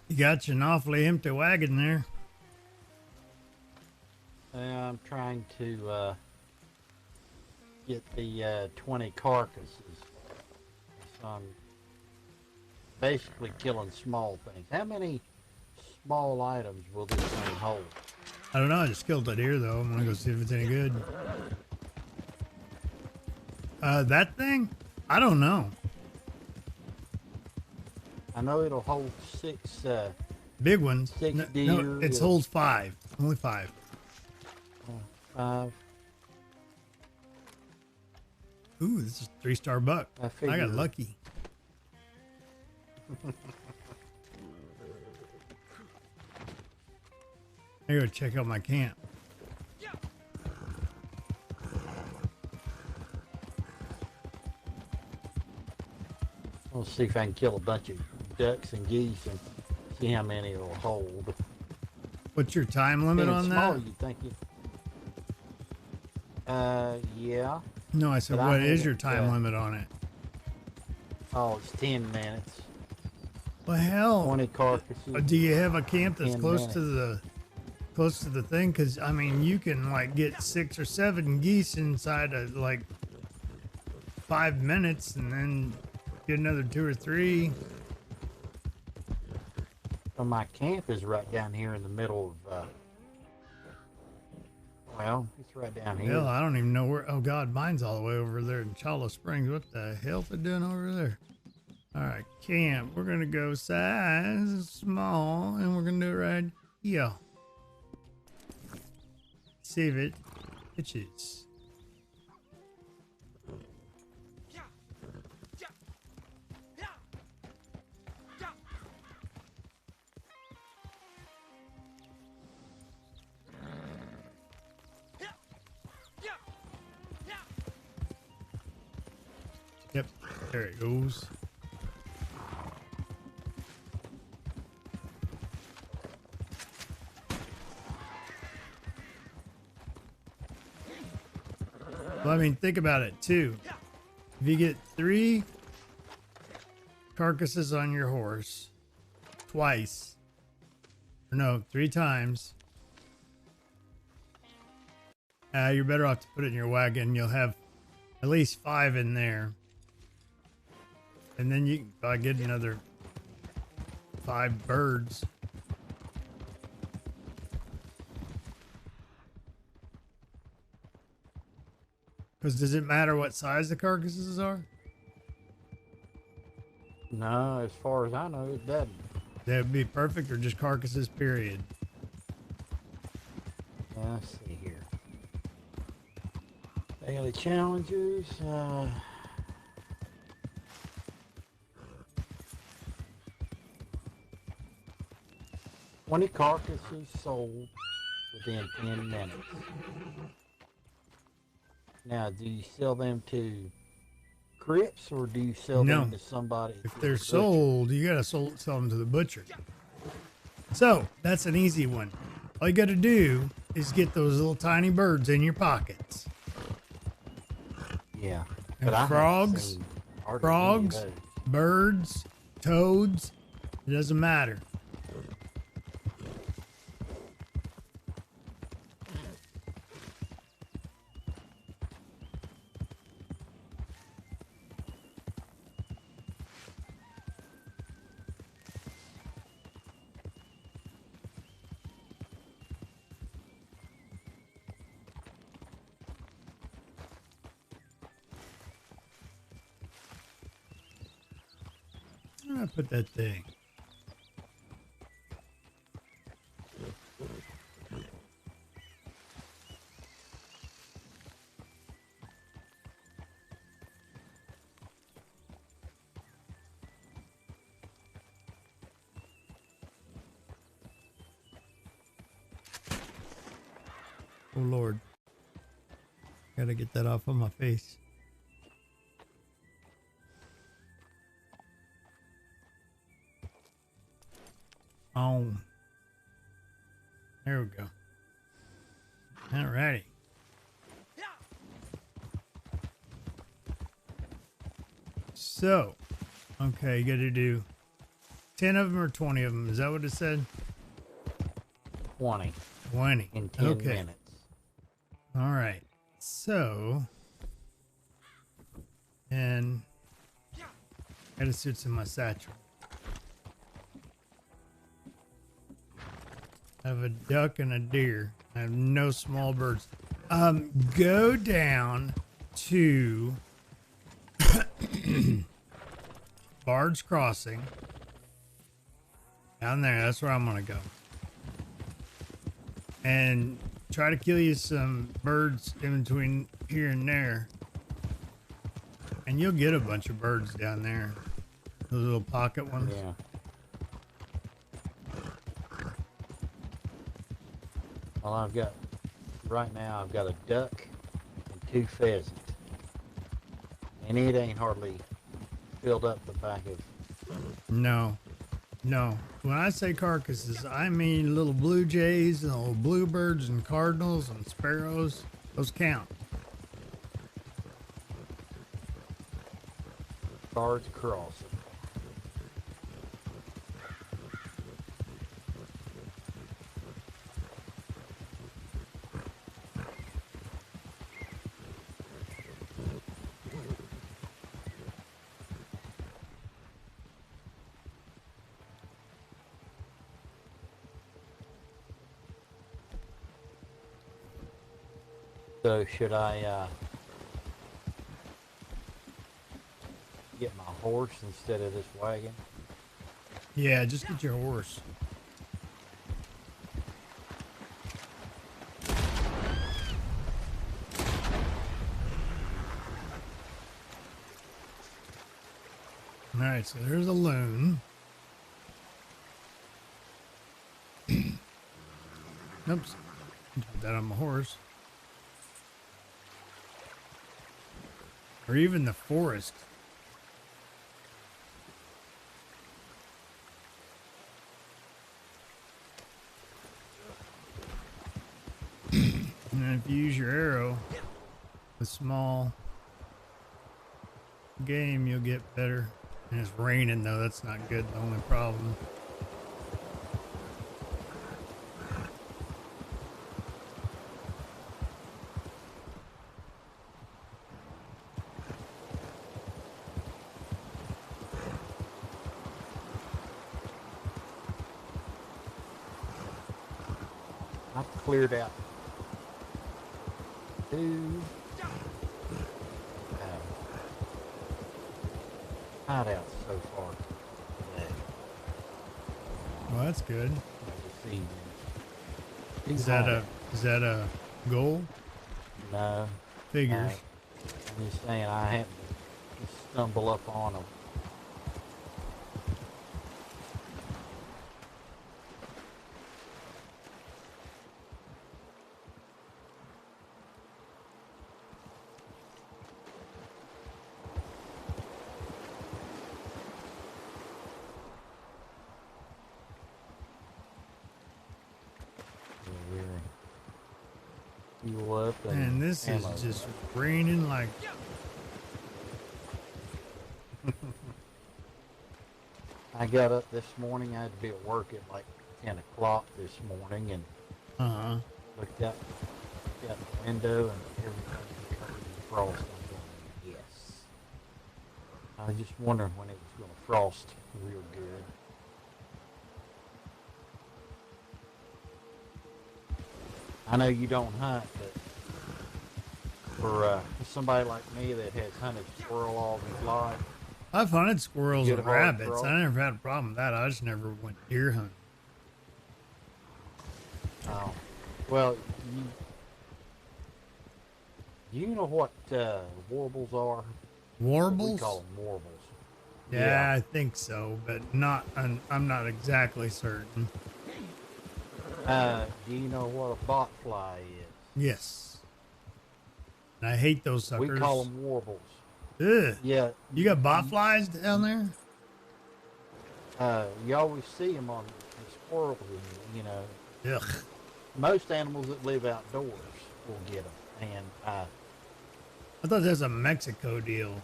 You got you an awfully empty wagon there. I'm trying to get the 20 carcasses. So I'm basically killing small things. How many small items will this thing hold? I don't know. I just killed that deer though. I'm gonna go see if it's any good. That thing? I don't know. I know it'll hold 6 big ones. 6 No, deer. no, it holds 5. Only 5. 5. Ooh, this is a 3-star buck. I got lucky. I gotta check out my camp. I'll see if I can kill a bunch of ducks and geese and see how many it'll hold. What's your time limit on smaller, that? you'd think yeah. No, I said, what is your time limit on it? Oh, it's 10 minutes. Well, hell. 20 carcasses. Do you have a camp that's close minutes. to the thing? Because I mean, you can like get 6 or 7 geese inside of like 5 minutes, and then get another 2 or 3. Well, my camp is right down here in the middle of. Well, it's right down here. Hell, I don't even know where. Oh God, mine's all the way over there in Chalo Springs. What the hell's it doing over there? All right, camp. We're gonna go size small, and we're gonna do it right here. See if it pitches. Yep, there it goes. Well, I mean, think about it too. If you get 3 carcasses on your horse twice, or no, 3 times, you're better off to put it in your wagon. You'll have at least 5 in there. And then you can get another 5 birds. Because does it matter what size the carcasses are? No, as far as I know, it doesn't. That would be perfect, or just carcasses, period. Let's see here. Daily challenges. 20 carcasses sold within 10 minutes. Now, do you sell them to Crips or do you sell them to somebody? If they're sold, you gotta sell them to the butcher. So that's an easy one. All you gotta do is get those little tiny birds in your pockets. Yeah. And frogs, birds, toads, it doesn't matter. Where did I put that thing? Oh Lord. Gotta get that off of my face. Oh, there we go. Alrighty. So, okay, you got to do 10 of them or 20 of them. Is that what it said? 20. 20. In 10 okay. minutes. All right. So, and I got to suits in my satchel. I have a duck and a deer. I have no small birds. Go down to Bard's Crossing. Down there, that's where I'm gonna go. And try to kill you some birds in between here and there. And you'll get a bunch of birds down there. Those little pocket ones. Yeah. Well, right now I've got a duck and 2 pheasants. And it ain't hardly filled up the back of... No. When I say carcasses, I mean little blue jays and little bluebirds and cardinals and sparrows. Those count. Bard's Crossing. So should I get my horse instead of this wagon? Yeah, just get your horse. All right, so there's a loon. Oops, put that on my horse. Or even the forest. And if you use your arrow with small game, you'll get better. And it's raining though, that's not good, the only problem. I've cleared out 2 hideouts so far today. Well, that's good. This evening. Is that a goal? No. Figures. I'm just saying I happened to stumble up on them. Fuel up And this ammo. is just raining like... I got up this morning. I had to be at work at like 10 o'clock this morning and looked out the window and everything was covered in frost. I'm going, yes. I was just wondering when it was going to frost real good. I know you don't hunt, but for somebody like me that has hunted squirrel all his life, I've hunted squirrels Get and hard rabbits. throw. I never had a problem with that. I just never went deer hunting. well, you know what warbles are? Warbles? We call them warbles. Yeah, I think so, but I'm not exactly certain. Do you know what a botfly is? Yes. And I hate those suckers. We call them warbles. Ugh. Yeah. You got bot flies down there? You always see them on the squirrels, and Ugh. most animals that live outdoors will get them. And I thought that was a Mexico deal.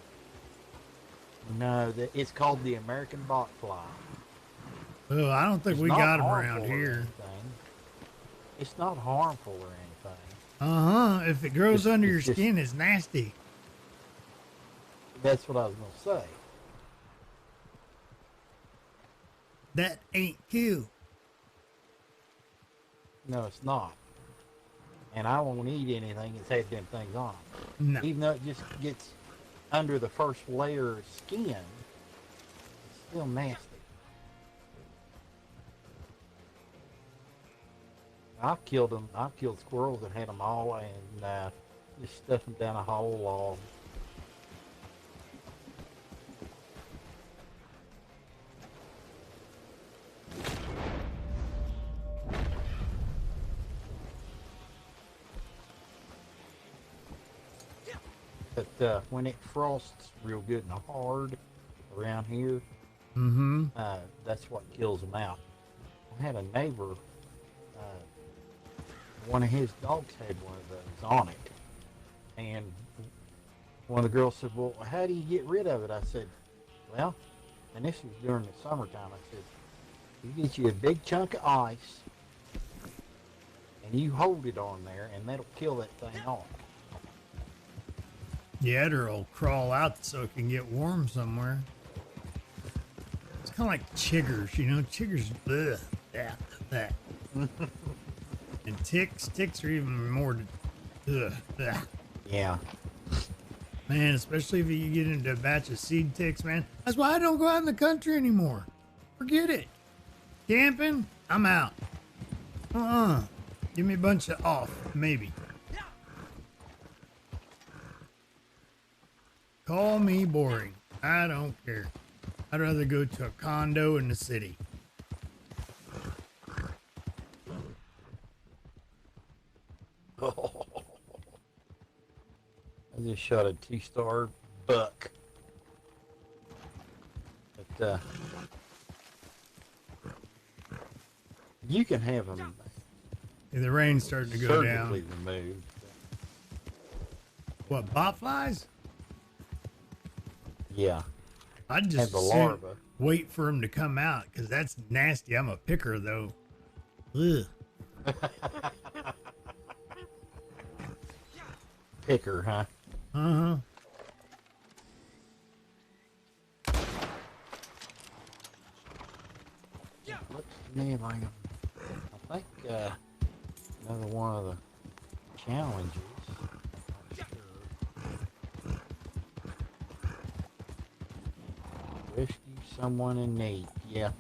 no, it's called the American botfly. Oh, I don't think It's we not got them harmful around or here. anything. It's not harmful or anything. If it grows under your It's just skin, it's nasty. that's what I was gonna say. That ain't cute. No, it's not. And I won't eat anything that's had them things on it. No. Even though it just gets under the first layer of skin, it's still nasty. I've killed them. I've killed squirrels that had them all, and just stuffed them down a whole log. But when it frosts real good and hard around here, Mm-hmm. that's what kills them out. I had a neighbor, one of his dogs had one of those on it. And one of the girls said, well, how do you get rid of it? I said, well, and this was during the summertime, I said, you get you a big chunk of ice, and you hold it on there, and that'll kill that thing off. Yeah, it'll crawl out so it can get warm somewhere. It's kind of like chiggers, you know. Chiggers, ugh, that. And ticks are even more, ugh. Yeah. Man, especially if you get into a batch of seed ticks, man. That's why I don't go out in the country anymore. Forget it. Camping, I'm out. Give me a bunch of off, maybe. Call me boring. I don't care. I'd rather go to a condo in the city. I just shot a 2-star buck. But you can have them Yeah, the rain's starting to go down. surgically removed. What, botflies? Yeah. I'd just Have the as soon larva. wait for them to come out, because that's nasty. I'm a picker, though. Ugh. Picker, huh? Uh-huh. Looks to me like I think another one of the challenges. Not sure. Rescue someone in need. Yeah.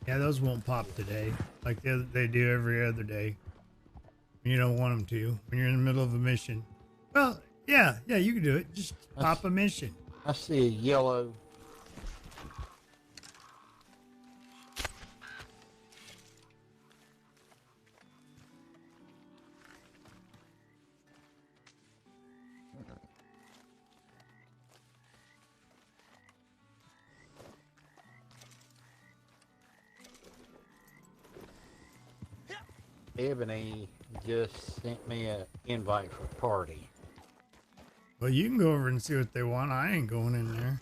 Yeah, those won't pop today, like they do every other day. You don't want them to when you're in the middle of a mission. Well, yeah, you can do it. Just pop a mission. I see a yellow. Ebony just sent me an invite for a party. Well, you can go over and see what they want. I ain't going in there.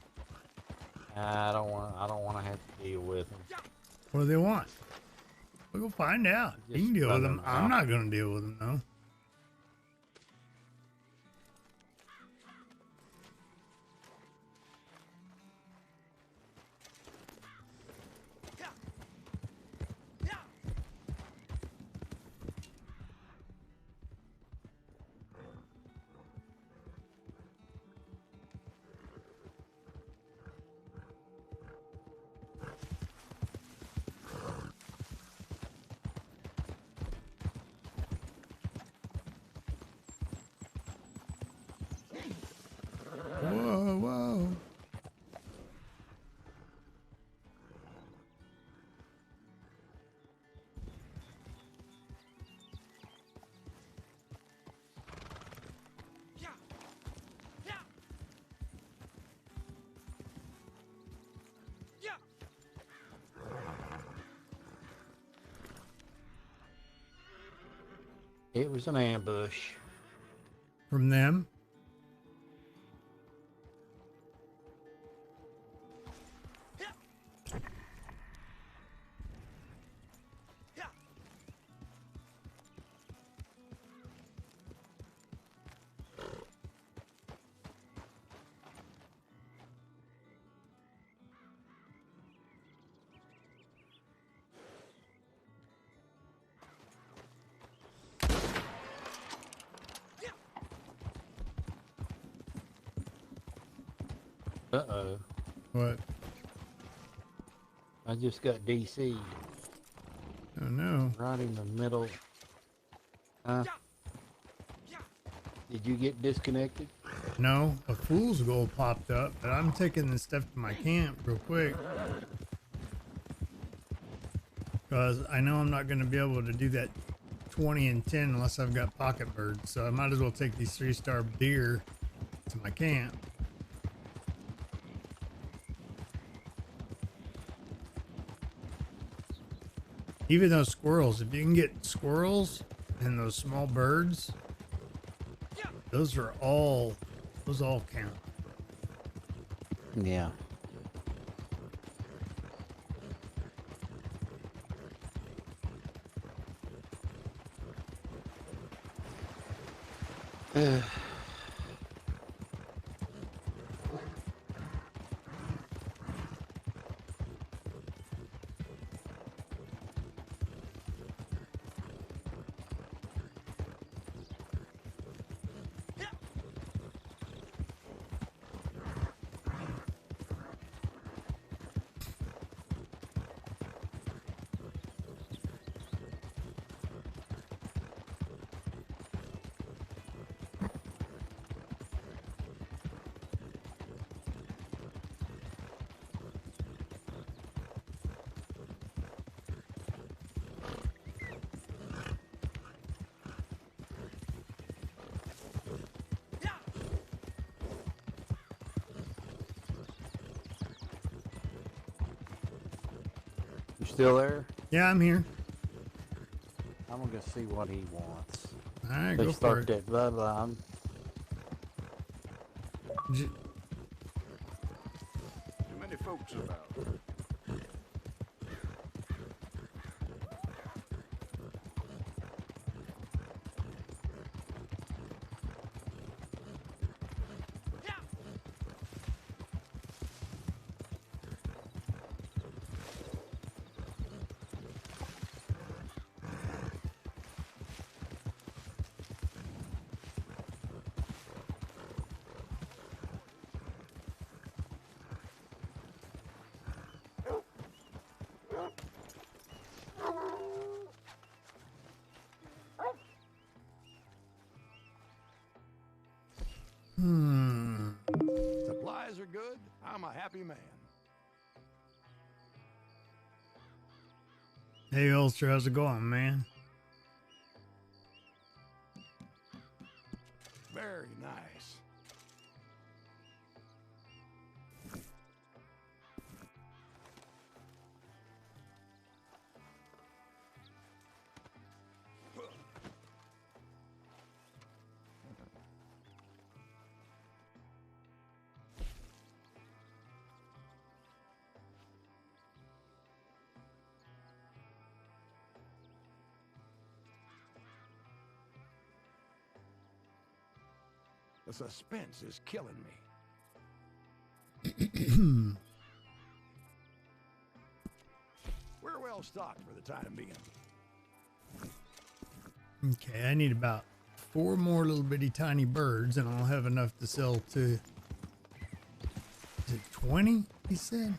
I don't want to have to deal with them. What do they want? We'll go find out. You Just can deal with them. run them I'm out. not going to deal with them, though. It was an ambush. From them? Uh-oh. What? I just got DC'd. Oh no. Right in the middle. Huh? Did you get disconnected? No, a fool's goal popped up, but I'm taking this stuff to my camp real quick. Because I know I'm not going to be able to do that 20 and 10 unless I've got pocket birds. So I might as well take these 3-star deer to my camp. Even those squirrels, if you can get squirrels and those small birds, those all count. Yeah. You still there? Yeah, I'm here. I'm gonna go see what he wants. All right, They go for start it. that bloodline. Too many folks about. Supplies are good. I'm a happy man. Hey, Ulster, how's it going, man? Very nice. The suspense is killing me. We're well stocked for the time being. Okay, I need about 4 more little bitty tiny birds, and I'll have enough to sell to. Is it 20? He said.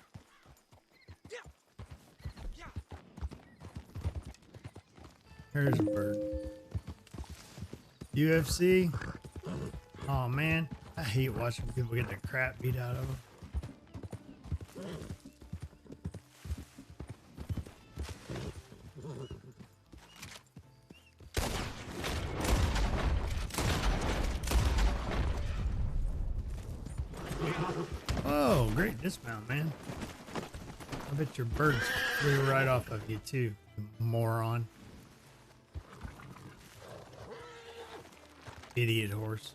There's a bird. UFC. Oh man, I hate watching people get the crap beat out of them. Oh, great dismount, man. I bet your birds flew right off of you too, you moron. Idiot horse.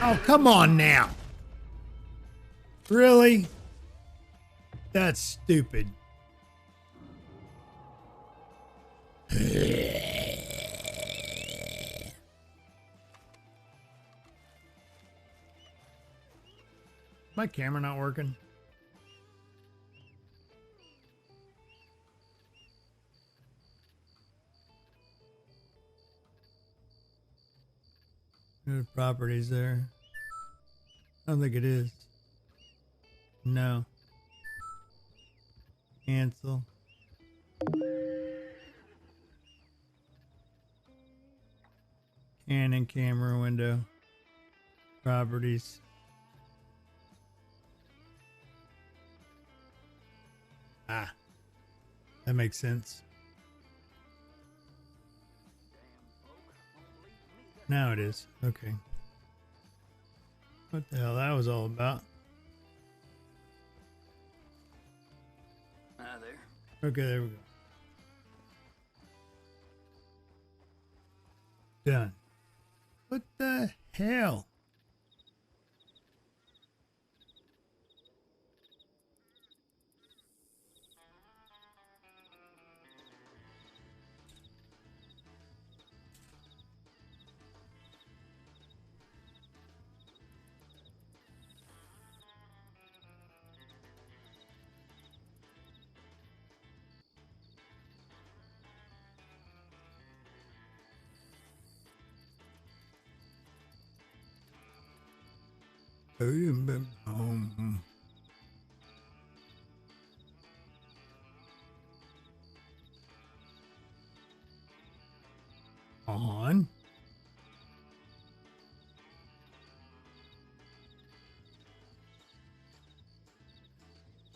Oh, come on now. Really? That's stupid. My camera not working? There's properties there. I don't think it is. No. Cancel. Canon camera window. Properties. Ah. That makes sense. Now it is. Okay. What the hell that was all about? There. Okay, there we go. Done. What the hell? On.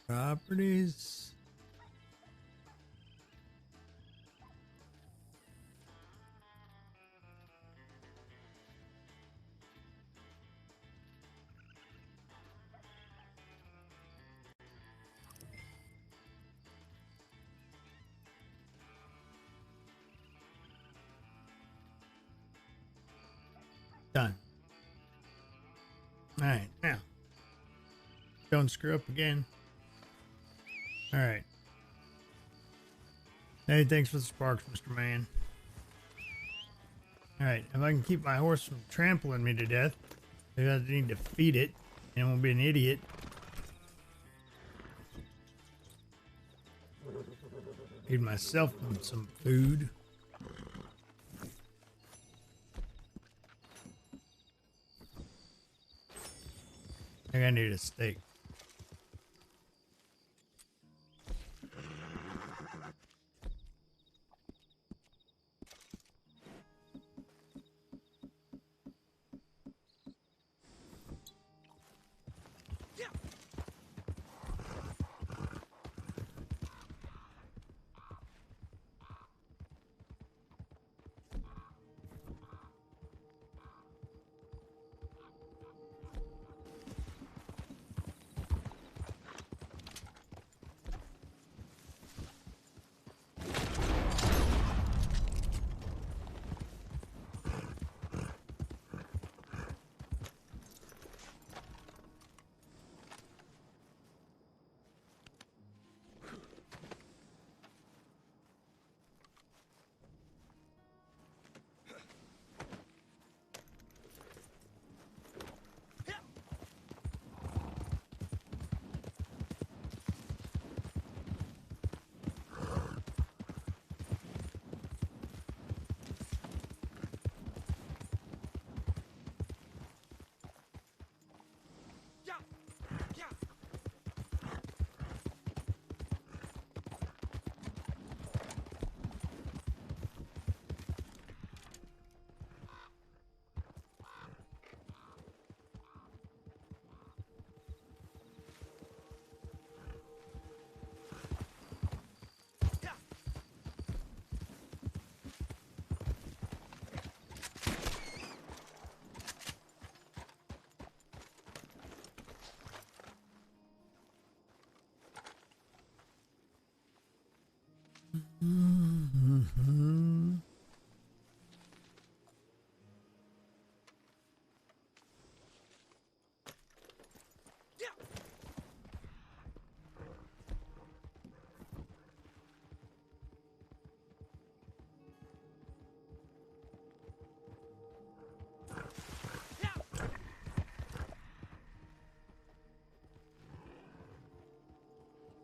Properties. Done. All right, now. Don't screw up again. All right. Hey, thanks for the sparks, Mr. Man. All right, if I can keep my horse from trampling me to death, maybe I need to feed it, and I won't be an idiot. Feed myself some food. I think I need a steak.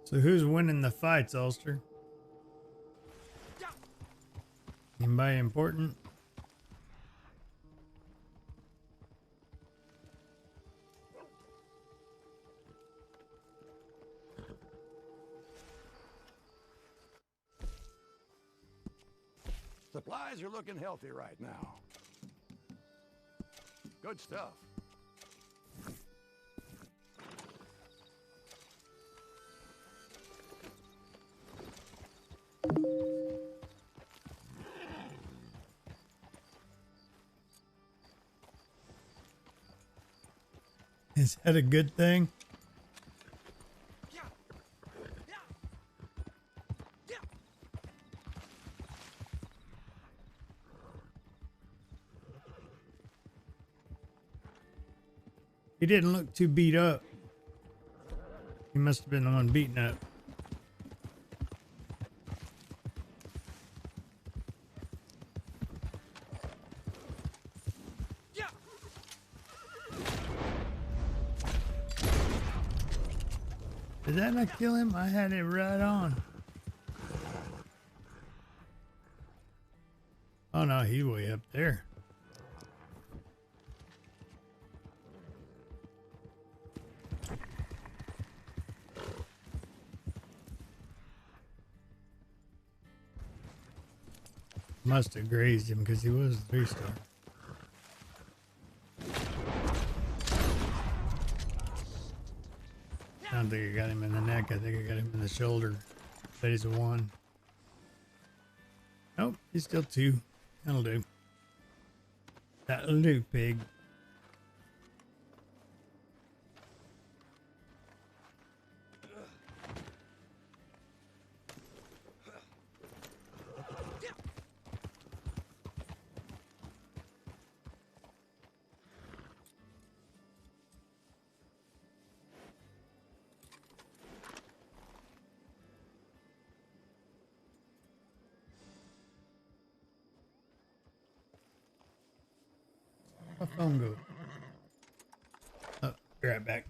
So who's winning the fights, Ulster? Anybody important? Supplies are looking healthy right now. Good stuff. Is that a good thing? He didn't look too beat up. He must have been the one beaten up. Did that not kill him? I had it right on. Oh no, he's way up there. Must have grazed him because he was a 3-star. I don't think I got him in the neck. I think I got him in the shoulder. But he's a 1. Nope, he's still 2. That'll do. That'll do, pig. My phone goes. Oh, be right back.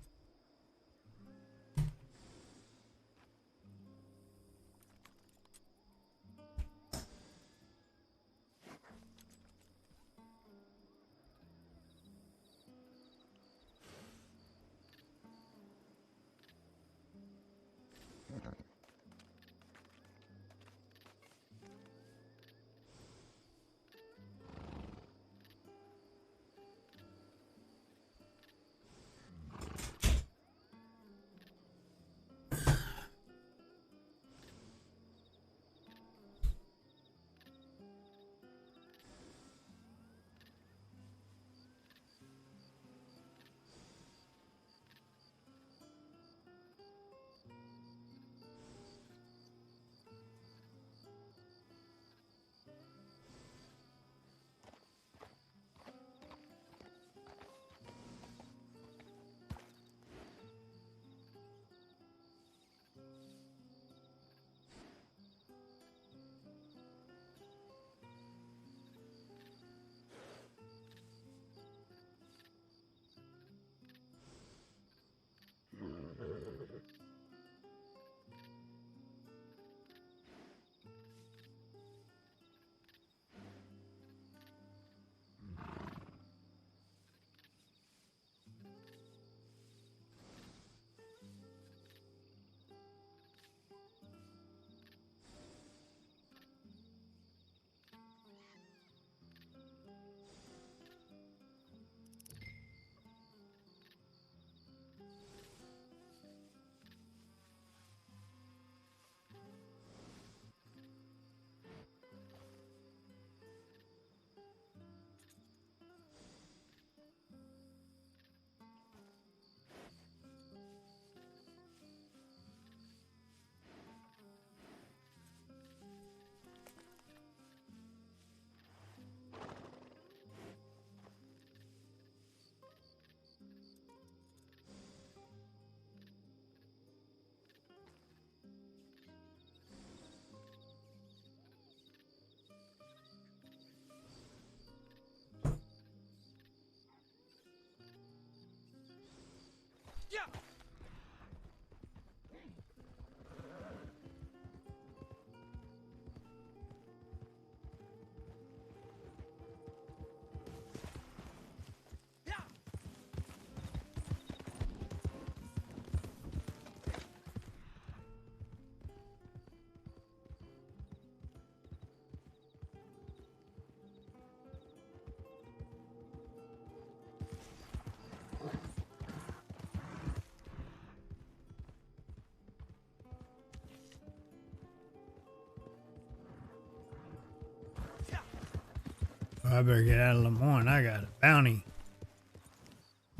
I better get out of Lemoyne. I got a bounty.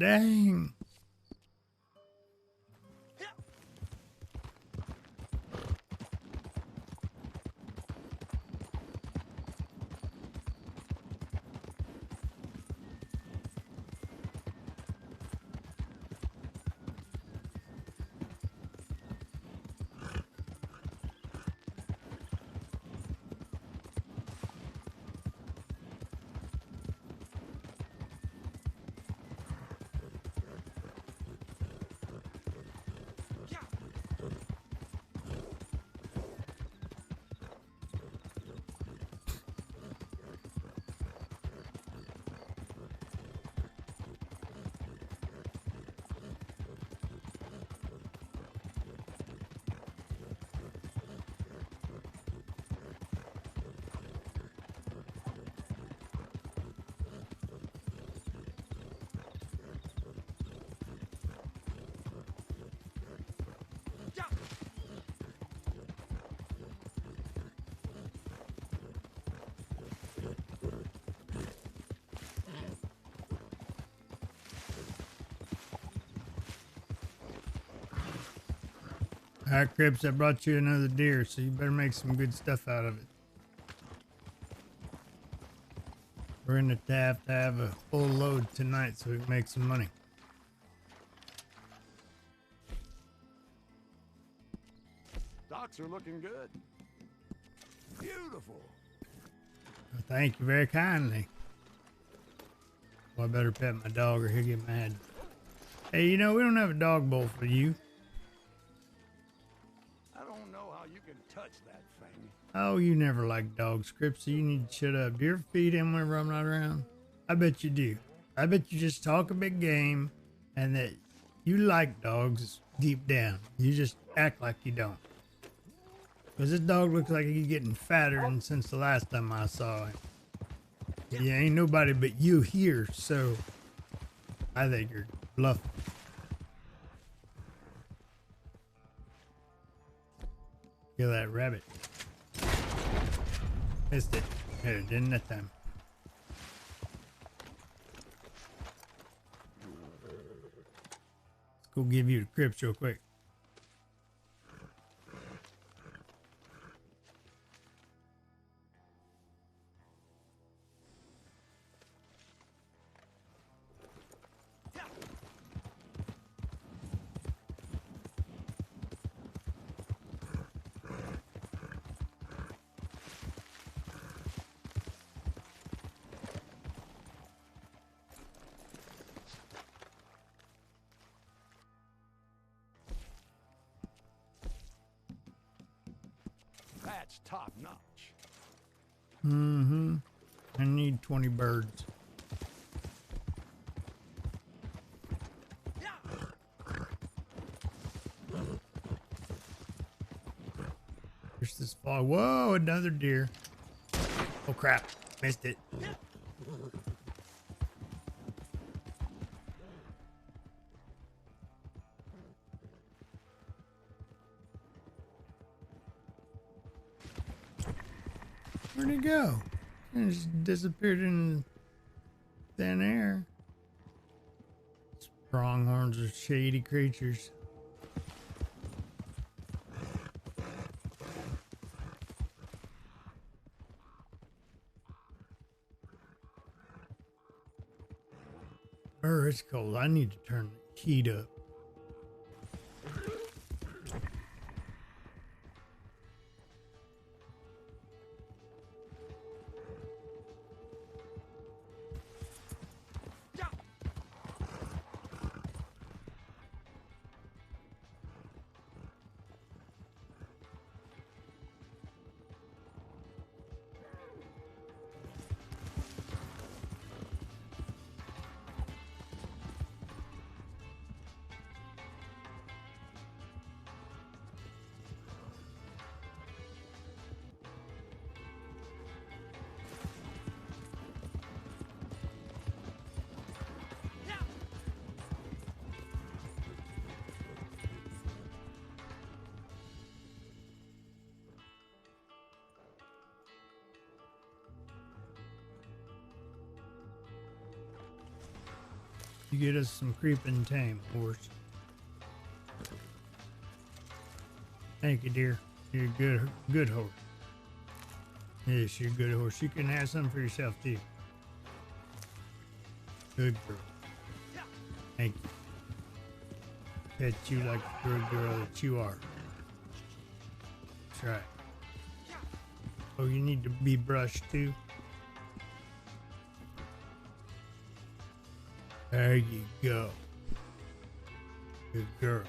Dang. All right, Crips, I brought you another deer, so you better make some good stuff out of it. We're going to have a full load tonight so we can make some money. Docks are looking good. Beautiful. Well, thank you very kindly. Well, I better pet my dog or he'll get mad. Hey, you know, we don't have a dog bowl for you. I don't know how you can touch that thing. Oh, you never liked dogs, Crips, so you need to shut up. Do you ever feed him whenever I'm not around? I bet you do. I bet you just talk a big game and that you like dogs deep down. You just act like you don't. Because this dog looks like he's getting fatter than since the last time I saw him. Yeah, ain't nobody but you here, so I think you're bluffing. Kill that rabbit. Missed it. Here, didn't that time. Let's go give you the Crips real quick. That's top notch. Mm-hmm. I need 20 birds. There's this fall. Whoa, another deer. Oh crap, missed it. Where'd he go? He just disappeared in thin air. Pronghorns are shady creatures. It's cold. I need to turn the heat up. You get us some creeping tame horse. Thank you, dear. You're a good horse. Yes, you're a good horse. You can have some for yourself too. Good girl. Thank you. Pet you like the good girl that you are. That's right. Oh, you need to be brushed too. There you go. Good girl.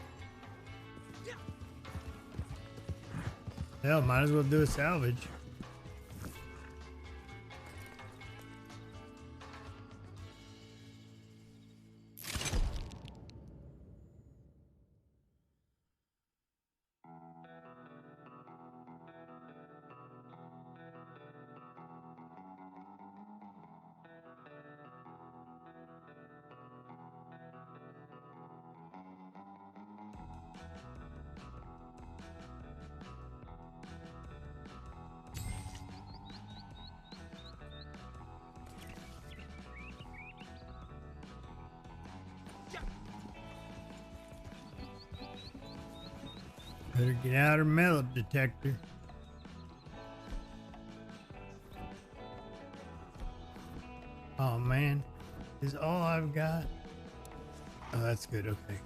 Hell, might as well do a salvage. Better get out her metal detector. Oh man, is all I've got? Oh, that's good. Okay.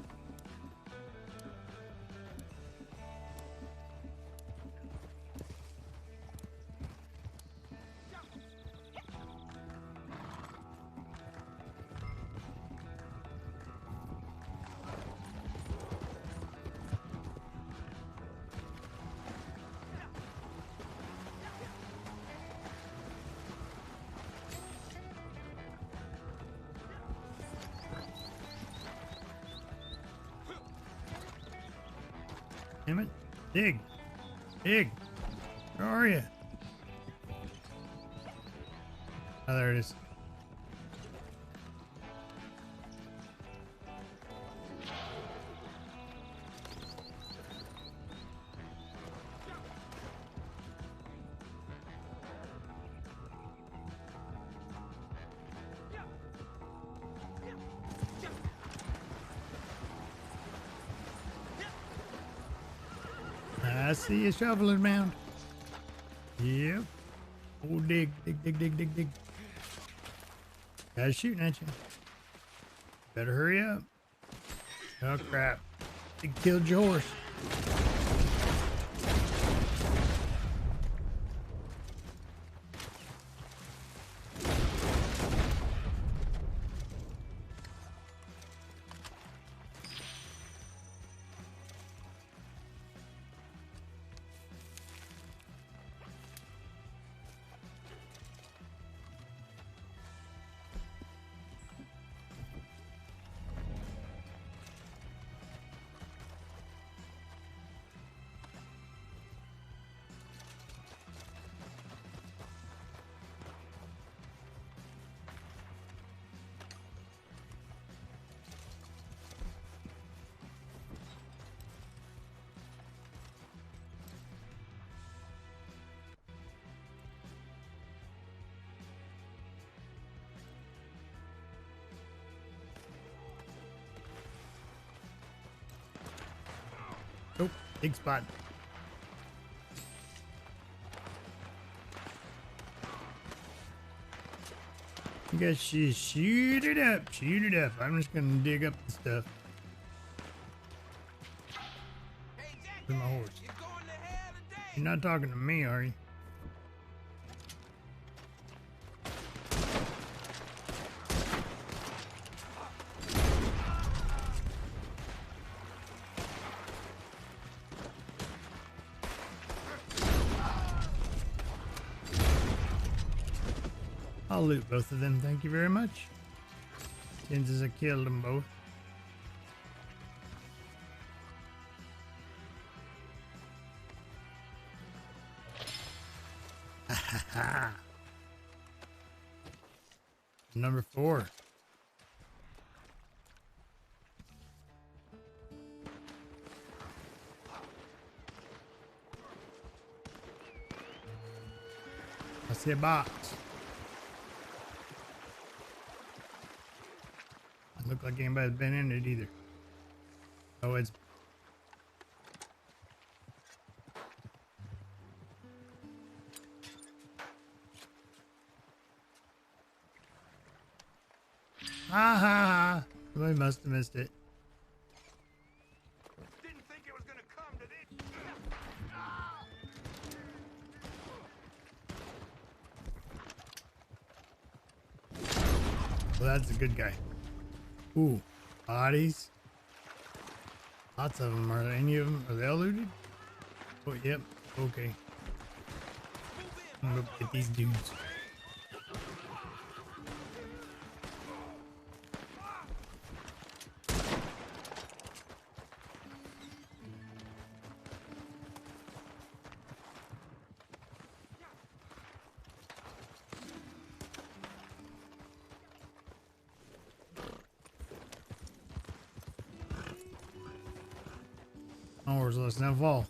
Damn it. Dig. Dig. Where are you? Oh, there it is. I see you shoveling mound. Yep. Oh, dig, dig, dig, dig, dig, dig. Guys shooting at you. Better hurry up. Oh, crap. It killed your horse. Oh, big spot. You guys shoot it up. Shoot it up. I'm just gonna dig up the stuff. With my horse. You're not talking to me, are you? I'll loot both of them, thank you very much. Since I killed them both. Number 4. I see a box. Look like anybody's been in it either. Oh, it's. Ha ha ha! Somebody must have missed it. Didn't think it was gonna come to this. Well, that's a good guy. Ooh, bodies. Lots of them. Are any of them? Are they all looted? Oh, yep. Okay. I'm gonna go get these dudes. Oh, where's let's now fall.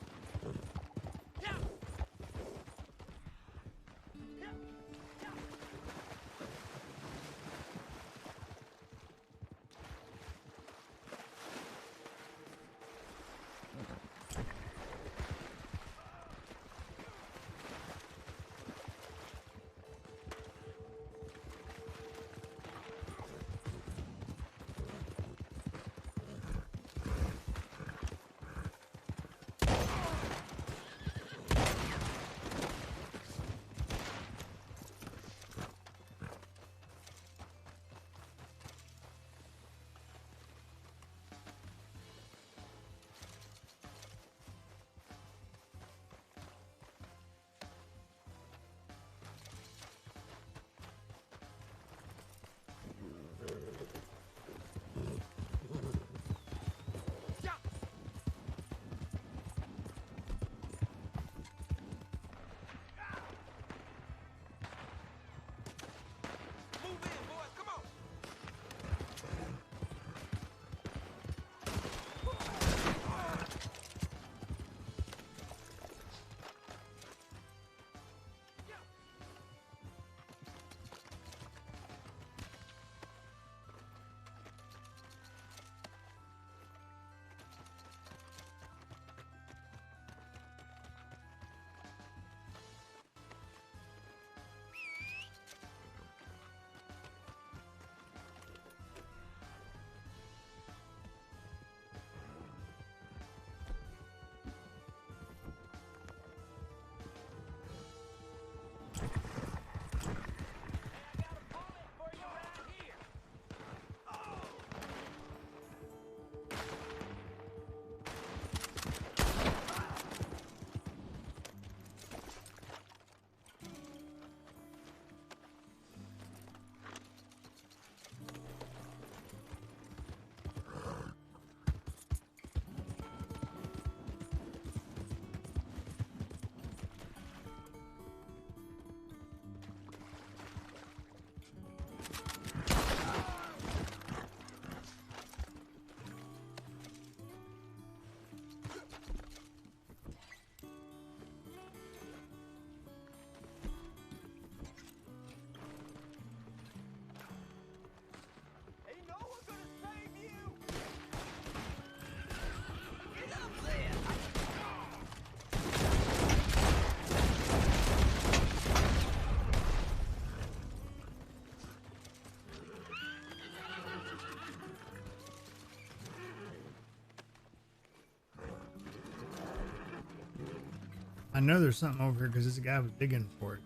I know there's something over here because this guy was digging for it.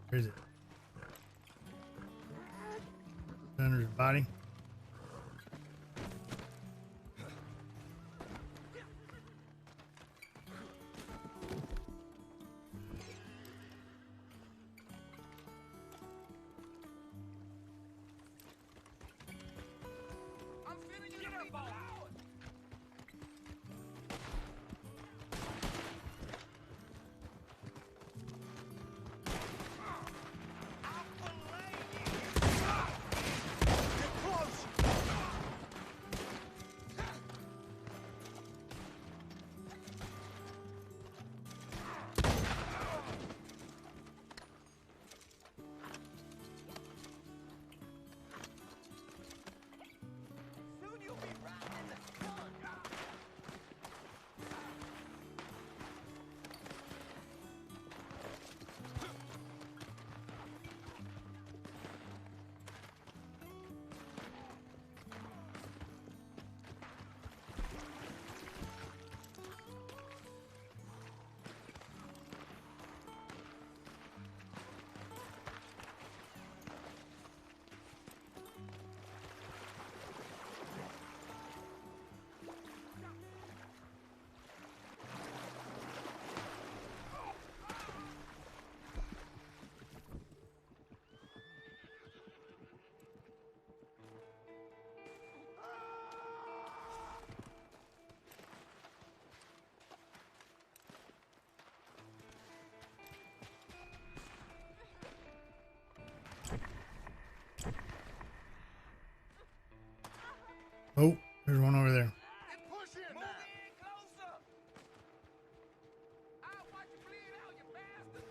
Where is it? Under his body. Oh, there's one over there. Get pushing! Move in closer! I'll watch you bleed out, you bastard!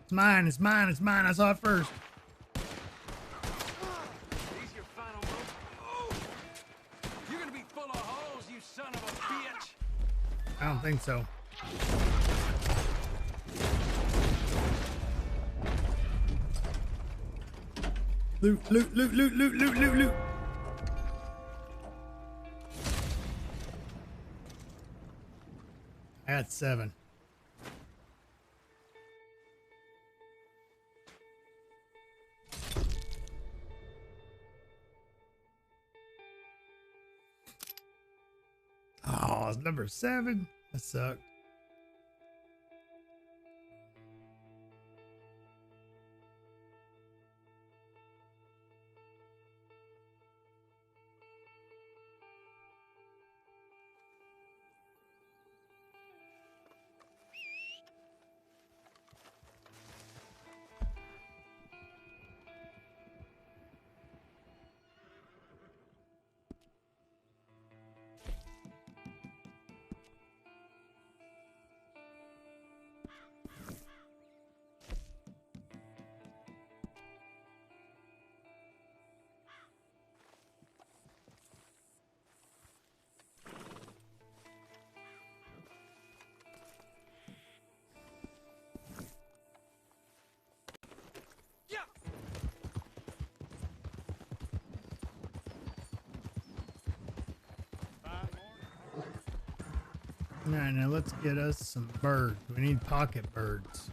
It's mine, it's mine, it's mine. I saw it first. These your final moves? Oh! You're gonna be full of holes, you son of a bitch! I don't think so. Loot, loot, loot, loot, loot, loot, loot, loot. I got 7. Oh, it's number 7. That sucked. All right, now let's get us some birds. We need pocket birds.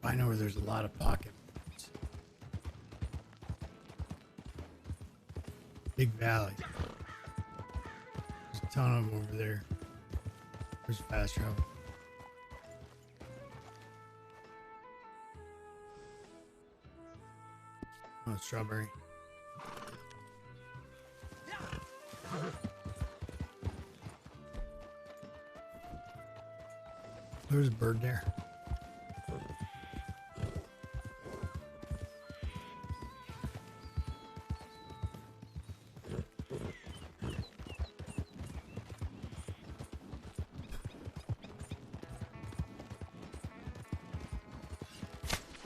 I know where there's a lot of pocket birds. Big valley. There's a ton of them over there. There's fast travel. Oh, strawberry. There's a bird there.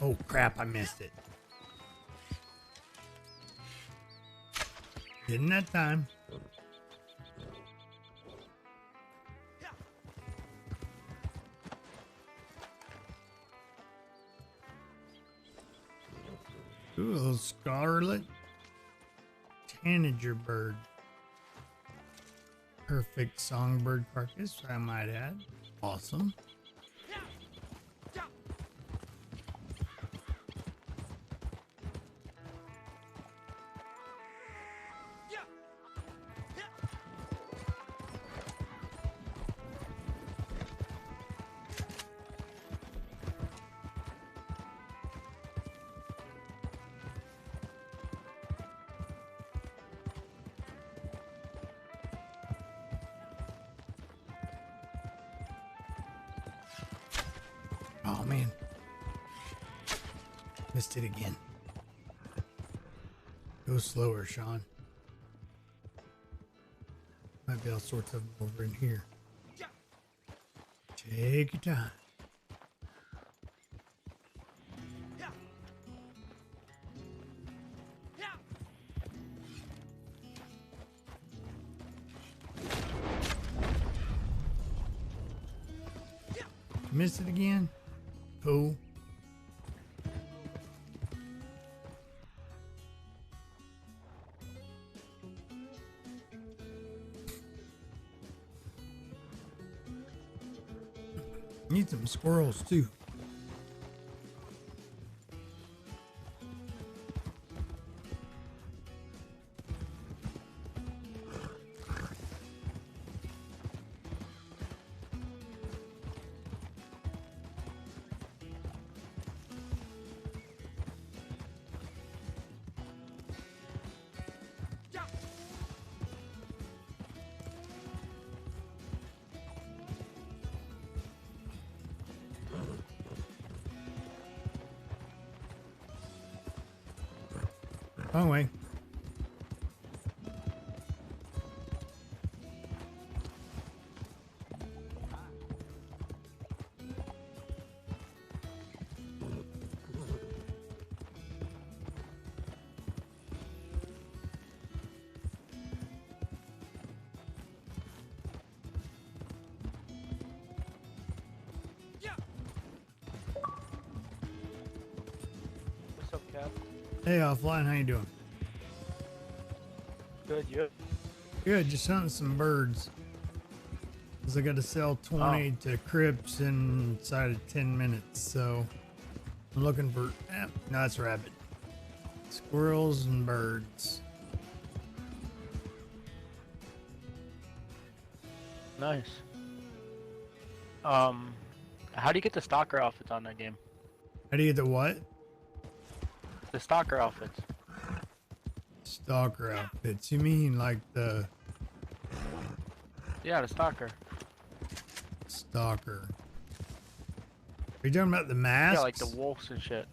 Oh crap, I missed it. Didn't that time. Ooh, a little scarlet tanager bird. Perfect songbird carcass, I might add. Awesome. Oh man. Missed it again. Go slower, Sean. Might be all sorts of them over in here. Take your time. Missed it again? Cool. Need some squirrels too. Wrong way. What's up, Cap? Hey, offline, how you doing? Good, you? Good, just hunting some birds. Cause I got to sell 20 to Crips inside of 10 minutes, so I'm looking for. No, it's rabbit, squirrels, and birds. Nice. How do you get the stalker outfits on that game? How do you get the what? The stalker outfits. Stalker outfits. You mean like the Yeah, the stalker. stalker? Are you talking about the masks? Yeah, like the wolves and shit.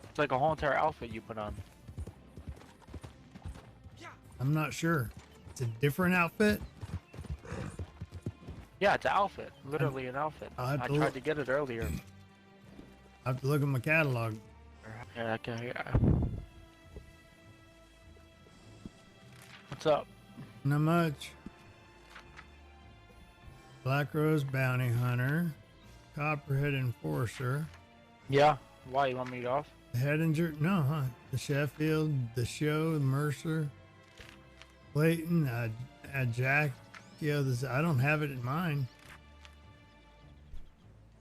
It's like a whole entire outfit you put on. I'm not sure. It's a different outfit. Yeah, it's an outfit. Literally an outfit. I'll have I to tried look. to get it earlier. I have to look at my catalog. Yeah, okay, yeah. What's up? Not much. Black Rose Bounty Hunter, Copperhead Enforcer, Yeah. Why, you want me off? Hedinger, no, huh? The Sheffield, the Show, Mercer, Clayton, Jack. Yeah, this, I don't have it in mine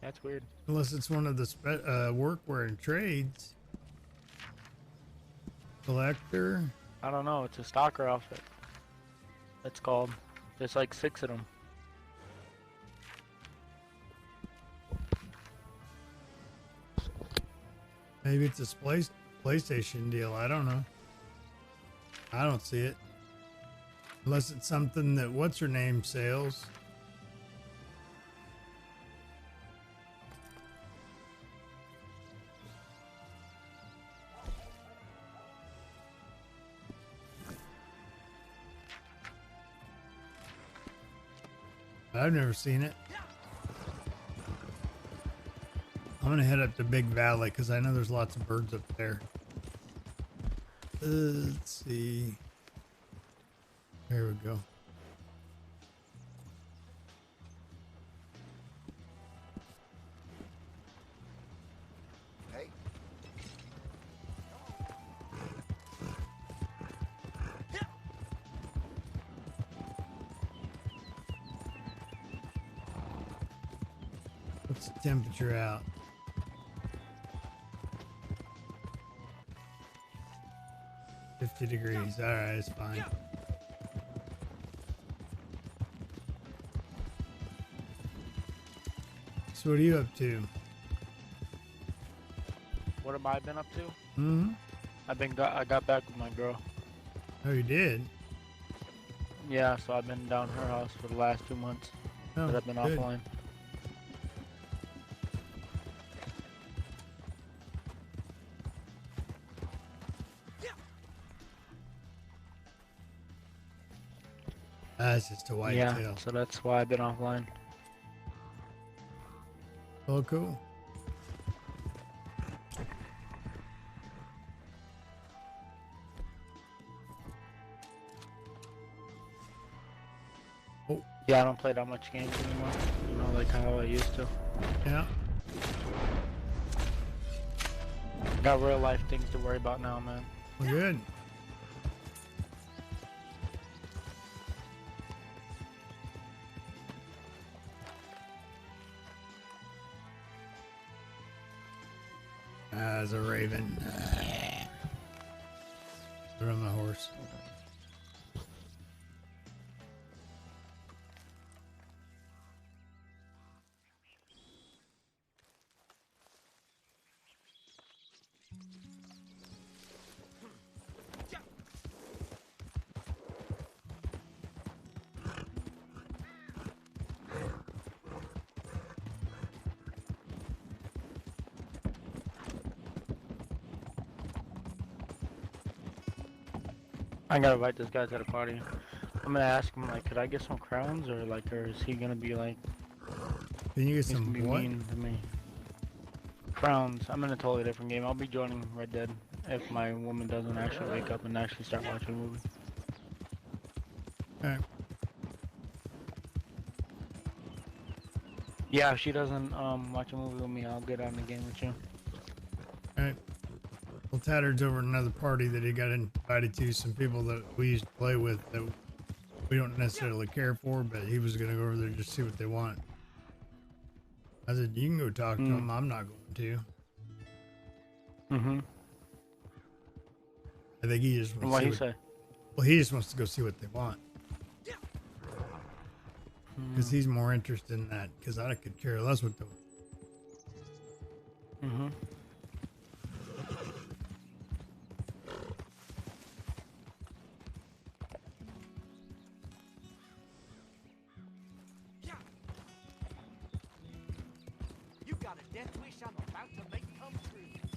That's weird. unless it's one of the workwear and trades. Collector. I don't know. It's a stalker outfit. It's called. There's like 6 of them. Maybe it's a PlayStation deal. I don't know. I don't see it. Unless it's something that what's her name sells. I've never seen it. I'm gonna head up to Big Valley because I know there's lots of birds up there. Let's see. There we go. Hey. What's the temperature out? $50. All right, it's fine. So what are you up to? What have I been up to? Mm-hmm. I got back with my girl. Oh, you did? Yeah, so I've been down her house for the last 2 months Oh, that I've been good. offline. That's just a white Yeah, tail. so that's why I've been offline. Oh, cool. Oh, Yeah, I don't play that much games anymore. You know, like how I used to. yeah. Got real life things to worry about now, man. Well, good. As a raven. They're on my horse. I gotta invite this guy to the party. I'm gonna ask him like, could I get some crowns or like, or is he gonna be like, Can you get he's gonna some be what? mean to me? Crowns. I'm in a totally different game. I'll be joining Red Dead if my woman doesn't actually wake up and actually start watching a movie. Alright. Yeah, if she doesn't watch a movie with me, I'll get on the game with you. Alright. Well, Tattered's over at another party that he got invited to. Some people that we used to play with that we don't necessarily care for, but he was gonna go over there just to see what they want. I said, you can go talk to him. I'm not going to. Mm-hmm. I think he just And wants what to he see say? well, he just wants to go see what they want. Because he's more interested in that. Because I could care less what they want. Mm-hmm. You got a death wish I'm about to make come true.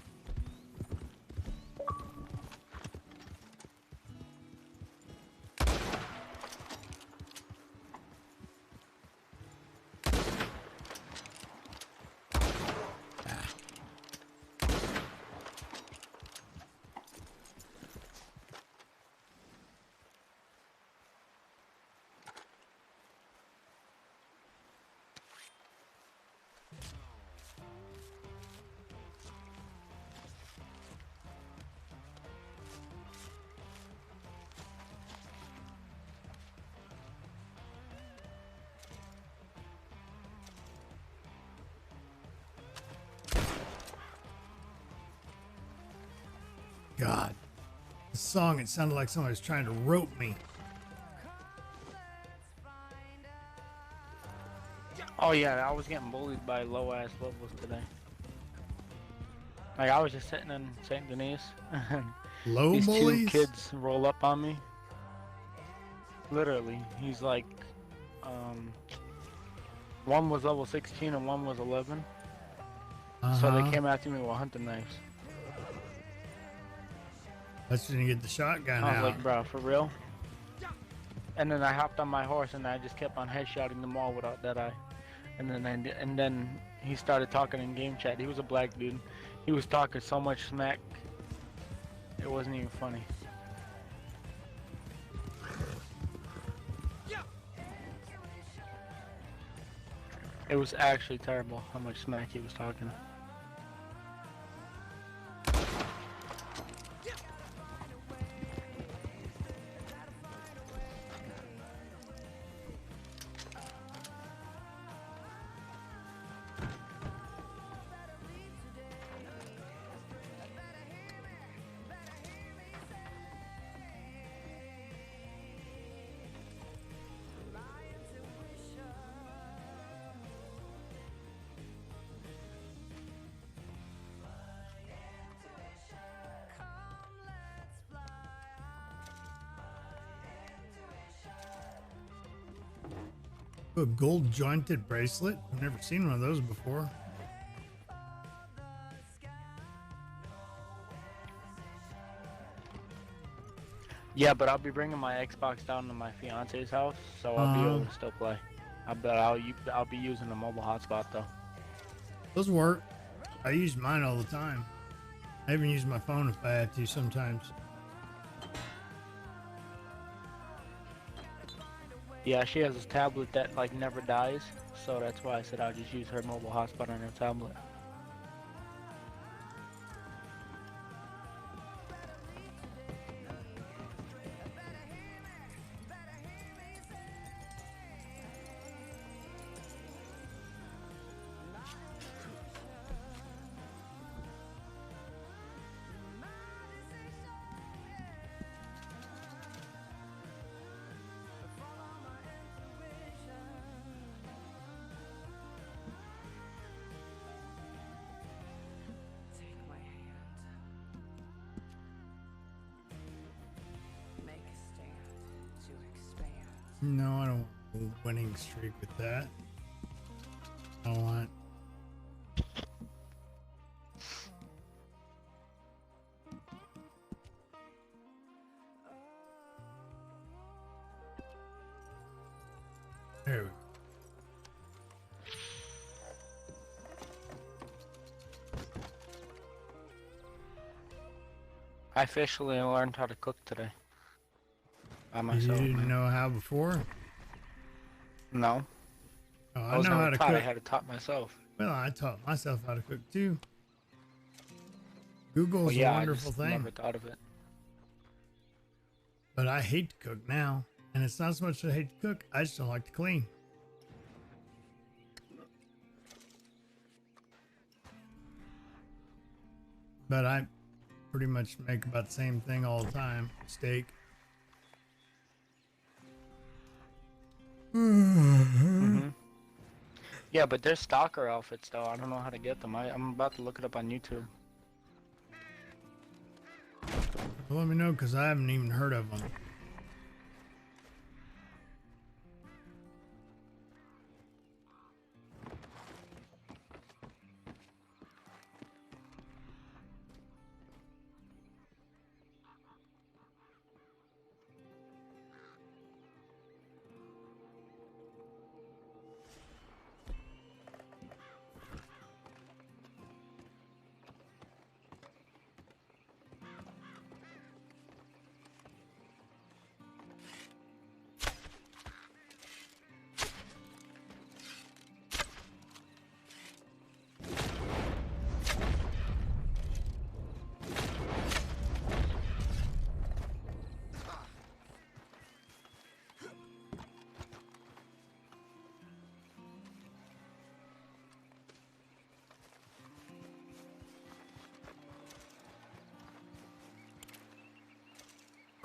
God. The song, it sounded like somebody was trying to rope me. Oh yeah, I was getting bullied by low ass levels today. Like I was just sitting in St. Denis and Low these bullies? two kids roll up on me. Literally, he's like, one was level 16 and one was 11. So they came after me with hunting knives. That's when you get the shotgun I was out. like, bro, for real? And then I hopped on my horse and I just kept on headshotting them all without that eye. And then he started talking in game chat. He was a black dude. He was talking so much smack. It wasn't even funny. It was actually terrible how much smack he was talking. A gold jointed bracelet? I've never seen one of those before. Yeah, but I'll be bringing my Xbox down to my fiance's house, so I'll be able to still play. I'll be using the mobile hotspot though. Those work. I use mine all the time. I even use my phone if I have to sometimes. Yeah, she has this tablet that like never dies, so that's why I said I'll just use her mobile hotspot on her tablet. Take my hand. Make a stand to expand. No, I don't want a winning streak with that. I don't want. I officially learned how to cook today. By You myself, didn't man. know how before? No. Oh, I I was know how never to taught. I cook. had to taught myself. Well, I taught myself how to cook too. Google's Well, yeah, a I wonderful just thing, never thought of it. but I hate to cook now. And it's not so much that I hate to cook, I just don't like to clean. But I pretty much make about the same thing all the time. Steak. Hmm. Yeah, but there's stalker outfits though. I don't know how to get them. I'm about to look it up on YouTube. Well, let me know because I haven't even heard of them.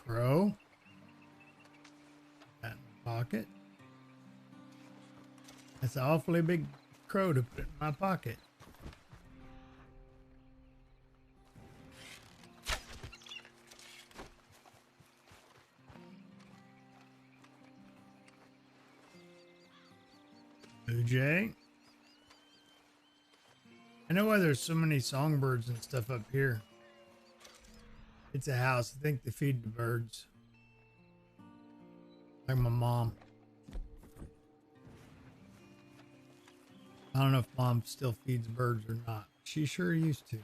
Crow. That in my pocket. That's an awfully big crow to put in my pocket. Blue jay. I know why there's so many songbirds and stuff up here. It's a house. I think they feed the birds. Like my mom. I don't know if mom still feeds birds or not. She sure used to.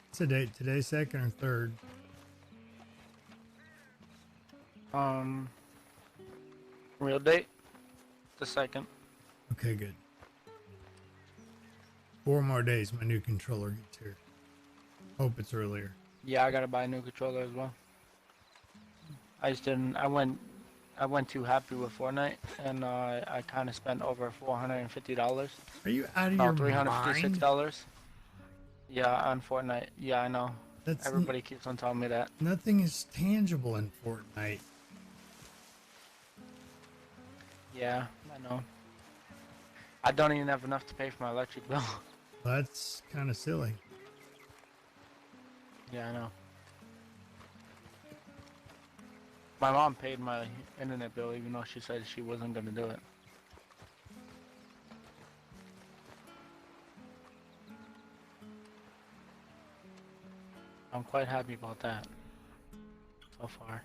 What's the date? Today, second or third? Real date? The second. Okay, good. 4 more days, my new controller gets here. Hope it's earlier. Yeah, I gotta buy a new controller as well. I just didn't. I went too happy with Fortnite, and I kind of spent over $450. Are you out of No, your $356. mind? Yeah, on Fortnite. Yeah, I know. That's Everybody keeps on telling me that. nothing is tangible in Fortnite. Yeah, I know. I don't even have enough to pay for my electric bill. That's kind of silly. Yeah, I know. My mom paid my internet bill even though she said she wasn't gonna do it. I'm quite happy about that so far.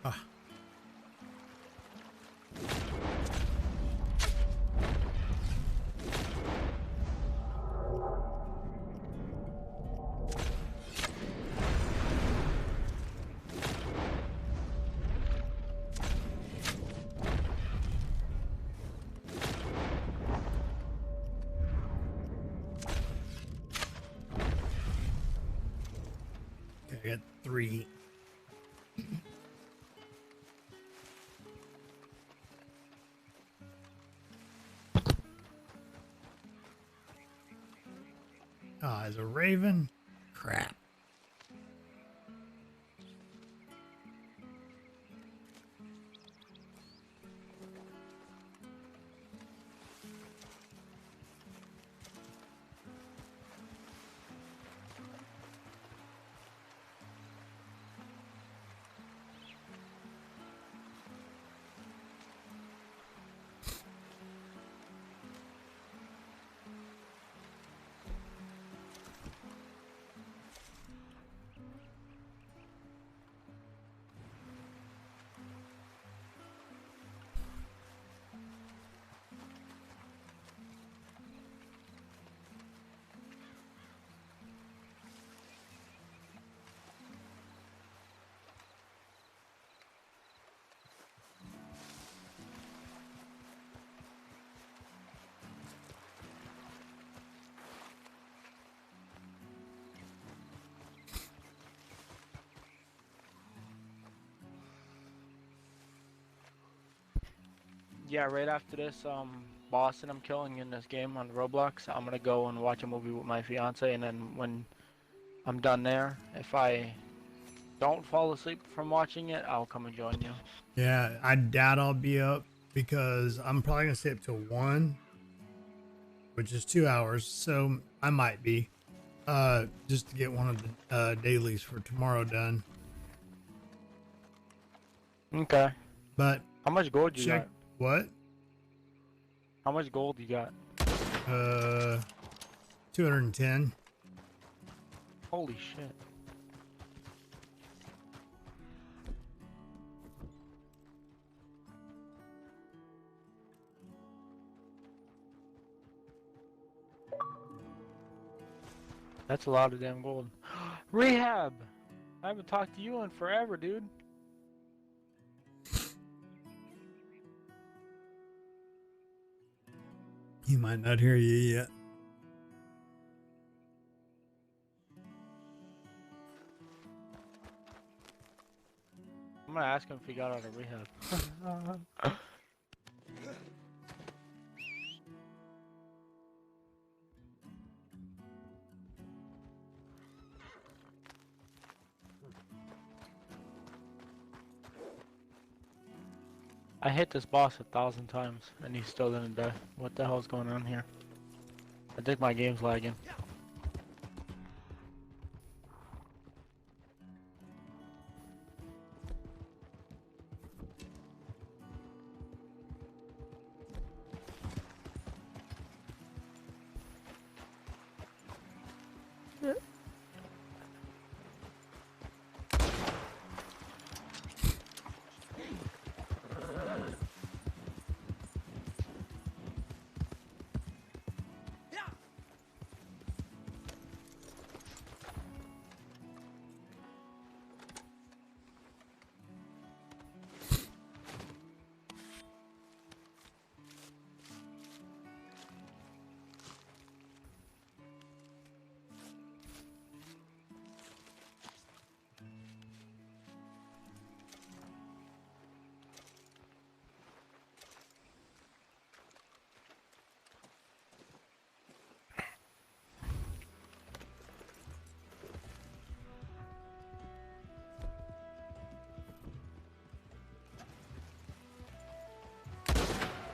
Ah. Okay, I got 3. Ah, as a raven? Crap. yeah, right after this boss that I'm killing in this game on Roblox, I'm gonna go and watch a movie with my fiance, and then when I'm done there, if I don't fall asleep from watching it, I'll come and join you. Yeah, I doubt I'll be up because I'm probably gonna stay up till 1, which is 2 hours. So I might be, just to get one of the dailies for tomorrow done. Okay. But How much gold you check got? what? How much gold you got? 210. Holy shit. That's a lot of damn gold. Rehab! I haven't talked to you in forever, dude. He might not hear you yet. I'm gonna ask him if he got out of rehab. I hit this boss 1,000 times and he still didn't die. What the hell's going on here? I think my game's lagging.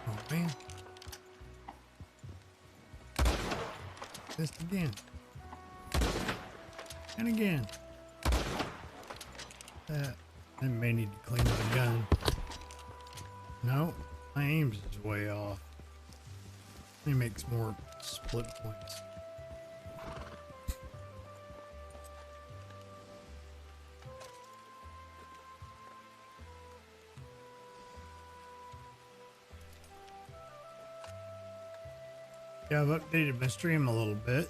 Oh man. Just again. And again. I may need to clean my gun. No, my aim's is way off. It makes more split points. Yeah, I've updated my stream a little bit.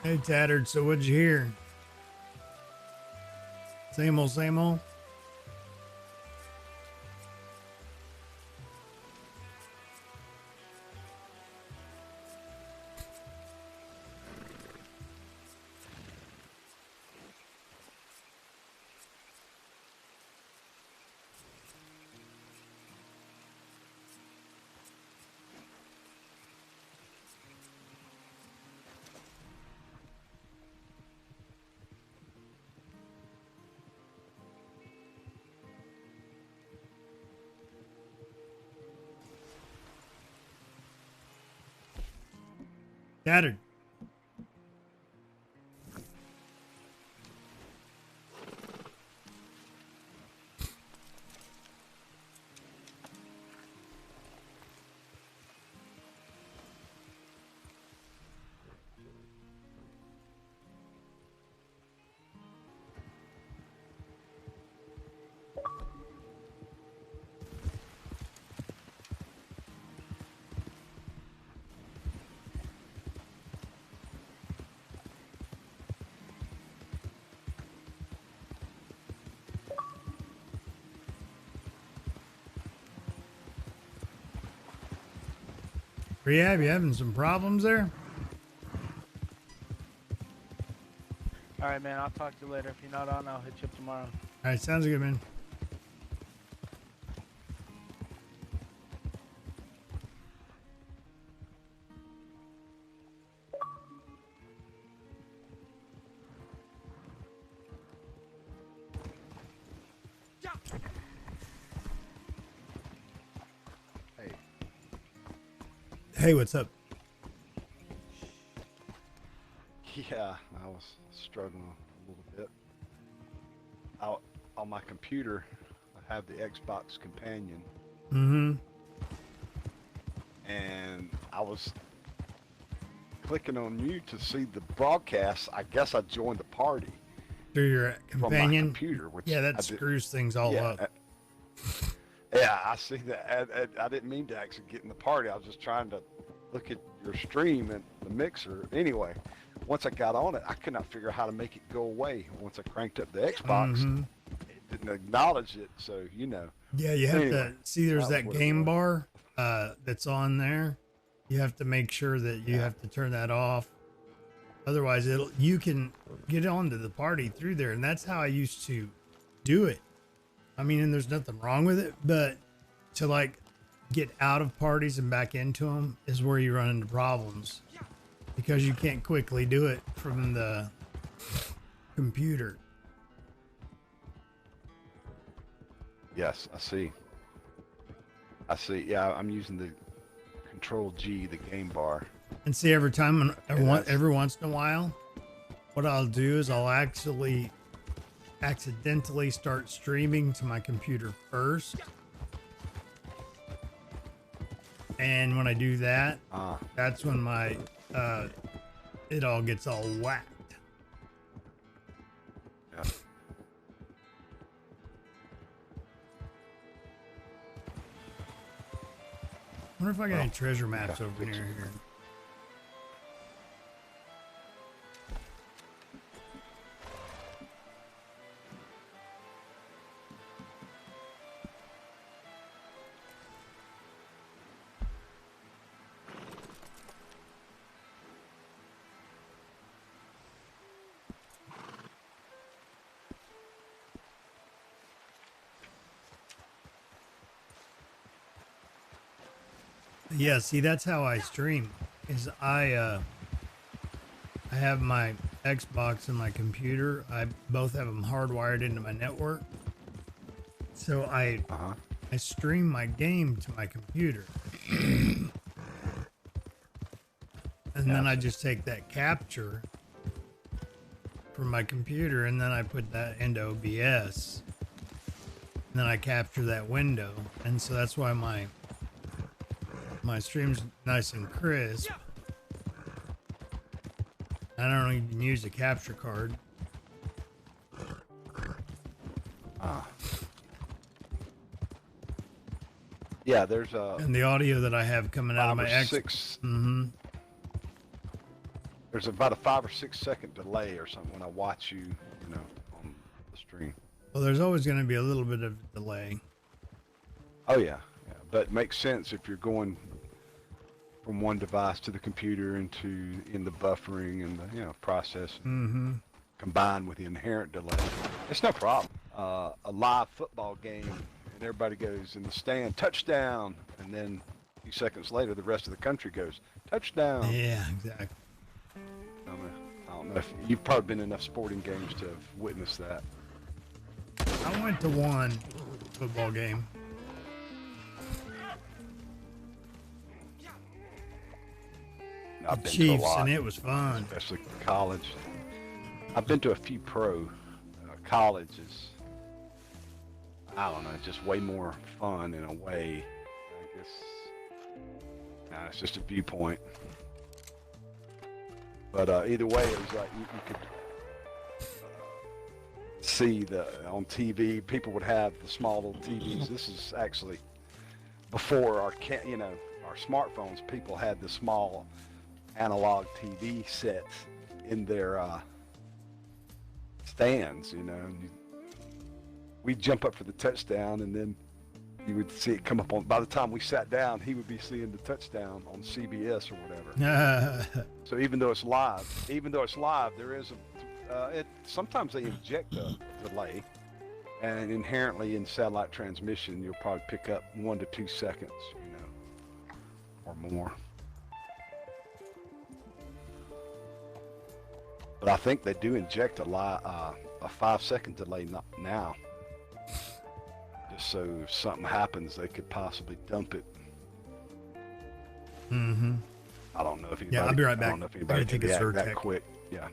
Hey, Tattered, so what'd you hear? Same old, same old? Tattered. Rehab, you having some problems there? All right, man. I'll talk to you later. If you're not on, I'll hit you up tomorrow. All right, sounds good, man. Hey, Hey, what's up? yeah, I was struggling a little bit. Out on my computer, I have the Xbox Companion, Mm-hmm. and I was clicking on mute to see the broadcast. I guess I joined the party Through your from my companion. computer, which Yeah, I that did- screws things all yeah, up. yeah, I see that. I didn't mean to actually get in the party. I was just trying to look at your stream and the mixer. Anyway, once I got on it, I could not figure out how to make it go away. Once I cranked up the Xbox, Mhm. it didn't acknowledge it. So, you know. Yeah, you have Anyway, to see there's that that was what it game was. bar that's on there. You have to make sure that you have to turn that off. Otherwise, you can get onto the party through there, and that's how I used to do it. I mean, and there's nothing wrong with it, but to like get out of parties and back into them is where you run into problems because you can't quickly do it from the computer. Yes, I see. I see. Yeah, I'm using the Control G, the game bar. And see, every time, that's- every once in a while, what I'll do is I'll actually accidentally start streaming to my computer first. And when I do that, Ah, that's when my it all gets all whacked. yeah. I wonder if I got any treasure maps okay, over fix near it. here. Yeah, see, that's how I stream. Is I have my Xbox and my computer. I both have them hardwired into my network. So I Uh-huh. I stream my game to my computer. And then I just take that capture from my computer and then I put that into OBS. And then I capture that window. And so that's why my stream's nice and crisp. I don't even use a capture card. Yeah, there's a And the audio that I have coming out of 5 my or X. 6. Mm-hmm. There's about a 5 or 6 second delay or something when I watch you, you know, on the stream. Well, there's always going to be a little bit of delay. Oh yeah, yeah, but it makes sense if you're going from one device to the computer in the buffering and the processing Mm-hmm. combined with the inherent delay. It's no problem. A live football game and everybody goes in the stand, touchdown, and then a few seconds later the rest of the country goes touchdown. Yeah, exactly. I don't know if you've probably been in enough sporting games to have witnessed that. I went to one football game. I've The been to a Chiefs, lot, and it was fun. especially college. I've been to a few pro colleges. I don't know, just way more fun in a way. I guess it's just a viewpoint. But either way, it was like you could see on TV. People would have the small little TVs. This is actually before our smartphones. People had the small analog TV sets in their stands. We'd jump up for the touchdown, and then you would see it come up on. By the time we sat down, he would be seeing the touchdown on CBS or whatever. So even though it's live, there is sometimes they inject a delay, and inherently in satellite transmission, you'll probably pick up 1 to 2 seconds, or more. But I think they do inject a 5-second delay now. Just so if something happens, they could possibly dump it. Mm-hmm. I don't know if anybody. Yeah, I'll be right back. I don't know if anybody take can a react that Zyrtec. quick. Yeah.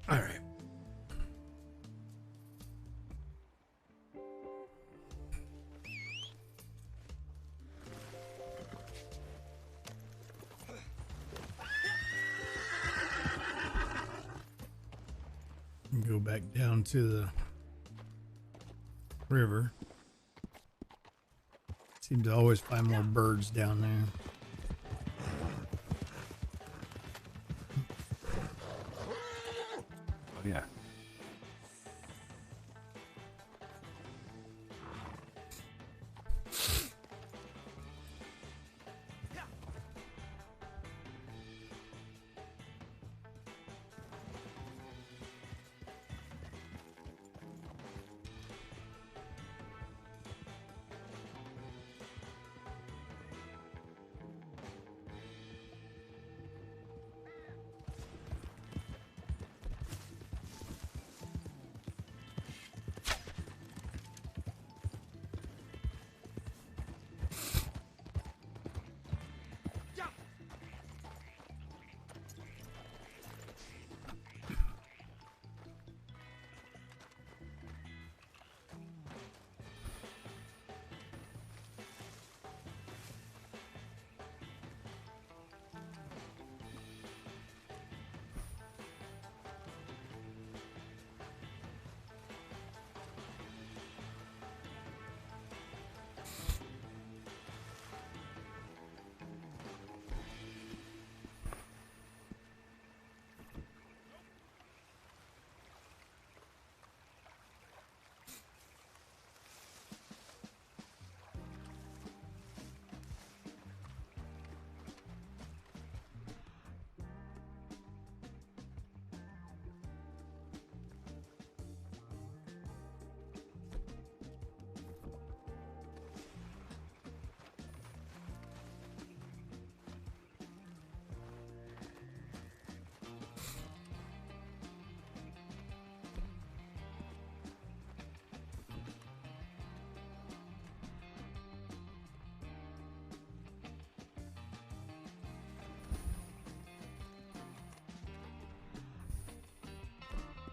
All right. Go back down to the river. Seem to always find more birds down there. Oh, yeah.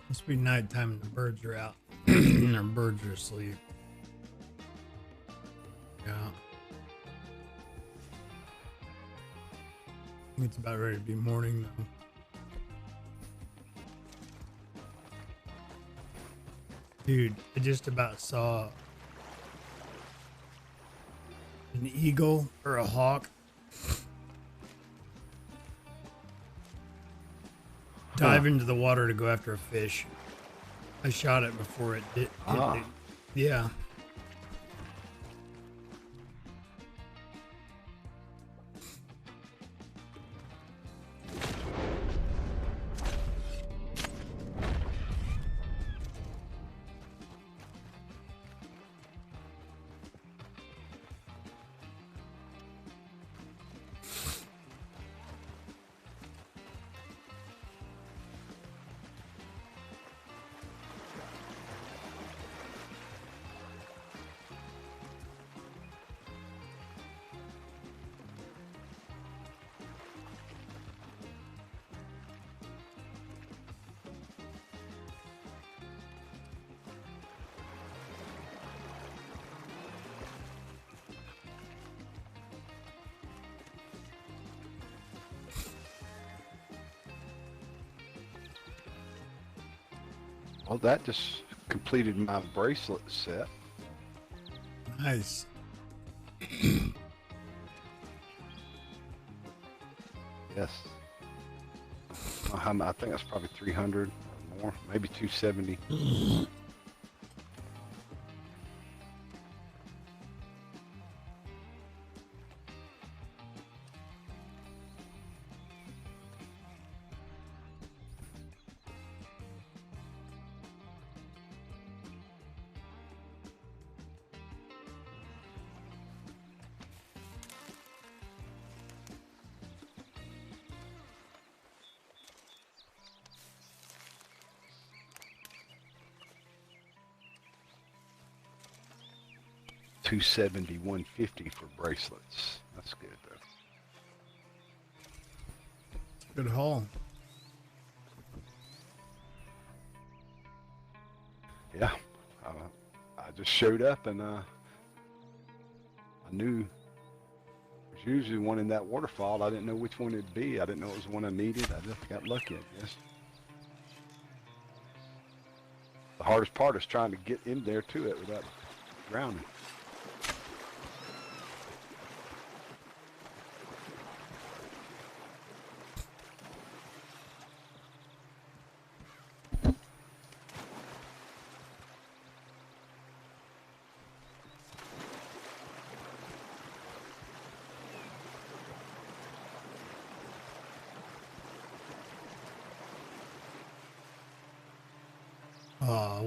Must be nighttime and the birds are out. And our birds are asleep. Yeah. I think it's about ready to be morning though. Dude, I just about saw an eagle or a hawk dive into the water to go after a fish. I shot it before it did. Ah. Yeah. Well, that just completed my bracelet set. Nice. Yes. I think that's probably 300 or more, maybe 270. $270, $150 for bracelets. That's good though. Good haul. Yeah, I just showed up and I knew there's usually one in that waterfall. I didn't know which one it'd be. I didn't know it was the one I needed. I just got lucky, I guess. The hardest part is trying to get in there to it without drowning.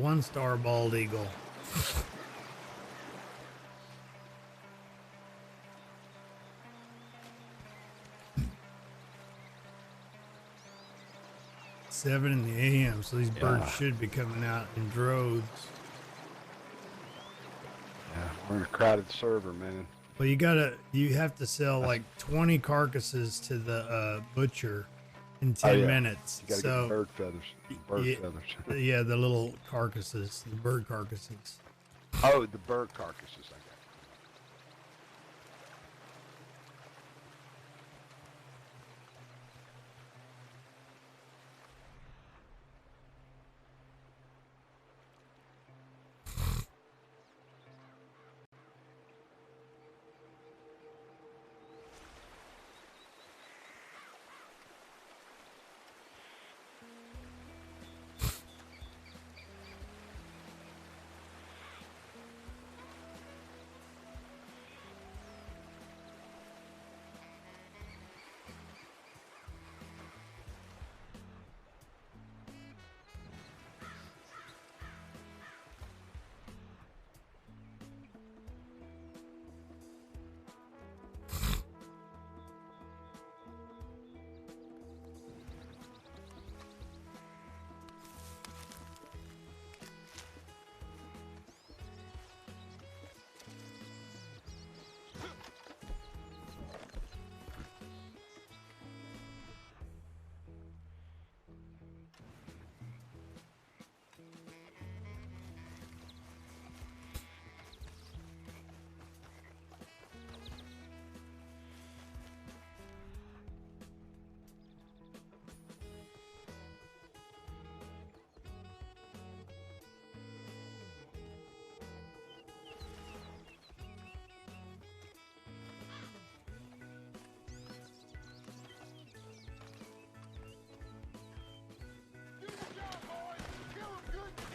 One star bald eagle. Seven in the AM, so these birds should be coming out in droves. Yeah, we're in a crowded server, man. Well, you have to sell like 20 carcasses to the butcher in 10 minutes. You gotta So get bird feathers. Bird feathers. yeah, the little carcasses, the bird carcasses. Oh, the bird carcasses. I got.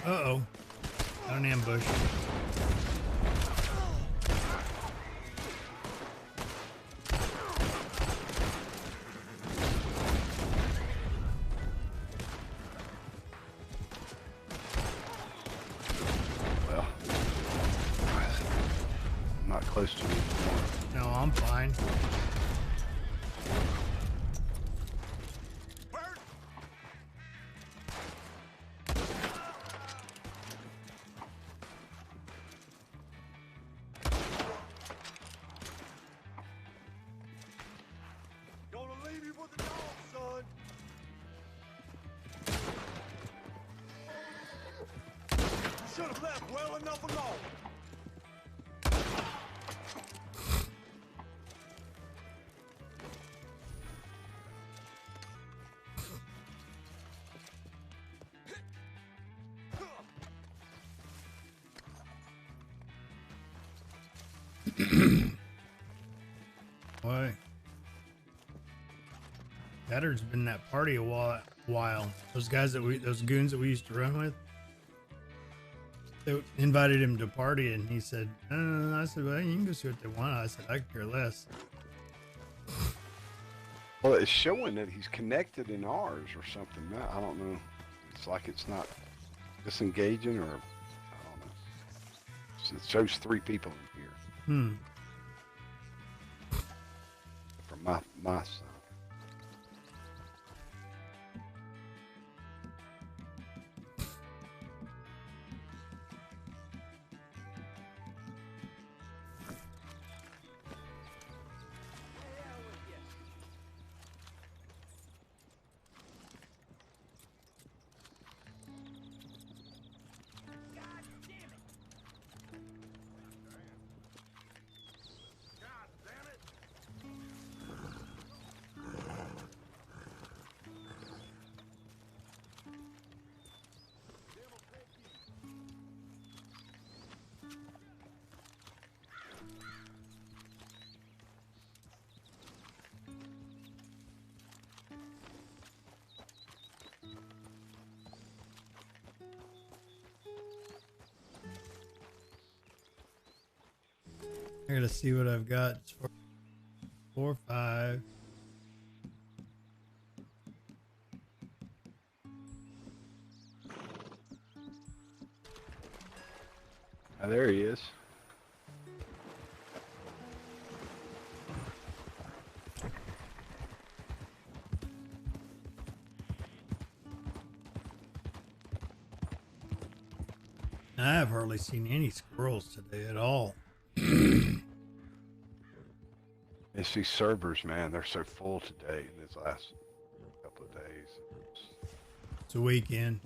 Uh-oh. Got an ambush. Well, I'm not close to it anymore. No, I'm fine. Should have left well enough alone. Why? Tatter's been in that party a while. Those goons that we used to run with, they invited him to party, and he said, no. I said, well, you can go see what they want. I said, I could care less. Well, it's showing that he's connected in ours or something. I don't know. It's like it's not disengaging, or I don't know. It shows 3 people in here. From my side. I gotta see what I've got. It's 4, 5. Oh, there he is. I have hardly seen any squirrels today at all. It's these servers, man. They're so full today, this last couple of days. It's a weekend.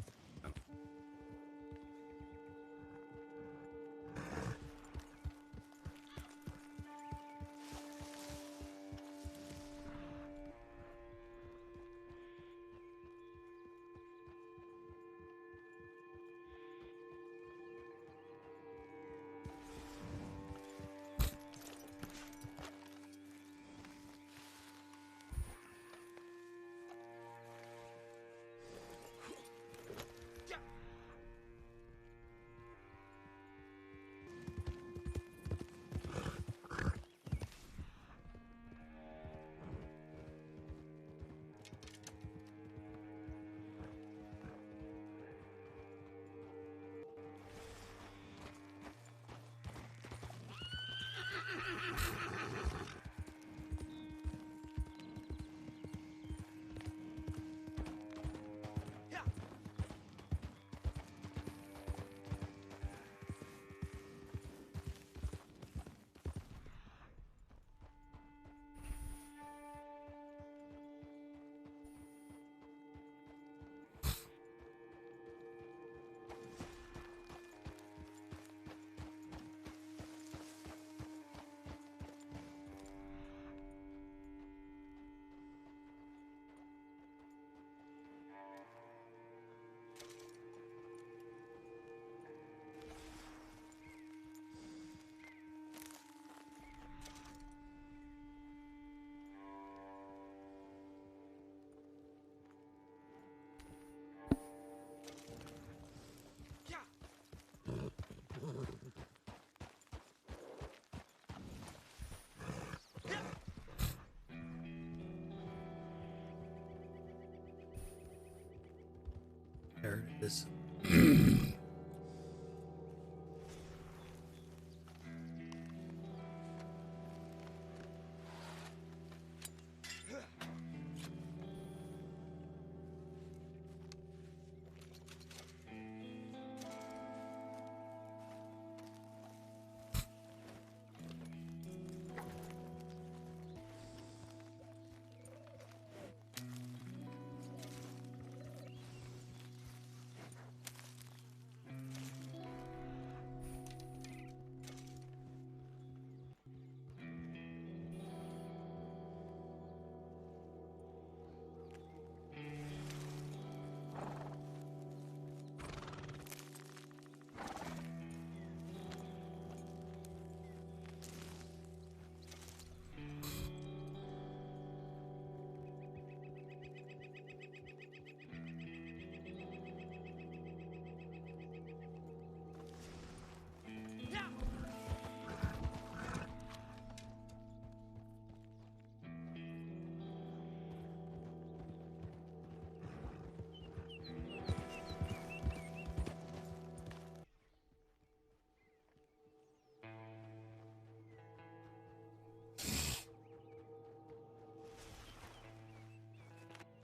There it is.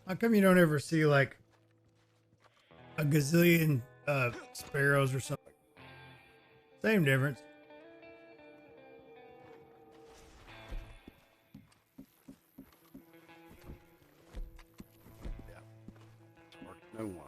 How come you don't ever see like a gazillion sparrows or something? Same difference. Or no one.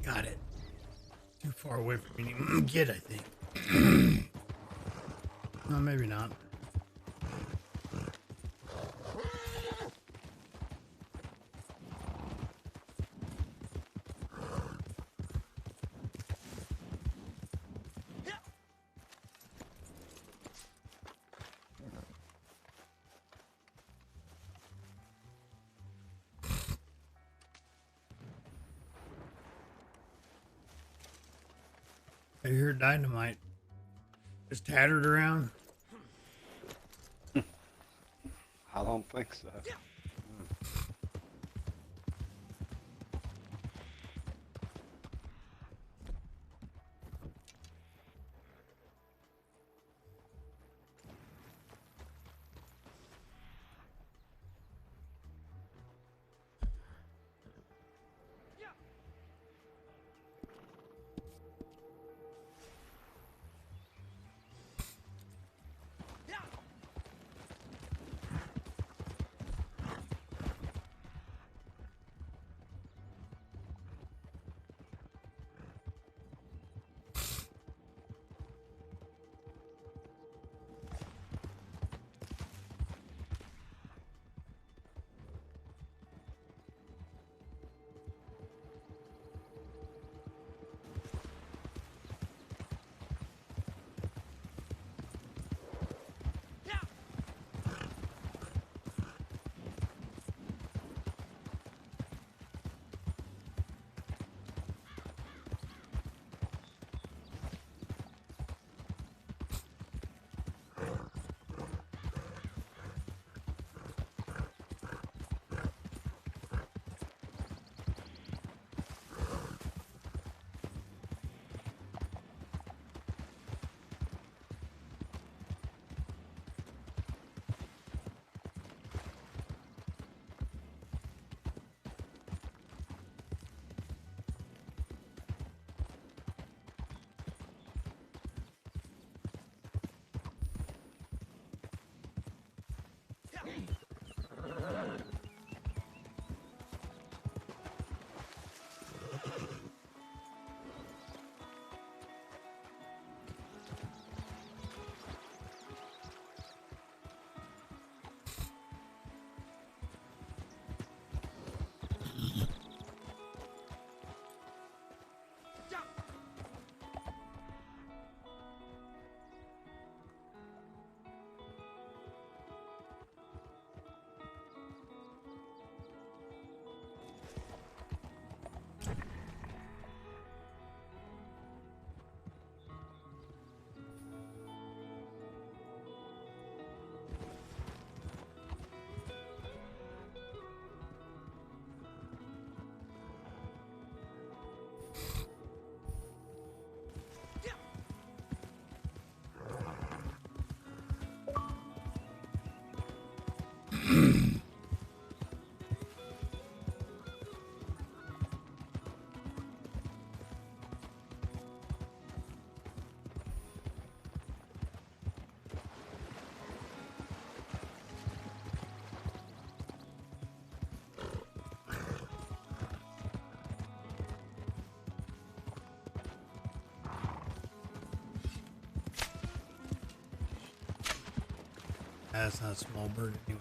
Got it. Too far away from me to get, I think. No, maybe not. I hear dynamite. Just tattered around. I don't think so. That's not a small bird anyway.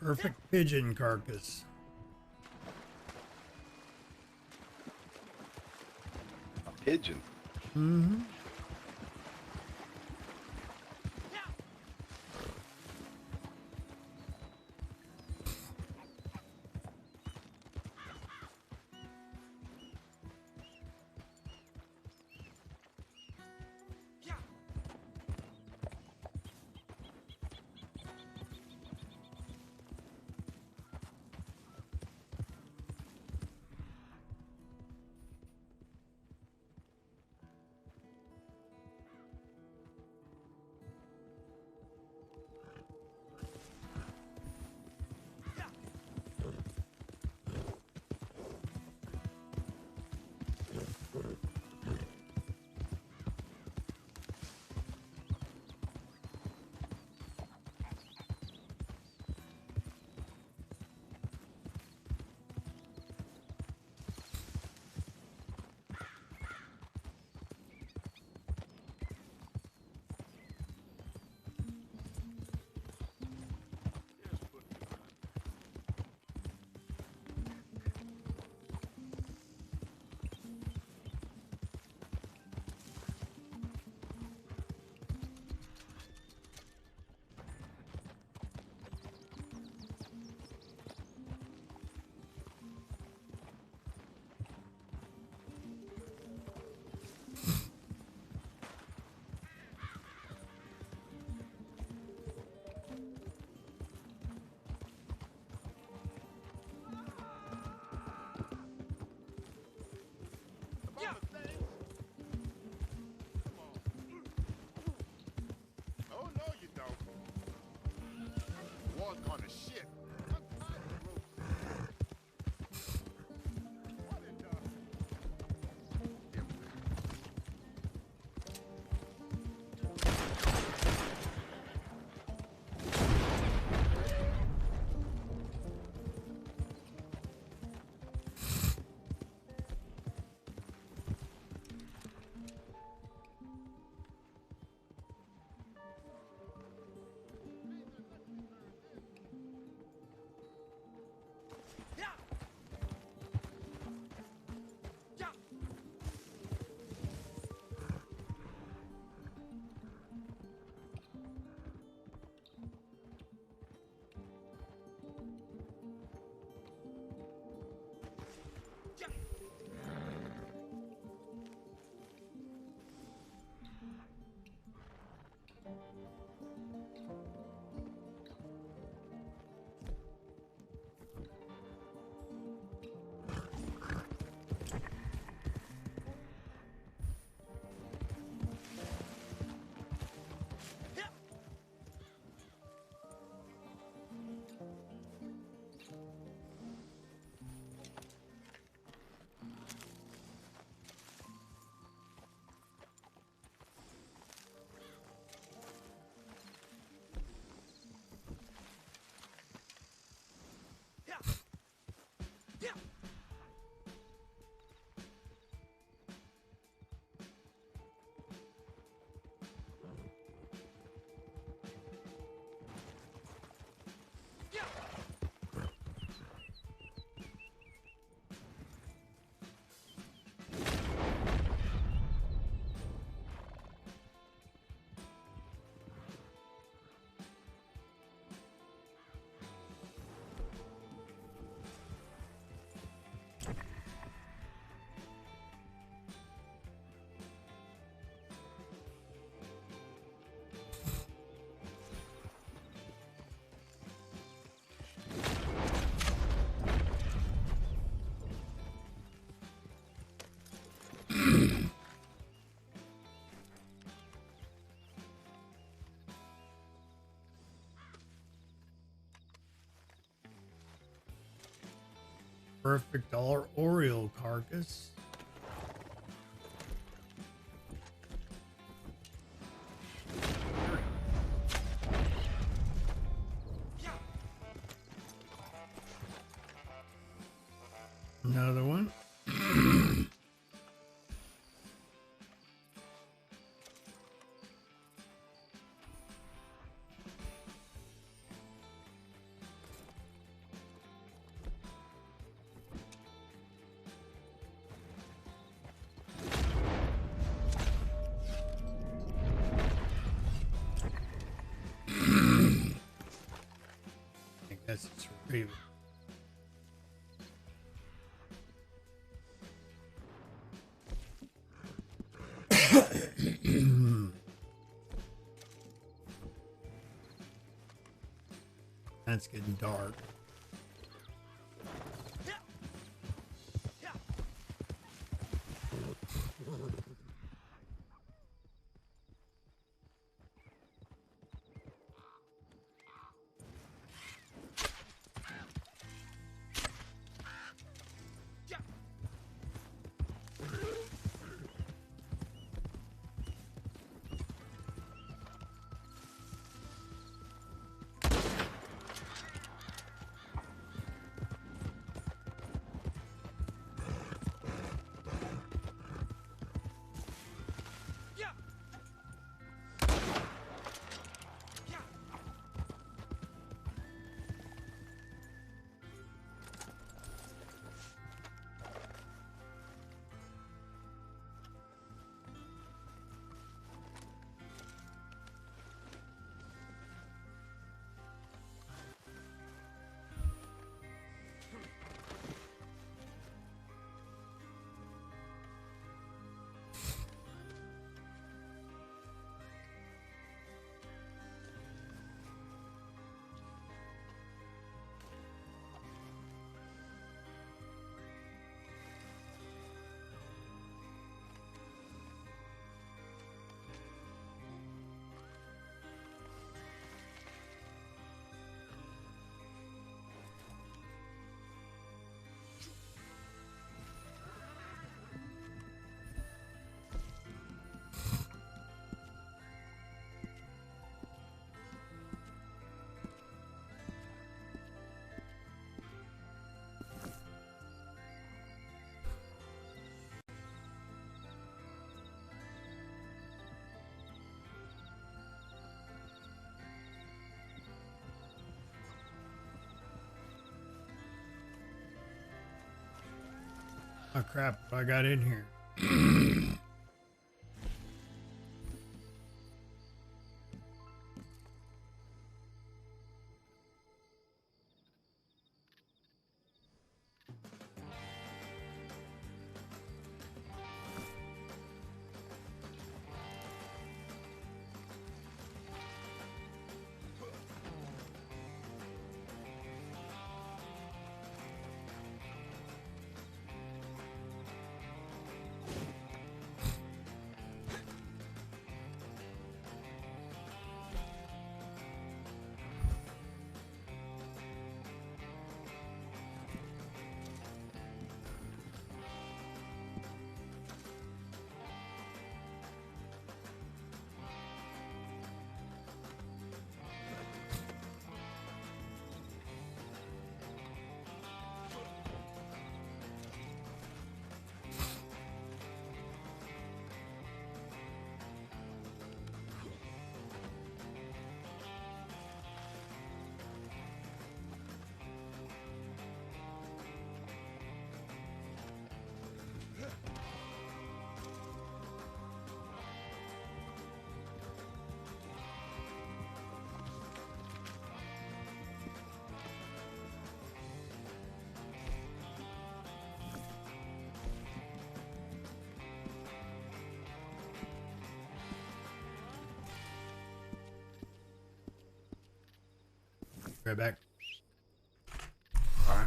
Perfect pigeon carcass. A pigeon. Mm-hmm. perfect Oriole carcass. Another one. I guess it's Raven. That's getting dark. Oh crap, what I got in here. Right back. All right.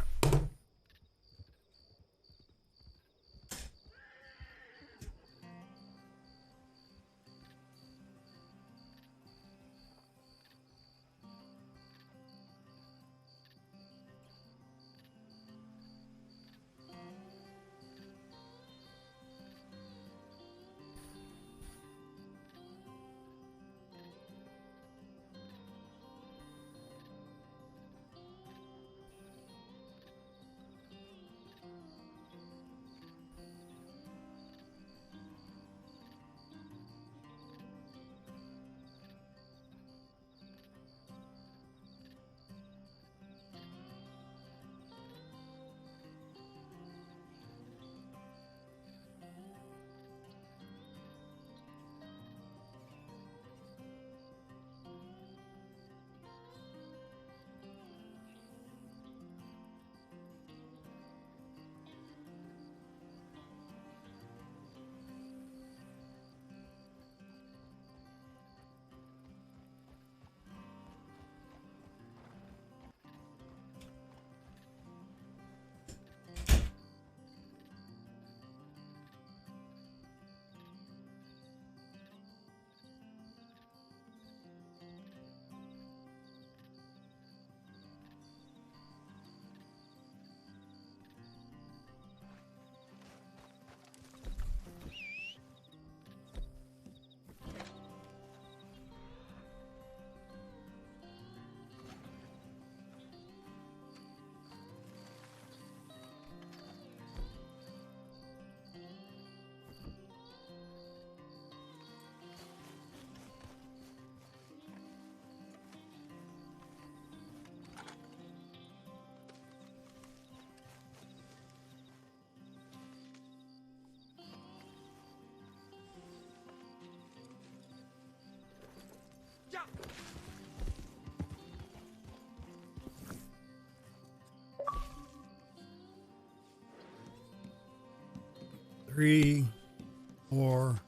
3, 4.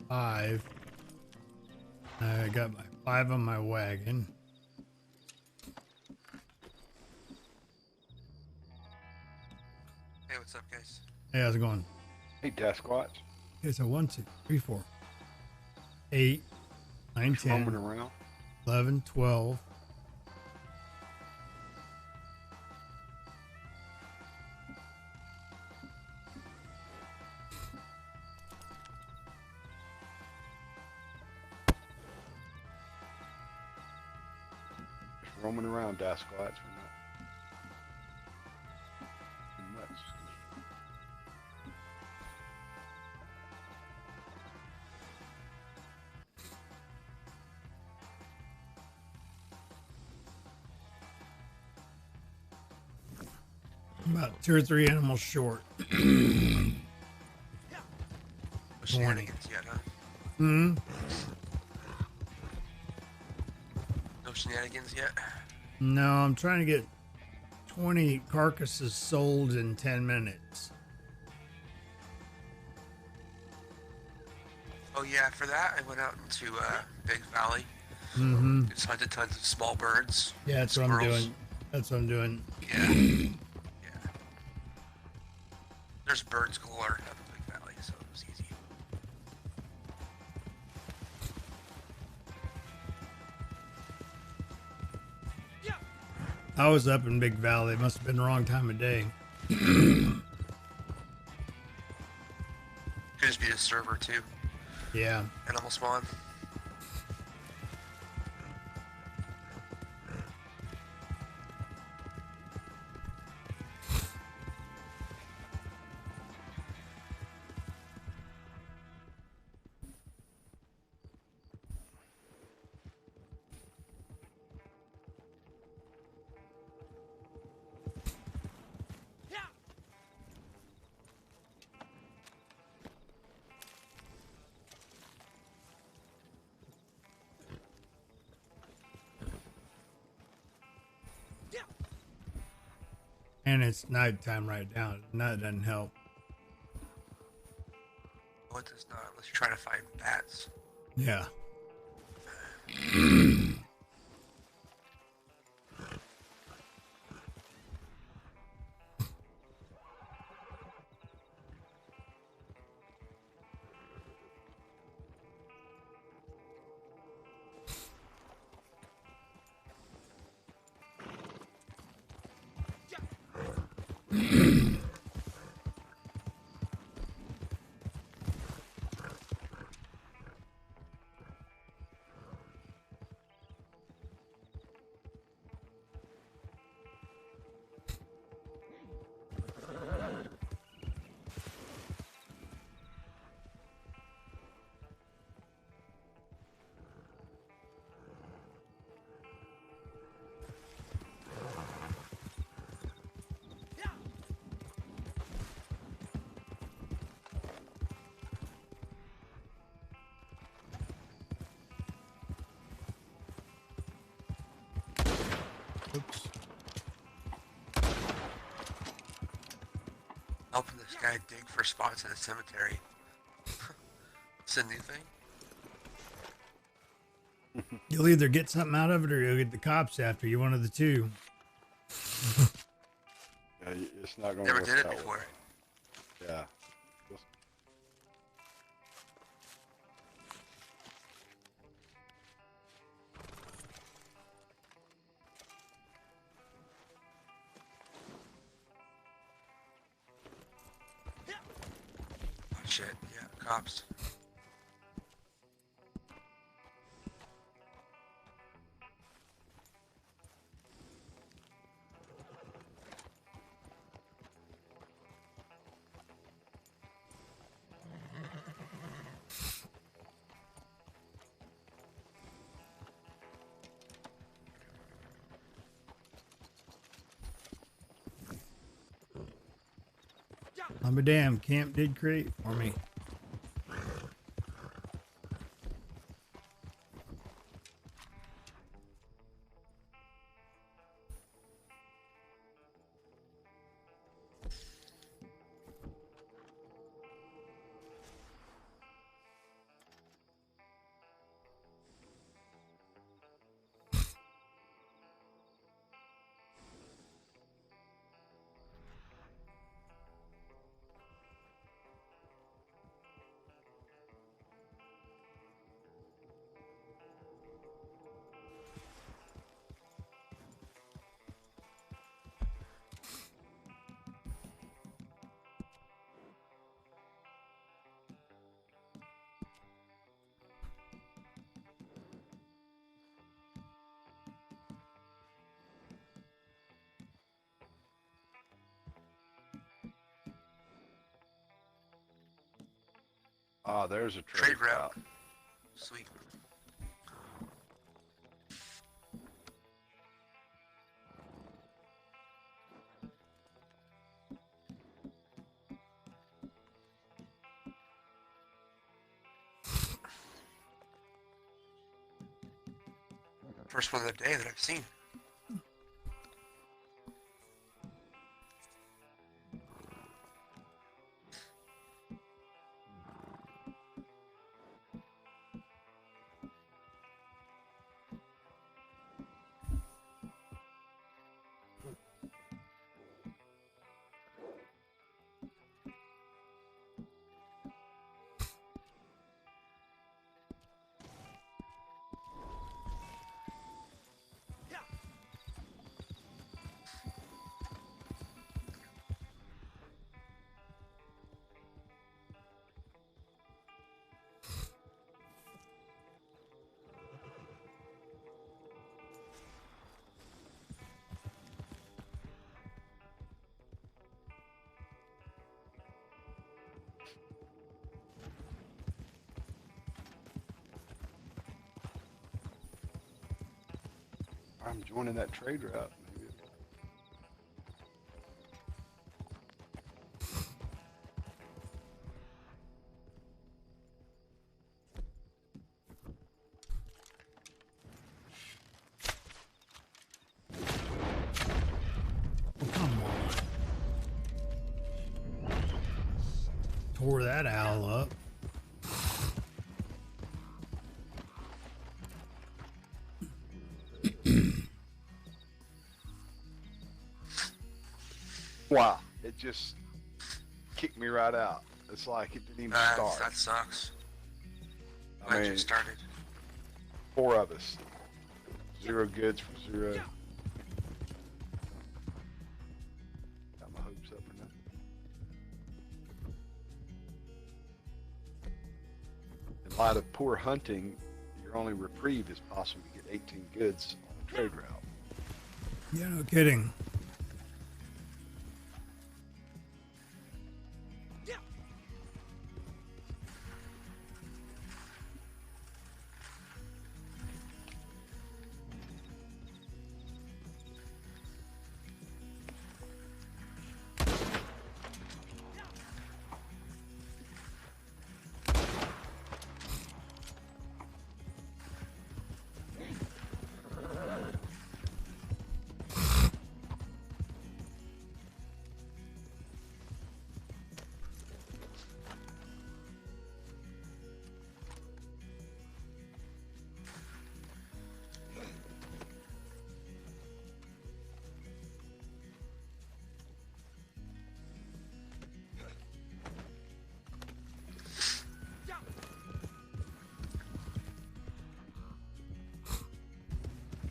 5. I got my 5 on my wagon. Hey, what's up, guys? Hey, how's it going? Hey, Dasquatch. Okay, so 1, 2, 3, 4, 8, 9, Just roaming 10, around. 11, 12. Just roaming around, Dasquatch. We're not doing much. About 2 or 3 animals short. No shenanigans yet, huh? Hmm. No shenanigans yet? No, I'm trying to get 20 carcasses sold in 10 minutes. Oh yeah, for that I went out into Big Valley. Mm-hmm. Just hunted tons of small birds. Yeah, that's what I'm squirrels. doing. That's what I'm doing. Yeah. Yeah. There's birds galore out in Big Valley, so it was easy. I was up in Big Valley. It must have been the wrong time of day. Could just be a server too. Yeah. Animal spawn. And it's nighttime right now. That doesn't help. What does not? Unless you're trying to find bats. Yeah. Oops. Helping this guy dig for spots in the cemetery. It's a new thing. You'll either get something out of it or you'll get the cops after you. One of the two. Yeah, it's not going to Never work did it that way. before. Yeah. Just- Oh shit, yeah, cops. I'm a damn camp did great for me. Oh, there's a Trade route. Sweet. First one of the day that I've seen. I'm joining that trade route. Maybe. Oh, come on. Tore that owl up. Wow, it just kicked me right out. It's like it didn't even start. That sucks. I I mean, just started. 4 of us. 0 goods for 0. Got my hopes up or nothing. In light of poor hunting, your only reprieve is possibly to get 18 goods on the trade route. Yeah, no kidding.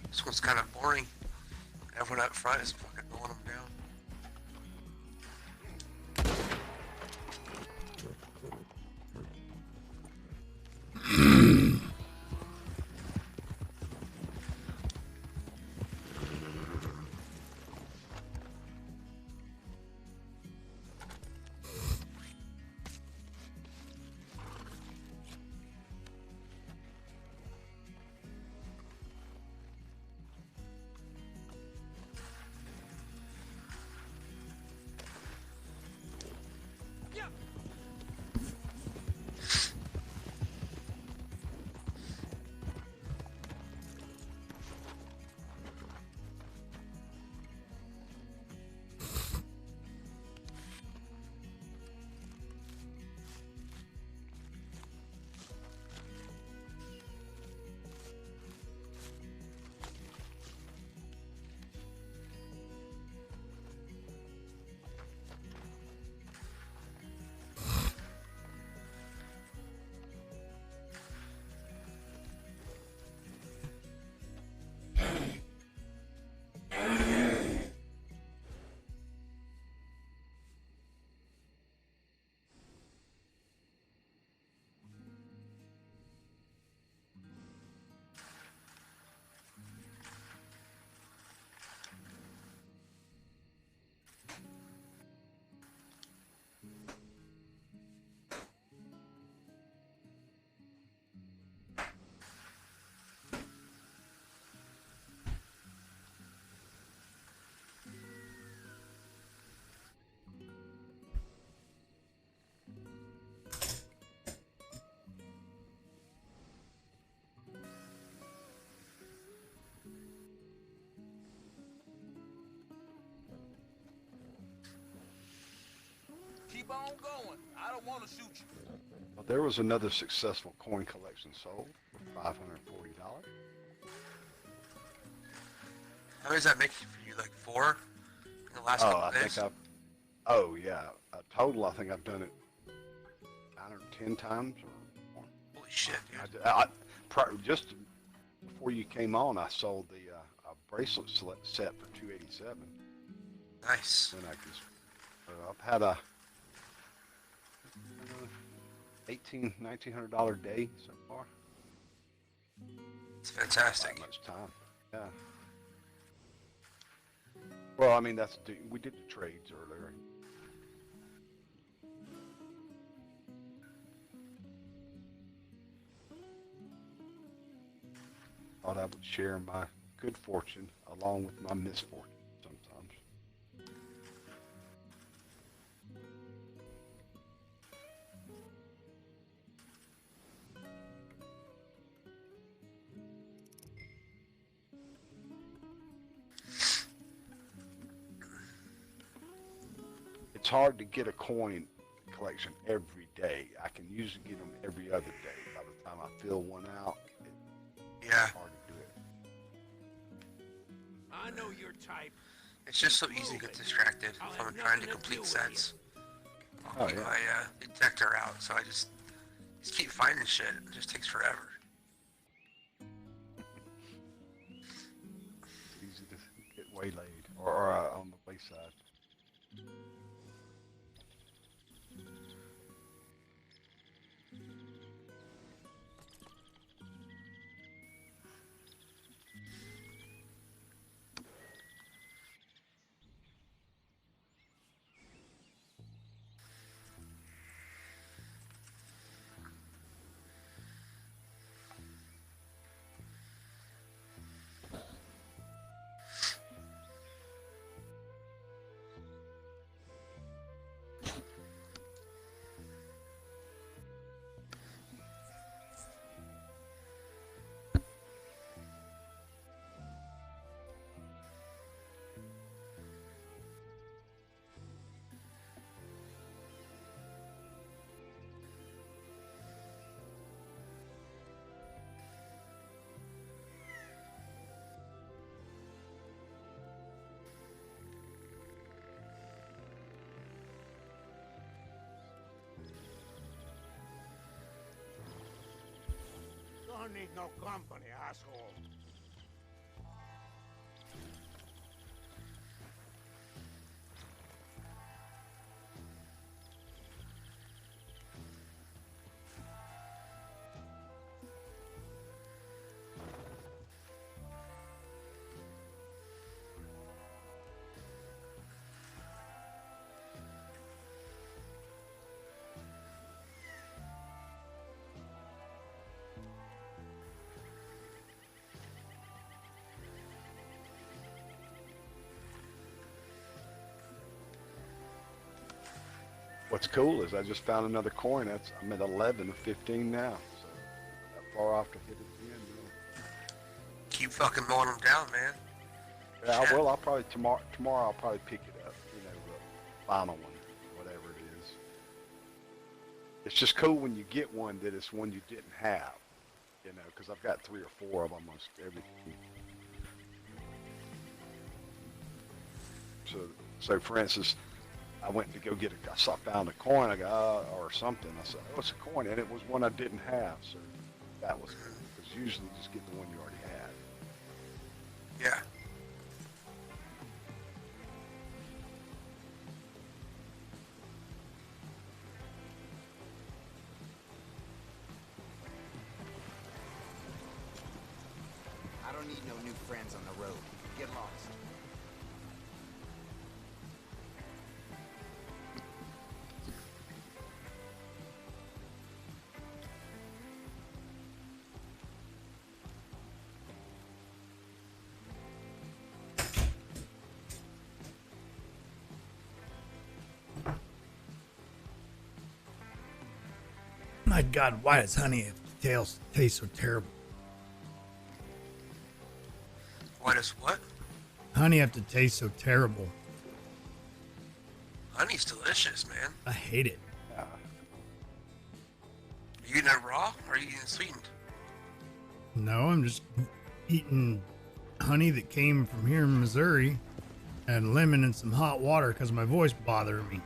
This one's kind of boring. Everyone up front is fucking mowing them down. on going. I don't want to shoot you. Well, there was another successful coin collection sold for $540. How does that make for you? Like 4 in the last Oh, couple I days? think I've. Oh yeah, total. I think I've done it 9 or 10 times or more. Holy shit, dude. Just before you came on, I sold the a bracelet set for $287. Nice. And I've had a $1,900 day so far. It's fantastic. Not much time. Yeah. Well, I mean, we did the trades earlier. Thought I would share my good fortune along with my misfortune sometimes. It's hard to get a coin collection every day. I can usually get them every other day. By the time I fill one out, Yeah. it's hard to do it. I know your type. It's just so easy to get distracted if I'm trying to complete sets. I'll keep my detector out, so I just keep finding shit. It just takes forever. It's easy to get waylaid or on the wayside. Don't need no company, asshole. What's cool is I just found another coin. I'm at 11 of 15 now. So that far off to hit it again. Keep fucking mowing them down, man. Yeah, Shit. I will. I'll probably tomorrow I'll probably pick it up. You know, the final one, whatever it is. It's just cool when you get one that it's one you didn't have. You know, because I've got 3 or 4 of almost everything. So for instance, I went to go get I found a coin. I go, or something. I said, oh, it's a coin, and it was one I didn't have. So that was good because usually you just get the one you already had. Yeah. I don't need no new friends on the road. Get lost. My God, why does honey taste so terrible? Why does what? Honey have to taste so terrible. Honey's delicious, man. I hate it. You eating it raw or are you eating it sweetened? No, I'm just eating honey that came from here in Missouri and lemon and some hot water because my voice bothered me.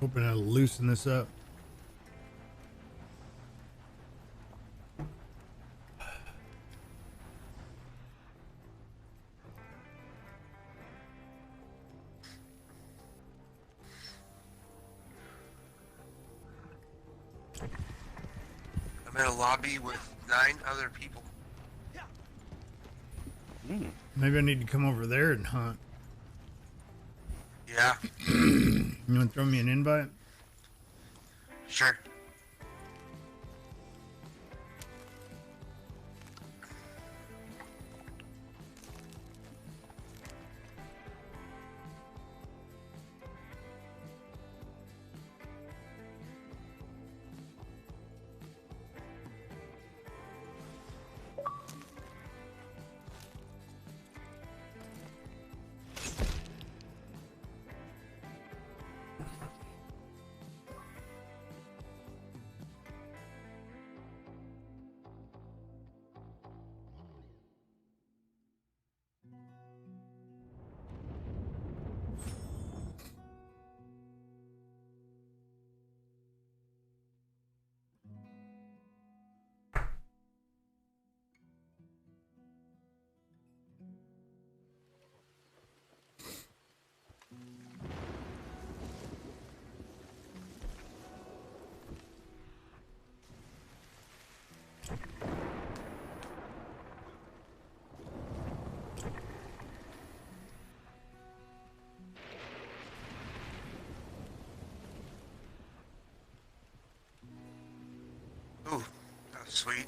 Hoping I'll loosen this up. I'm in a lobby with 9 other people. Maybe I need to come over there and hunt. Yeah, You want to throw me an invite? sure. Ooh, that was sweet.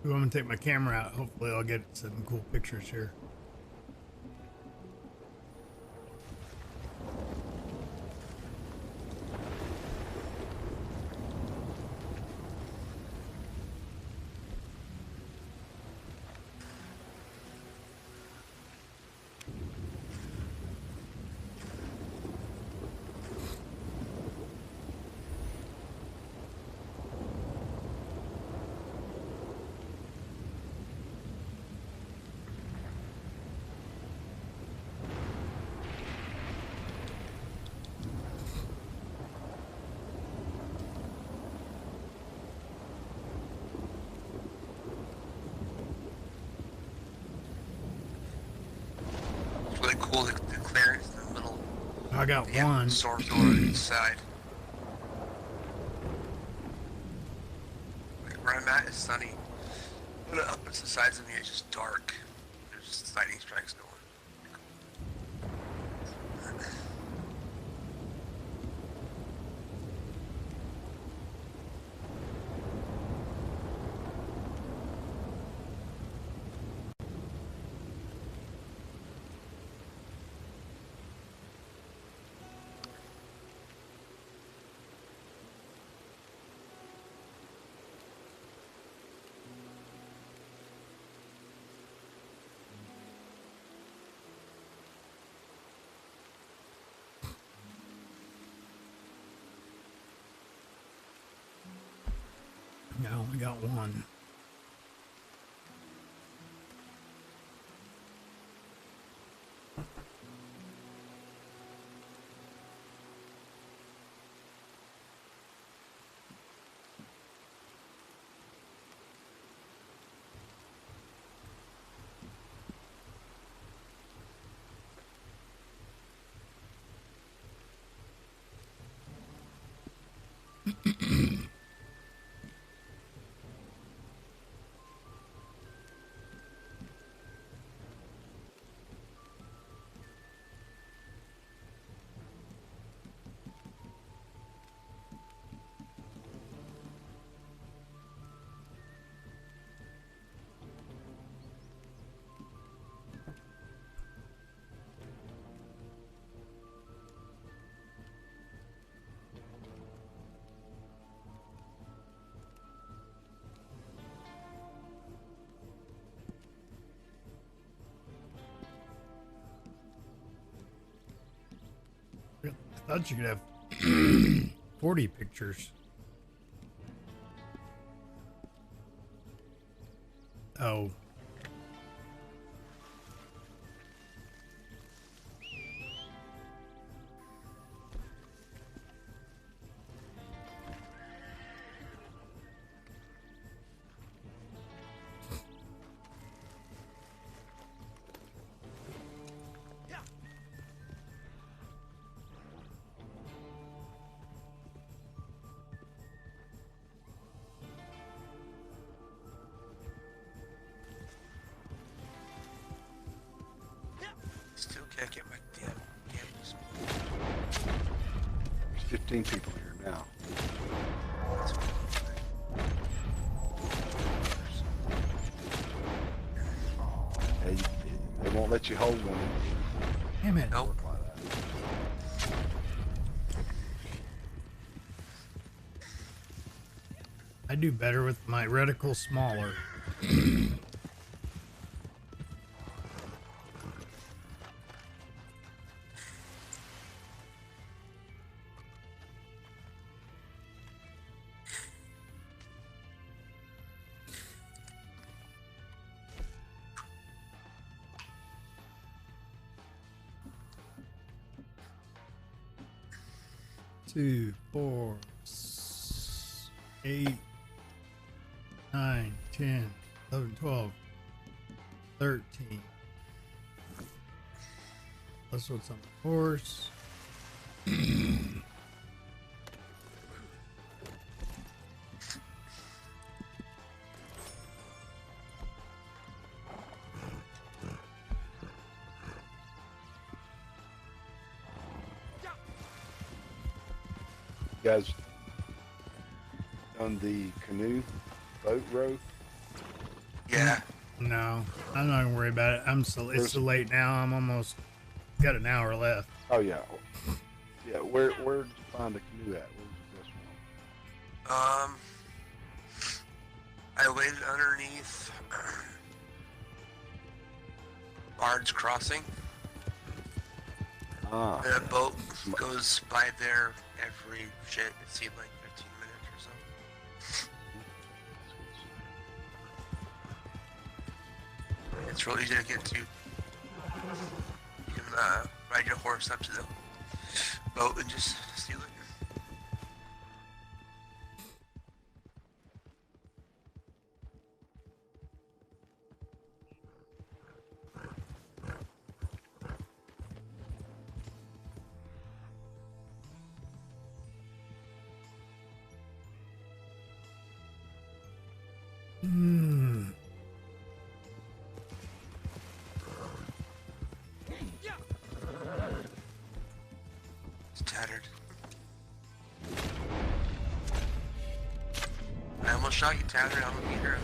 Ooh, I'm gonna take my camera out. Hopefully I'll get some cool pictures here. It's really cool, the clearance in the middle. I got Yeah, one. storm door on each side. Like where I'm at is sunny. But up at the sides of me, it's just dark. There's just lightning strikes going. I only got one. Thought you could have 40 pictures. Oh. Still can't get my damn cameras. There's 15 people here now. They won't let you hold one. Damn it. Nope. I do better with my reticle smaller. 2, 4, 8, 9, 10, 11, 12, 13. That's what's on the horse. You guys done the canoe boat row? Yeah. No, I'm not gonna worry about it. It's so late now. I'm almost got an hour left. Oh yeah. Yeah, where did you find the canoe at? Where was this one? I waited underneath Bard's Crossing. Ah. And a boat goes by there every it seemed like 15 minutes or so. It's real easy to get to. You can ride your horse up to the boat and just steal it. It's tattered. I almost shot you, tattered. I'm a heroes.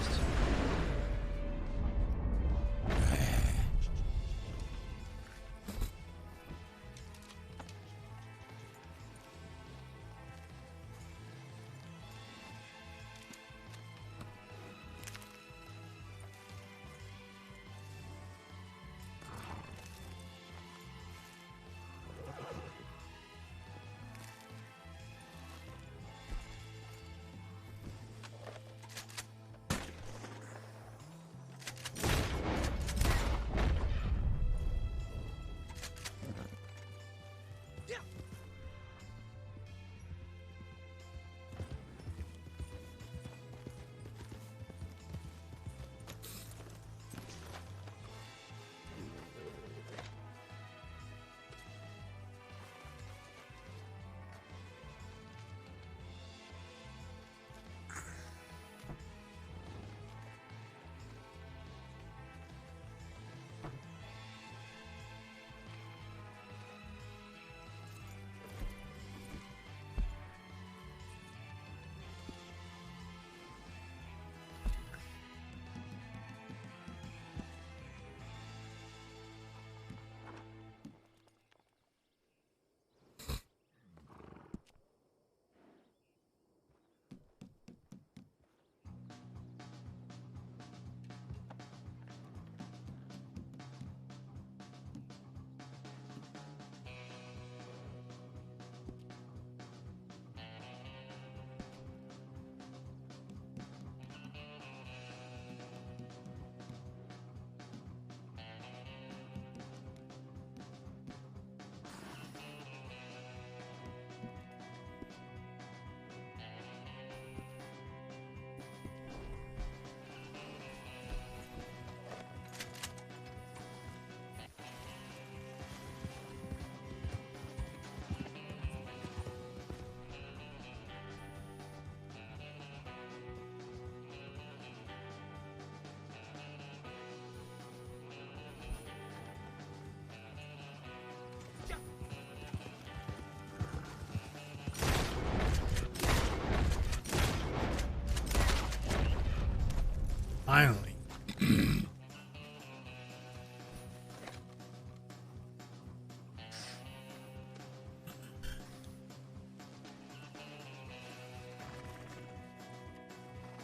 Finally. You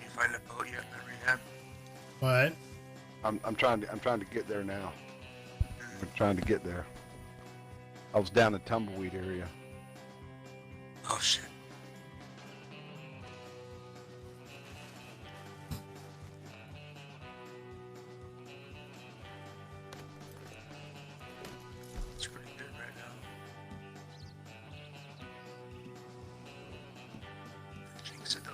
find a boat yet in the rehab? What? I'm trying to get there now. I'm trying to get there. I was down in Tumbleweed area. Oh shit. It's pretty good right now. Jinx it though.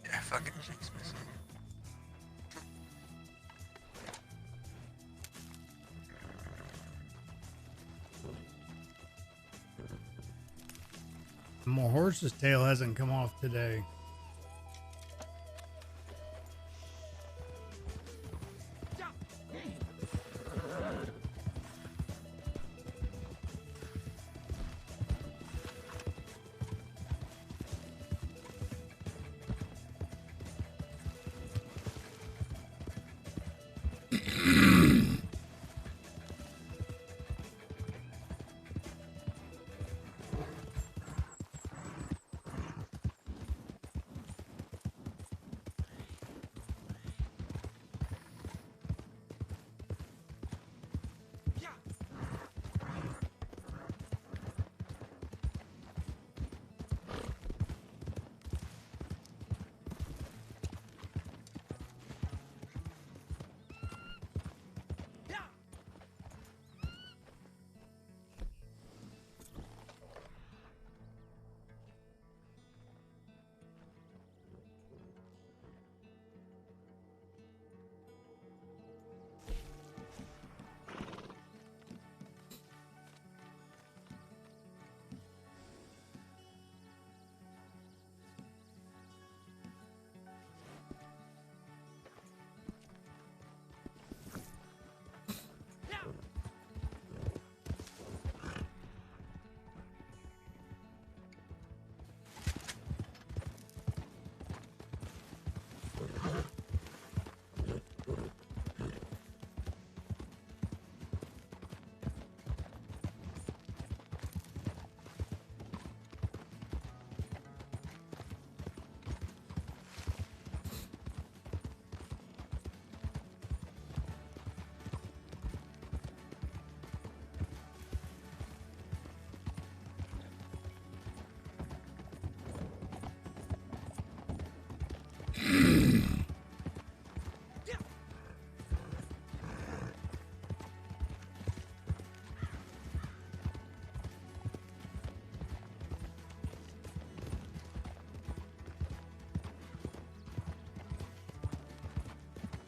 Yeah, fucking Jinx missing. My horse's tail hasn't come off today.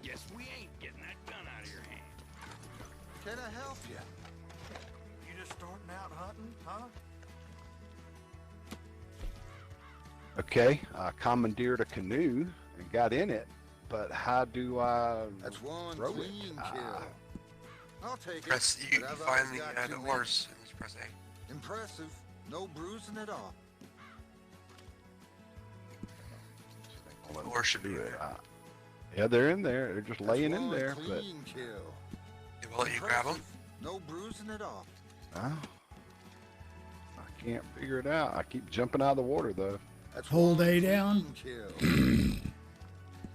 Guess we ain't getting that gun out of here. Can I help you? You just starting out hunting, huh? Okay, I commandeered a canoe and got in it, but how do I That's one row it? clean kill. I'll take Press it. you but I've find already got the 2 minutes. horse and just press A. Impressive. No bruising at all. The horse should be do it. there. Yeah, they're in there. They're just laying That's in one there, but clean kill. It will let you grab them. Impressive. No bruising at all. I can't figure it out. I keep jumping out of the water though. That's Hold one A down. clean kill.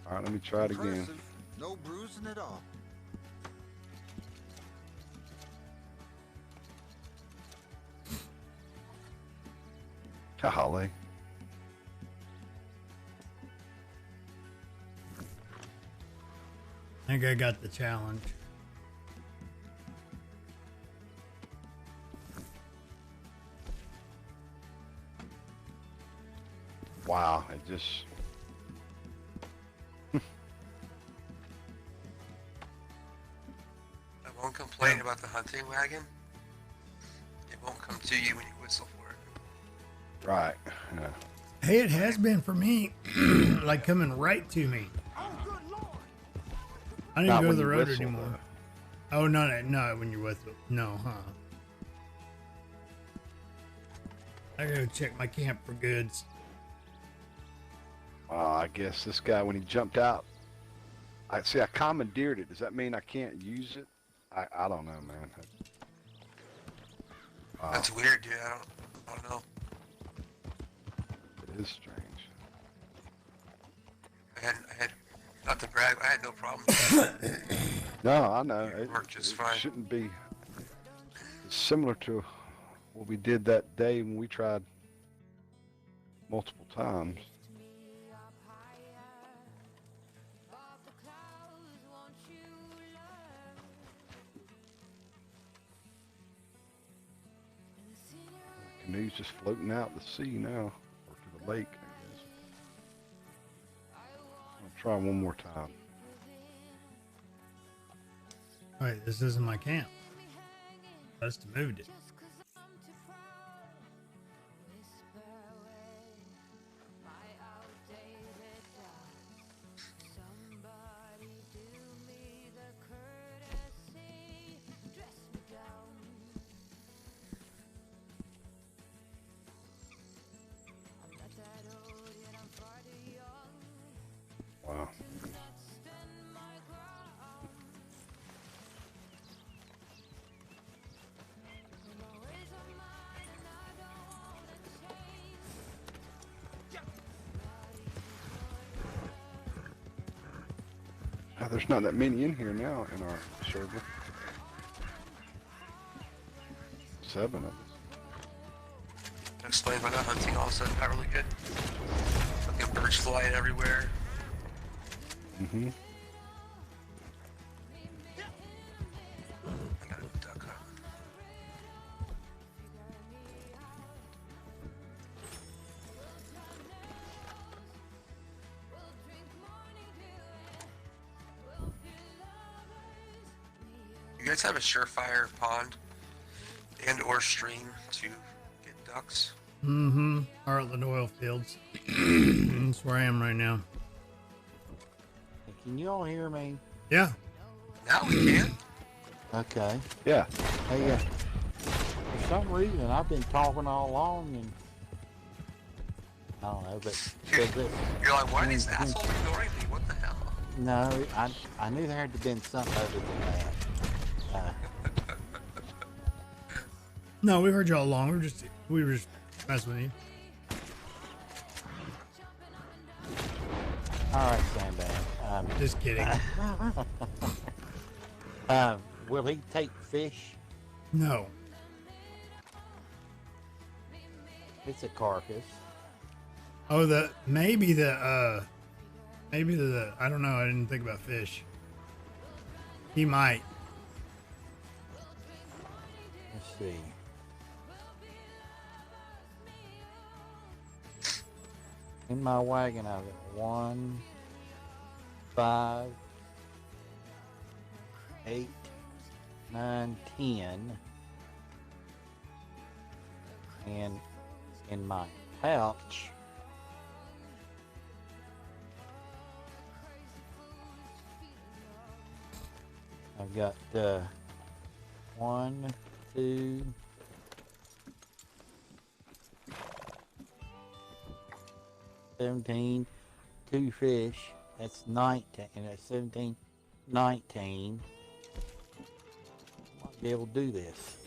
All right, let me try it again. Impressive. No bruising at all. Golly. I think I got the challenge. Wow, it just I won't complain about the hunting wagon. It won't come to you when you whistle for it. right. Yeah. Hey, it has been for me, like coming right to me. I didn't Not go to when the you road whistle, anymore. Oh, no, when you're with it. No, huh? I gotta check my camp for goods. I guess this guy, when he jumped out, I commandeered it. Does that mean I can't use it? I don't know, man. That's weird, dude. I don't know. It is strange. I had not to brag, I had no problem. No, I know. It worked just fine. Shouldn't be. It's similar to what we did that day when we tried multiple times. The canoe's just floating out to sea now, or to the lake, I guess. I'll try one more time. All right, this isn't my camp. I just moved it. Wow. There's not that many in here now in our server. 7 of us. That explains why the hunting all of a sudden got really good. Fucking birds flying everywhere. Mm-hmm. I got a duck hunt. You guys have a surefire pond and or stream to get ducks? Mm-hmm. Heartland oil fields. That's where I am right now. Can you all hear me? Yeah. Now we can. Okay. Yeah. Hey, for some reason, I've been talking all along, and I don't know, but You're like, why are these assholes ignoring me? What the hell? no, I knew there had to have been something other than that. No, we heard you all along. We were just messing with you. All right, Sandbag. Just kidding. Will he take fish? No. It's a carcass. Oh, maybe the I don't know. I didn't think about fish. He might. Let's see. In my wagon, I've got 1, 5, 8, 9, 10. And in my pouch, I've got 1, 2, 17, 2 fish. That's 19, and that's 17, 19. Might be able to do this.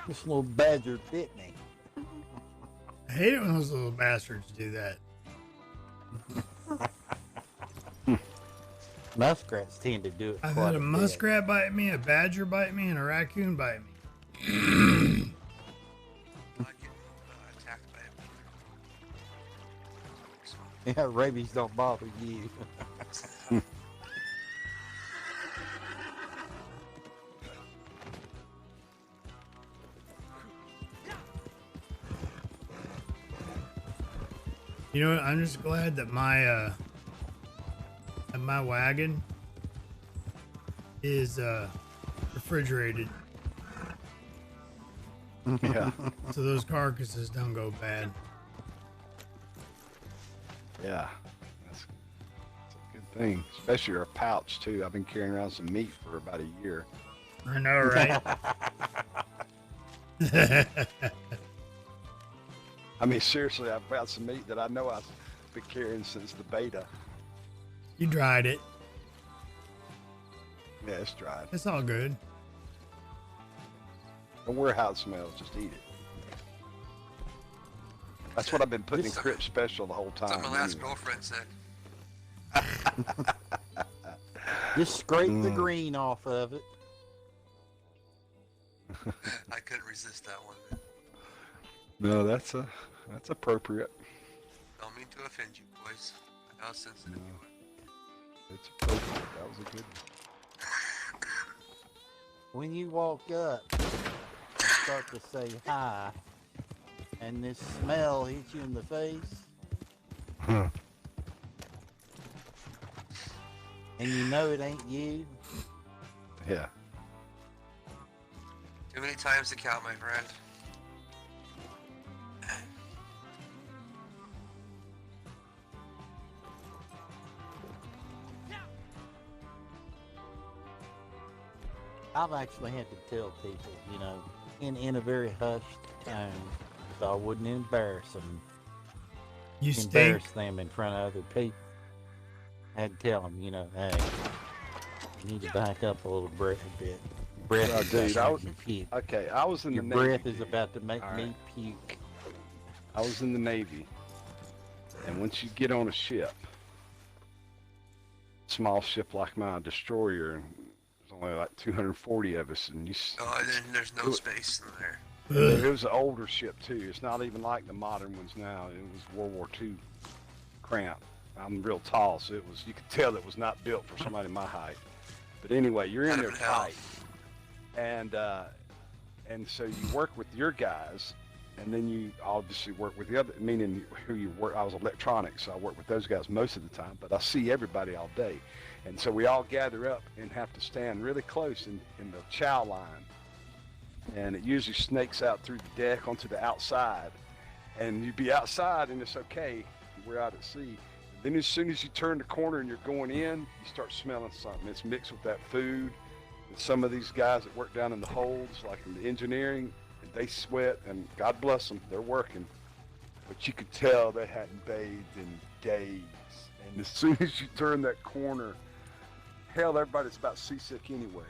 This little badger bit me. I hate it when those little bastards do that. Muskrats tend to do it. I've quite had a bit. muskrat bite me, a badger bite me, and a raccoon bite me. I get attacked by a Yeah, rabies don't bother you. You know what? I'm just glad that my wagon is refrigerated, Yeah. so those carcasses don't go bad. Yeah. That's a good thing. Especially our pouch, too. I've been carrying around some meat for about a year. I know, right? I mean, seriously, I've got some meat that I know I've been carrying since the beta. You dried it. Yeah, it's dried. It's all good. Don't worry how it smells. Just eat it. That's what I've been putting in Crip Special the whole time. That's what my last anyway. girlfriend said. Just scrape the green off of it. I couldn't resist that one. No, that's appropriate. Don't mean to offend you, boys. I know how sensitive you are. It's appropriate. That was a good one. When you walk up and start to say hi, and this smell hits you in the face, Huh. and you know it ain't you, Yeah. Too many times to count, my friend. I've actually had to tell people, you know, in a very hushed tone, so I wouldn't embarrass them. You stink. Embarrass them in front of other people. I had to tell them, you know, hey, you need to back up a little bit. Breath Oh, is dude, about I to was- make you puke. Okay, I was in Your the Navy. breath is dude. about to make All me right. puke. I was in the Navy, and once you get on a ship, small ship like mine, destroyer, and there's only like 240 of us, and Oh, and then there's no space in there. it was an older ship too. It's not even like the modern ones now. It was World War II cramp. I'm real tall, so it was. You could tell it was not built for somebody my height. But anyway, you're in Kind there of an hell. tight, and so you work with your guys, and then you obviously work with the other. Meaning who you work. I was electronics, so I work with those guys most of the time. But I see everybody all day, and so we all gather up and have to stand really close in the chow line, and it usually snakes out through the deck onto the outside, and you'd be outside and it's okay. We're out at sea. Then as soon as you turn the corner and you're going in, you start smelling something. It's mixed with that food. And some of these guys that work down in the holds, like in the engineering, they sweat, and God bless them, they're working. but you could tell they hadn't bathed in days. And as soon as you turn that corner, hell, everybody's about seasick anyway.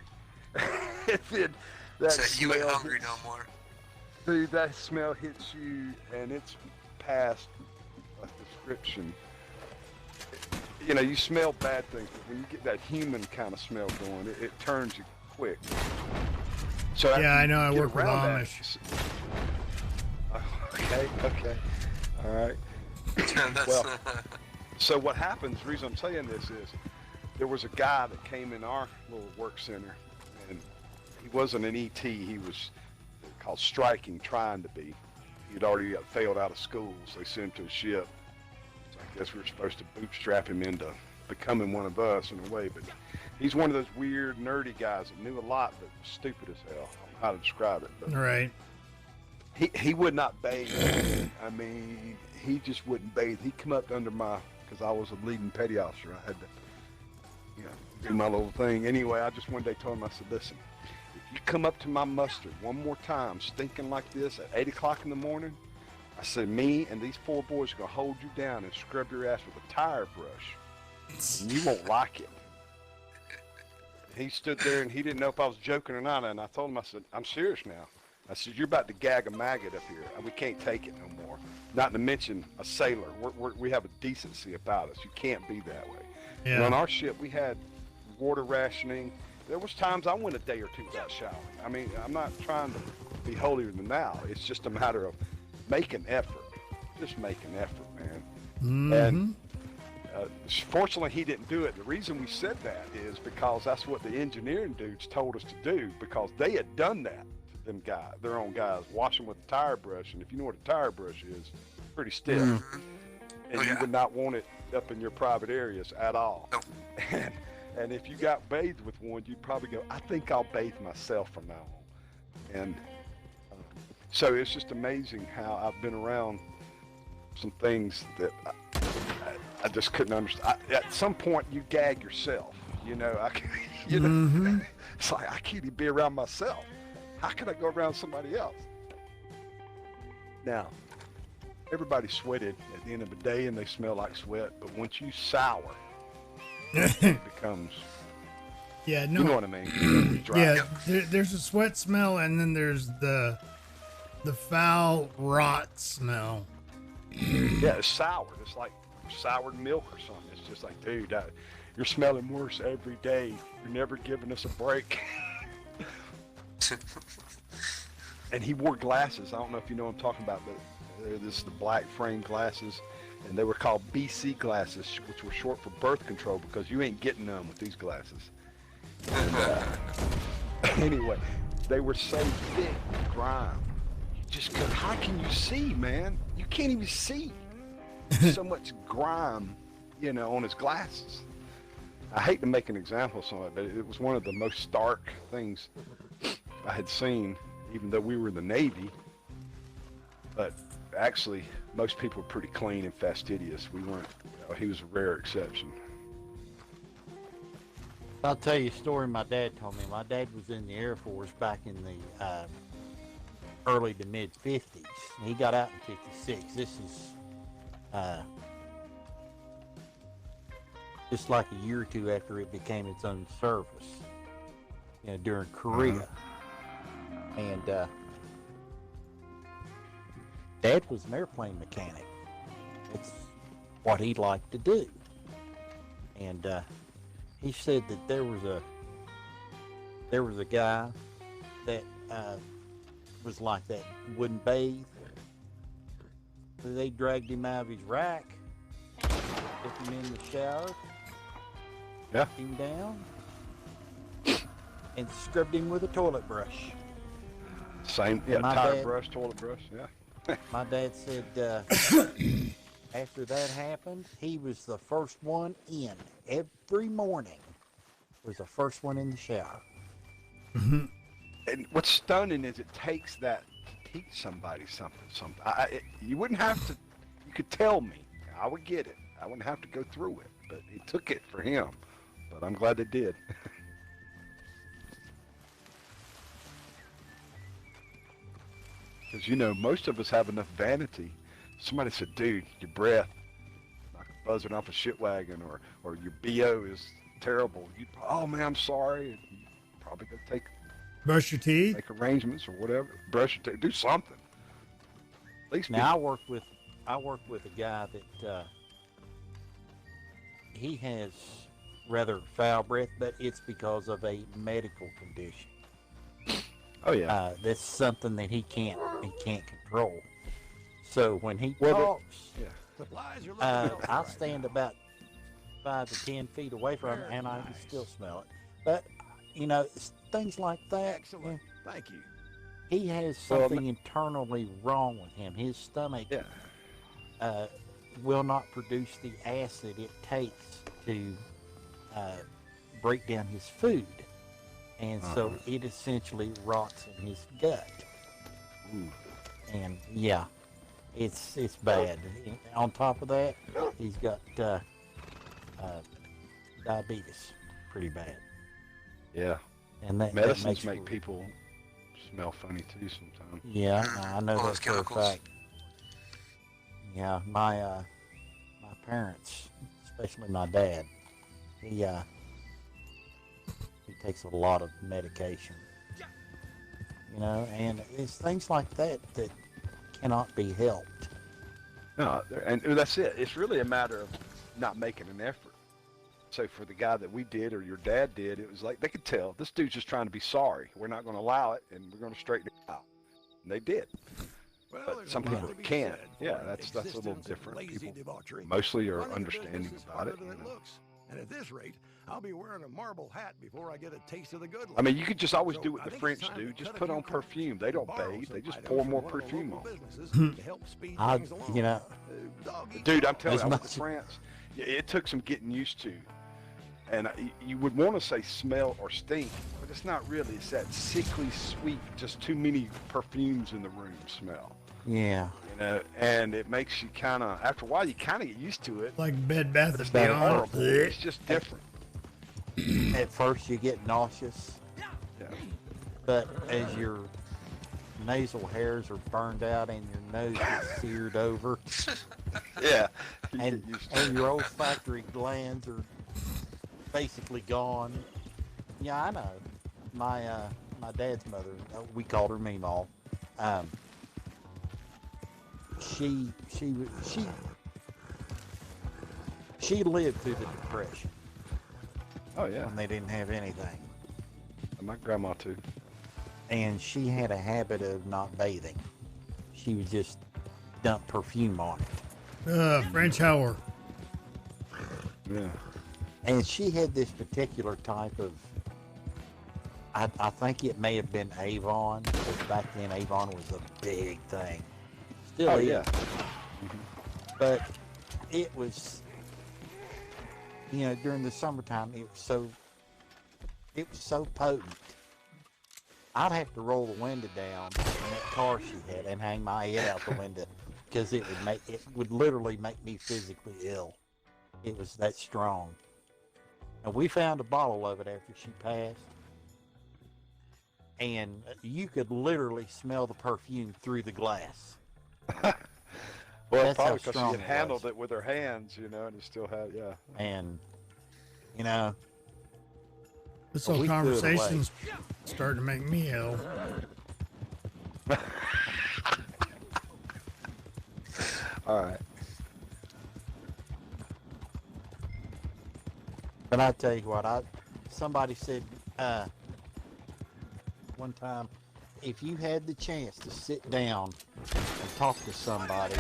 That So you ain't smell hungry hits- no more. Dude, that smell hits you, and it's past a description. You know, you smell bad things, but when you get that human kind of smell going, it turns you quick. So after Yeah, I you know. I get work with around that- Amish. Okay, all right. That's, Well, so what happens, the reason I'm saying this is, there was a guy that came in our little work center, and he wasn't an ET, he was called striking, trying to be. He'd already got failed out of school, so they sent him to a ship. So I guess we were supposed to bootstrap him into becoming one of us in a way, but he's one of those weird, nerdy guys that knew a lot, but was stupid as hell. I don't know how to describe it. But Right. he would not bathe. I mean, he just wouldn't bathe. He'd come up under my, because I was a leading petty officer. I had to, you know, do my little thing. Anyway, I just one day told him, I said, listen, if you come up to my muster one more time stinking like this at 8 o'clock in the morning, I said, me and these 4 boys are going to hold you down and scrub your ass with a tire brush. And you won't like it. He stood there and he didn't know if I was joking or not. And I told him, I said, I'm serious now. I said, you're about to gag a maggot up here. We can't take it no more. Not to mention a sailor. We have a decency about us. You can't be that way. Yeah. And on our ship, we had water rationing. There was times I went a day or two without showering. I mean, I'm not trying to be holier than thou. It's just a matter of making effort. Just making effort, man. Mm-hmm. And fortunately, he didn't do it. The reason we said that is because that's what the engineering dudes told us to do, because they had done that to them guys, their own guys, wash them with a tire brush. And if you know what a tire brush is, it's pretty stiff. Mhm. And Oh, you yeah. would not want it up in your private areas at all. Nope. And if you got bathed with one, you'd probably go, I think I'll bathe myself from now on. And so it's just amazing how I've been around some things that I just couldn't understand. At some point, you gag yourself. You know, you know, Mm-hmm. it's like I can't even be around myself. How can I go around somebody else? Now, everybody sweated at the end of the day, and they smell like sweat. But once you sour, it becomes. Yeah, no. You know what I mean? Dry. Yeah, there's a sweat smell, and then there's the foul rot smell. Yeah, it's sour. It's like soured milk or something. It's just like, dude, you're smelling worse every day. You're never giving us a break. And he wore glasses. I don't know if you know what I'm talking about, but this is the black frame glasses, and they were called BC glasses, which were short for birth control, because you ain't getting none with these glasses. And, anyway, they were so thick with grime. You just go, how can you see, man? You can't even see. There's so much grime, you know, on his glasses. I hate to make an example of some of it, but it was one of the most stark things I had seen, even though we were in the Navy. But actually, most people were pretty clean and fastidious. We weren't, you know, he was a rare exception. I'll tell you a story my dad told me. My dad was in the Air Force back in the early to mid 50s. He got out in 56. This is just like a year or two after it became its own service, you know, during Korea. And Dad was an airplane mechanic. It's what he liked to do. And he said that there was a guy that was like that, wouldn't bathe. So they dragged him out of his rack, took him in the shower, Yeah. put him down, and scrubbed him with a toilet brush. Same, yeah, My tire dad- brush, toilet brush, yeah. My dad said after that happened, he was the first one in. Every morning was the first one in the shower. And what's stunning is it takes that to teach somebody something. You wouldn't have to, you could tell me. I would get it. I wouldn't have to go through it. But it took it for him. But I'm glad they did. Because, you know, most of us have enough vanity somebody said, dude, your breath, like buzzing off a shit wagon, or your BO is terrible. Oh man, I'm sorry. And you probably gonna Brush your teeth. make arrangements or whatever. Brush your teeth, do something. At least Now I work with a guy that he has rather foul breath, but it's because of a medical condition. oh yeah. That's something that he can't control. So when he Well, talks, Supplies are looking healthy I'll right stand now. about 5 to 10 feet away from him, and I can still smell it. But you know, it's things like that. Excellent. Thank you. He has something internally wrong with him. His stomach will not produce the acid it takes to break down his food, and so it essentially rots in his gut. And yeah, it's bad. On top of that, he's got diabetes, pretty bad. Yeah. And that Medicines makes make people smell funny too sometimes. Yeah, I know All that those for a chemicals. fact. Yeah, my parents, especially my dad, he takes a lot of medication. You know, and it's things like that that cannot be helped. No, and that's it. It's really a matter of not making an effort. So for the guy that we did or your dad did, it was like they could tell this dude's just trying to be sorry. We're not going to allow it, and we're going to straighten it out. And they did. Well, But there's some a lot people to be can't. said for Yeah, an that's a little existence of different. lazy People debauchery. mostly are Running the understanding business is about it. harder than it looks. And at this rate, I'll be wearing a marble hat before I get a taste of the good life. I mean, you could just always So do what I the think French it's time do. to Just cut a put few on corners perfume. They and don't borrow bathe. some They just items pour from more one of the perfume local on. businesses to help speed things along. You know, Dog eat Dude, I'm dog. telling you, I As went to much- France. Yeah, it took some getting used to. And you would want to say smell or stink, but it's not really. It's that sickly sweet, just too many perfumes in the room smell. yeah. You know, and it makes you kind of, after a while, you kind of get used to it. Like Bed Bath It's and not Beyond. horrible. It's just different. At first you get nauseous, Yeah. but as your nasal hairs are burned out and your nose is seared over, Yeah. You and get used to it. your olfactory glands are basically gone. Yeah, I know. My dad's mother, we called her Meemaw. She lived through the Depression Oh, yeah. when they didn't have anything, And my grandma, too. and she had a habit of not bathing. She would just dump perfume on it. French Howard. Yeah. And she had this particular type of, I think it may have been Avon, because back then Avon was a big thing. Still Oh, is. yeah. But it was, you know, during the summertime, it was so potent. I'd have to roll the window down in that car she had and hang my head out the window, because it would literally make me physically ill. It was that strong. And we found a bottle of it after she passed, and you could literally smell the perfume through the glass. Well, That's how probably because she strong had it handled was. it with her hands, you know, and it still had, yeah. And, you know, This Well, whole we threw it away. conversation's starting to make me ill. All right. but I tell you what, somebody said one time, if you had the chance to sit down and talk to somebody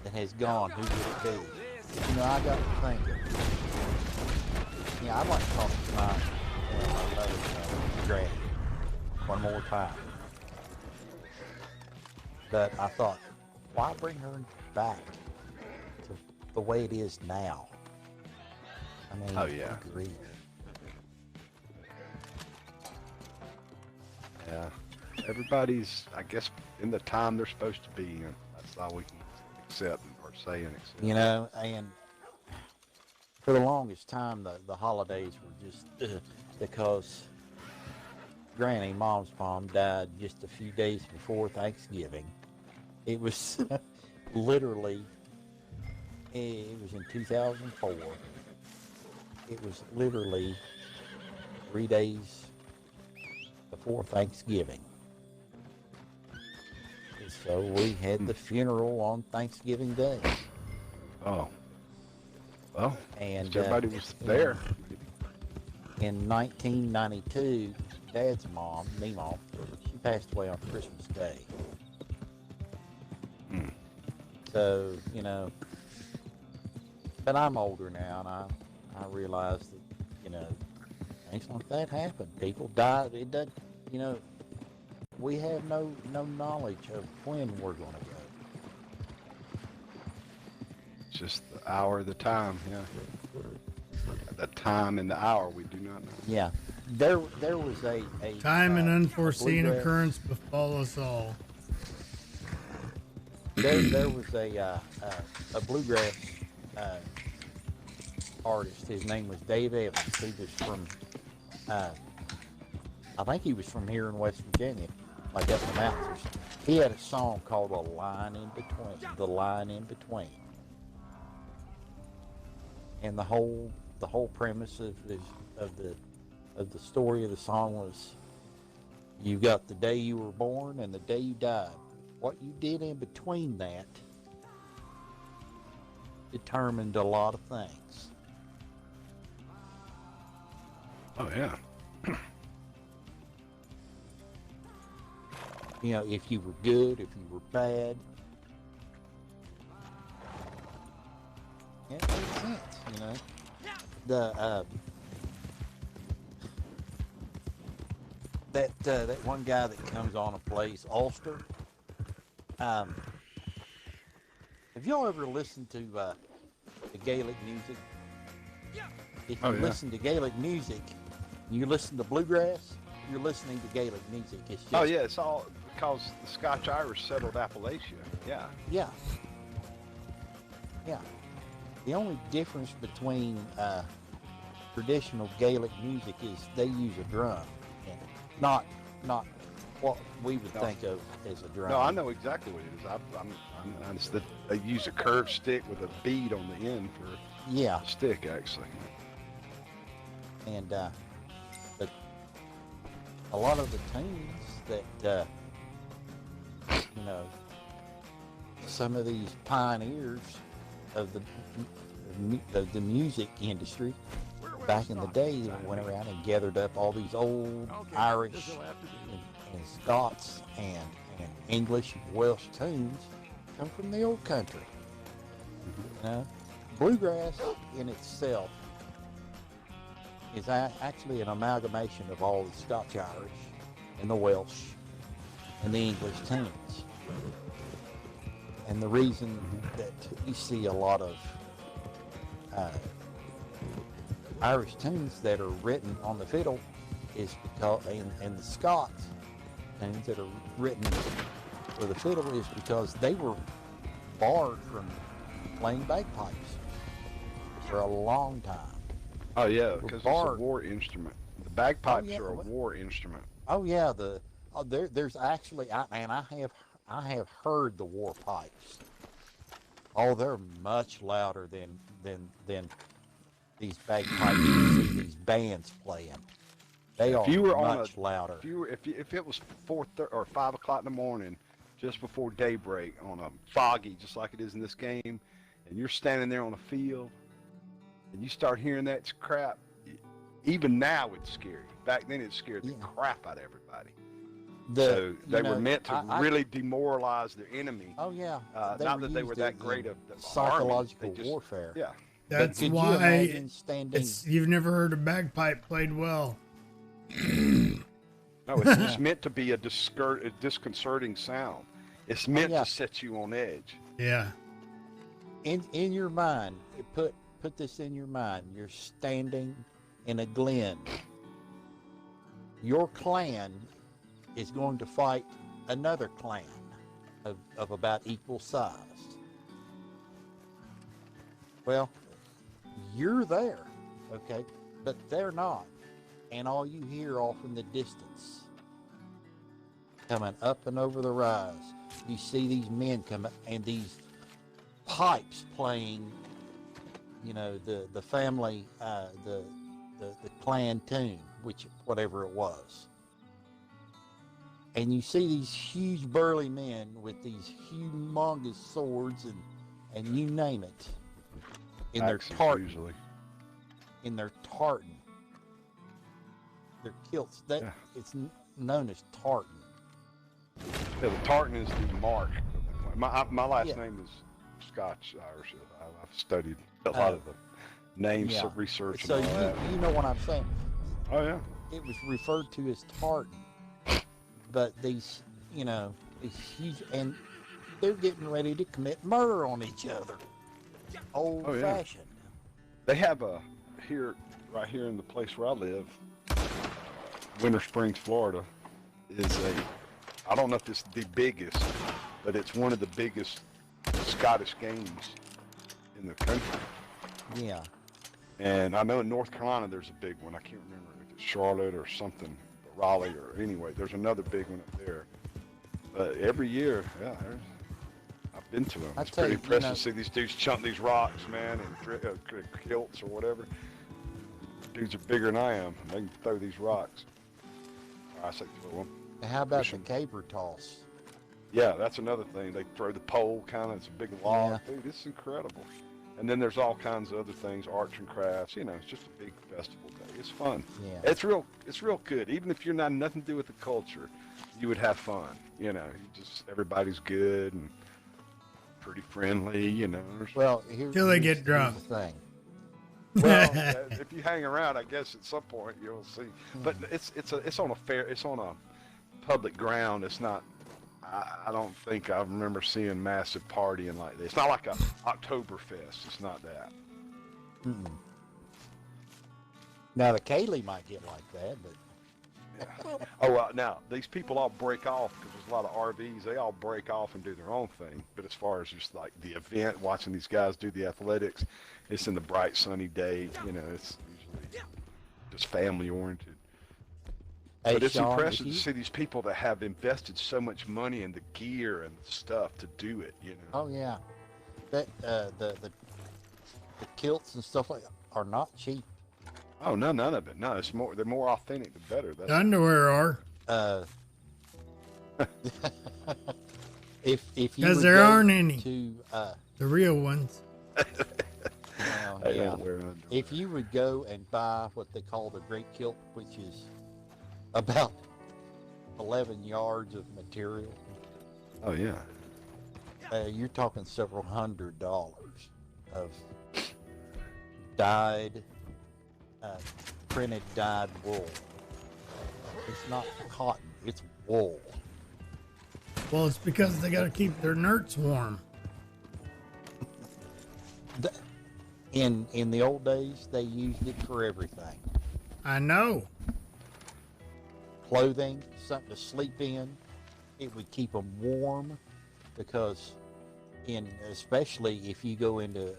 that has gone, who would it be? You know, I got to thinking. Yeah, I'd like to talk to my mother's granny one more time. But I thought, why bring her back to the way it is now? I mean, Oh, yeah. good grief. Yeah. Everybody's, I guess, in the time they're supposed to be in. That's all we can accept or say and accept. You know, and for the longest time, the holidays were just because Granny, Mom's mom, died just a few days before Thanksgiving. It was literally, it was in 2004. It was literally 3 days before Thanksgiving. And so we had the funeral on Thanksgiving Day. Oh. Well, And everybody was there. In 1992, Dad's mom, Meemaw, she passed away on Christmas Day. So, you know, but I'm older now, and I realize that, you know, things like that happen. People die. It doesn't, you know, we have no knowledge of when we're going to go. Just the hour, the time, yeah. The time and the hour, we do not know. Yeah, there was a Time and unforeseen bluegrass occurrence befall us all. There was a bluegrass artist. His name was Dave Evans. He was from, I think he was from here in West Virginia, like up in the mountains. He had a song called "A Line in Between." The line in between, and the whole premise of the story of the song was, you got the day you were born and the day you died. What you did in between that determined a lot of things. Oh, yeah. You know, if you were good, if you were bad. It makes sense, you know. That one guy that comes on and plays Ulster. Have y'all ever listened to the Gaelic music? If you listen to Gaelic music, you listen to bluegrass, you're listening to Gaelic music. It's just, Yeah, it's all because the Scotch-Irish settled Appalachia. Yeah. Yeah. The only difference between traditional Gaelic music is they use a drum, and not what we would think of as a drum. No, I know exactly what it is. It's that they use a curved stick with a bead on the end for a stick, actually. And but a lot of the tunes that you know, some of these pioneers of the music industry back in the day, they went around and gathered up all these old Irish and Scots and English and Welsh tunes come from the old country. You know, bluegrass in itself is actually an amalgamation of all the Scotch-Irish and the Welsh and the English tunes. And the reason that you see a lot of Irish tunes that are written on the fiddle is because, and the Scots tunes that are written for the fiddle is because they were barred from playing bagpipes for a long time. Oh yeah, because it's a war instrument. The bagpipes are a war instrument. Oh yeah, there's actually, I have heard the war pipes. Oh, they're much louder than these bagpipes you see these bands playing. They are much louder. If it was 4:30 or 5 o'clock in the morning, just before daybreak on a foggy, just like it is in this game, and you're standing there on a field, and you start hearing that crap, even now it's scary. Back then it scared the crap out of everybody. So they were meant to really demoralize their enemy. Oh yeah. Not that they were that great of the psychological warfare. Yeah. That's why you've never heard a bagpipe played well. No, it's just meant to be a disconcerting sound. It's meant to set you on edge. Yeah. In your mind, put this in your mind. You're standing in a glen. Your clan is going to fight another clan of about equal size. Well, you're there, okay, but they're not. And all you hear off in the distance, coming up and over the rise, you see these men coming, and these pipes playing, you know, the family, the clan tune, which whatever it was. And you see these huge burly men with these humongous swords and you name it, in their Axes, tartan, usually. in their tartan, their kilts. That Yeah. it's known as tartan. Yeah, the tartan is the mark. My last Yeah. name is Scotch Irish. I've studied a lot of the names, Yeah. research, and So all that. you know what I'm saying. Oh yeah. It was referred to as tartan, but these, you know, these huge, and they're getting ready to commit murder on each other. Old fashioned. They have right here in the place where I live, Winter Springs, Florida, is I don't know if it's the biggest, but it's one of the biggest Scottish games in the country. Yeah. And I know in North Carolina there's a big one. I can't remember if it's Charlotte or something, Raleigh, or anyway, there's another big one up there. But every year, yeah, I've been to them. It's pretty impressive to see these dudes chunk these rocks, man, in kilts or whatever. Dudes are bigger than I am. They can throw these rocks. I say throw them. How about the caber toss? Yeah, that's another thing. They throw the pole, kind of. It's a big log. Yeah. Dude, this is incredible. And then there's all kinds of other things, arts and crafts. You know, it's just a big festival day. It's fun. Yeah. It's real good. Even if you're not nothing to do with the culture, you would have fun. You know, everybody's good and pretty friendly. You know. Till they get drunk. Here's the thing. Well, if you hang around, I guess at some point you'll see. But it's on a public ground. It's not. I don't think I remember seeing massive partying like this. It's not like a Oktoberfest. It's not that. Mm-mm. Now the Kaylee might get like that, but. Yeah. Oh, now these people all break off because there's a lot of RVs. They all break off and do their own thing. But as far as just like the event, watching these guys do the athletics, it's in the bright sunny day. You know, it's usually just family oriented. Hey, but it's Sean, impressive to see these people that have invested so much money in the gear and the stuff to do it. You know. Oh yeah, that the kilts and stuff like that are not cheap. Oh no, none of it. No, it's more. They're more authentic, the better. The underwear are. If you because would there go aren't any. To the real ones. Well, yeah. If you would go and buy what they call the great kilt, which is about 11 yards of material. Oh yeah. You're talking several $100 of dyed, printed dyed wool. It's not cotton, it's wool. Well, it's because they got to keep their nerds warm. In the old days, they used it for everything. I know. Clothing, something to sleep in. It would keep them warm because, especially if you go into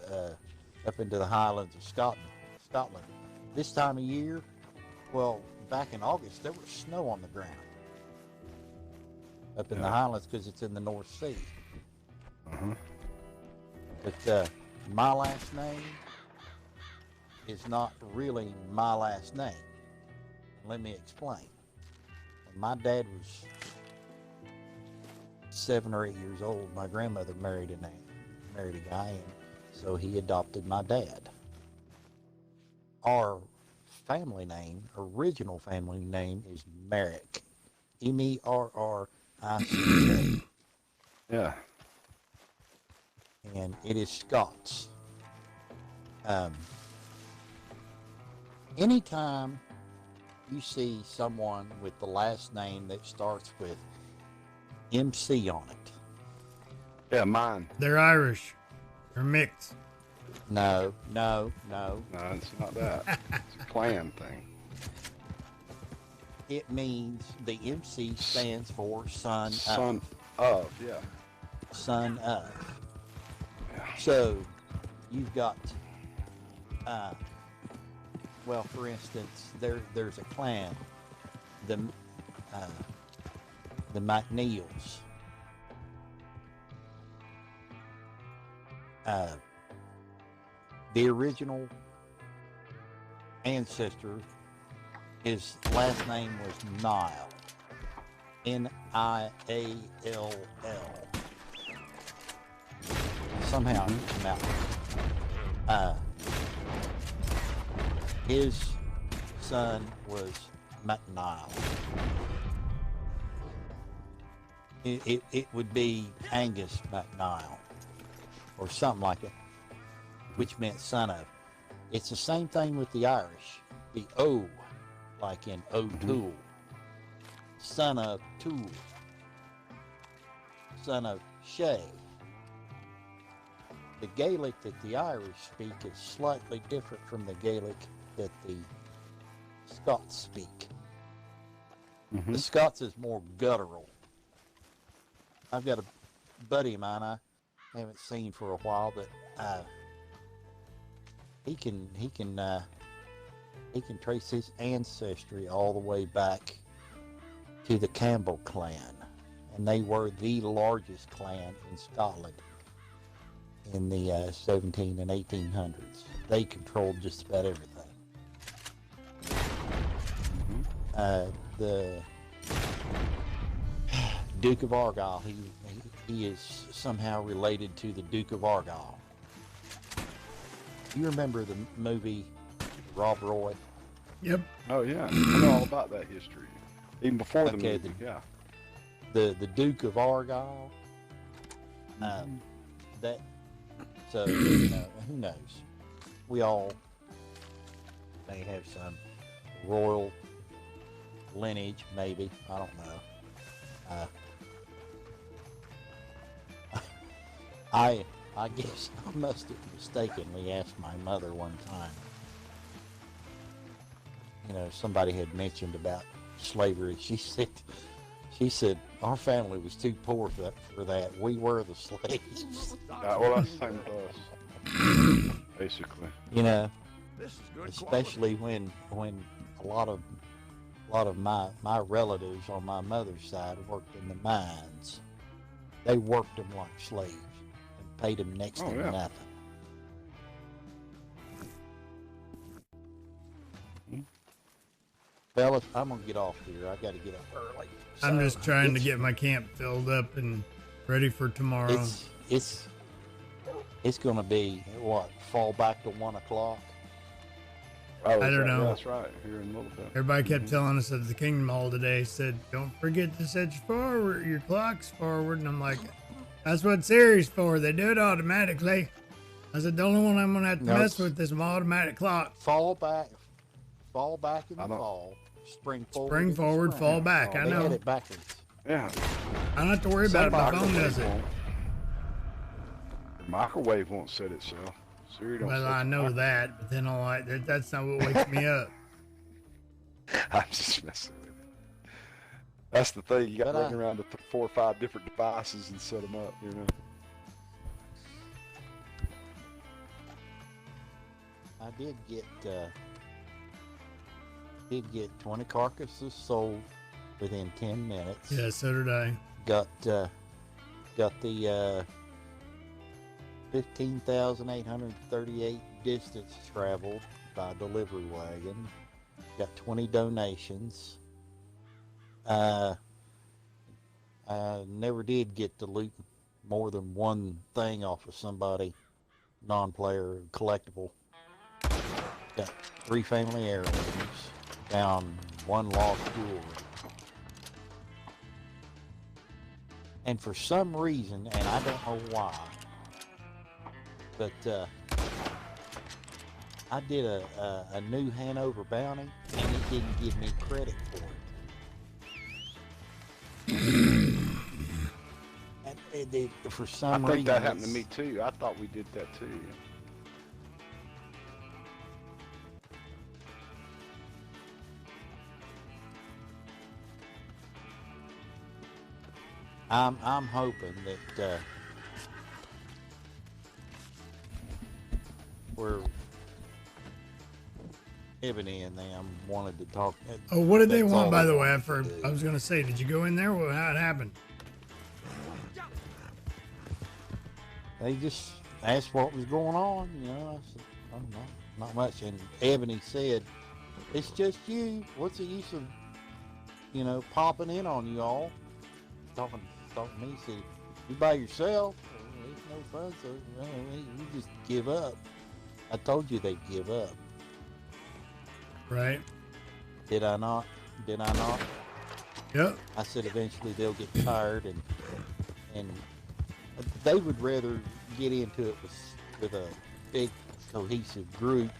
up into the Highlands of Scotland, this time of year, well, back in August there was snow on the ground up in the Highlands because it's in the North Sea. Uh-huh. But my last name is not really my last name. Let me explain. When my dad was 7 or 8 years old, my grandmother married a guy, and so he adopted my dad. Our family name, original family name, is Merrick. Merrick. Yeah. And it is Scots. Anytime you see someone with the last name that starts with MC on it. Yeah, mine. They're Irish. They're mixed. No. No, it's not that. It's a clan thing. It means the MC stands for son of, yeah. Son of. Yeah. So you've got, well, for instance, there's a clan, the McNeils. The original ancestor, his last name was Nile. Niall. Somehow it came out. His son was McNile. It would be Angus McNile or something like it, which meant son of. It's the same thing with the Irish. The O, like in O'Toole. Son of Toole. Son of Shay. The Gaelic that the Irish speak is slightly different from the Gaelic that the Scots speak. The Scots is more guttural. I've got a buddy of mine I haven't seen for a while, but he can trace his ancestry all the way back to the Campbell clan, and they were the largest clan in Scotland in the 17 and 1800s. They controlled just about everything. The Duke of Argyll, he is somehow related to the Duke of Argyll. You remember the movie Rob Roy? Yep. Oh yeah, I know all about that history. Even before the movie, The Duke of Argyll. That. So you know, who knows? We all may have some royal lineage, maybe. I don't know. I guess I must have mistakenly asked my mother one time. You know, somebody had mentioned about slavery. She said our family was too poor for that. We were the slaves. Well, that's the same with us, basically. You know, This is good especially when a lot of my relatives on my mother's side worked in the mines. They worked them like slaves and paid them next to nothing. Fellas, I'm gonna get off here. I got to get up early. I'm just trying to get my camp filled up and ready for tomorrow. It's gonna be what, fall back to 1 o'clock. Oh, I don't know. That's right. Here in a little bit. Everybody kept telling us at the Kingdom Hall today, said, don't forget to set your clocks forward. And I'm like, that's what Siri's for. They do it automatically. I said, the only one I'm going to have to mess with is my automatic clock. Fall back in the fall. Spring forward. Fall back. I They know. had it backwards. Yeah. I don't have to worry about it. My phone does it. The microwave won't set itself. Siri don't Well, set I the know microwave. that, but then that's not what wakes me up. I'm just messing with it. That's the thing. You got to run around to 4 or 5 different devices and set them up, you know. I did get 20 carcasses sold within 10 minutes. Yeah, so did I. Got the 15,838 distance traveled by delivery wagon. Got 20 donations. I never did get to loot more than one thing off of somebody, non-player collectible. Got 3 family heirlooms. Found 1 lost jewelry. And for some reason, and I don't know why, but I did a new Hanover bounty, and it didn't give me credit for it. And for some reason, I think that happened to me too. I thought we did that too. I'm hoping that where Ebony and them wanted to talk. Oh, what did they that's want, all by they the way? wanted to do. I was going to say, did you go in there? Well, how it happened? They just asked what was going on. You know, I said, oh, not much. And Ebony said, "It's just you. What's the use of, popping in on you all?" Talking to me, said, "You by yourself? Well, it's no fun. So you just give up." I told you they'd give up. Right. Did I not? Did I not? Yep. I said eventually they'll get tired and they would rather get into it with a big cohesive group.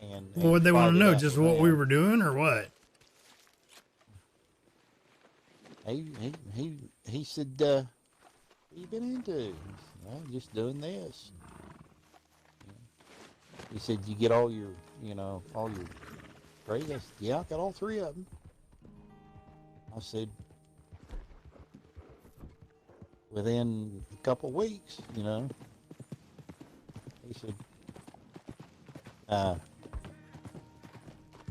And Well, what they want to know, fight it out just with what we them. were doing or what? He said, "What you been into?" I said, "Well, just doing this." He said, "You get all your grades?" I said, "Yeah, I got all 3 of them." I said, "Within a couple of weeks, He said,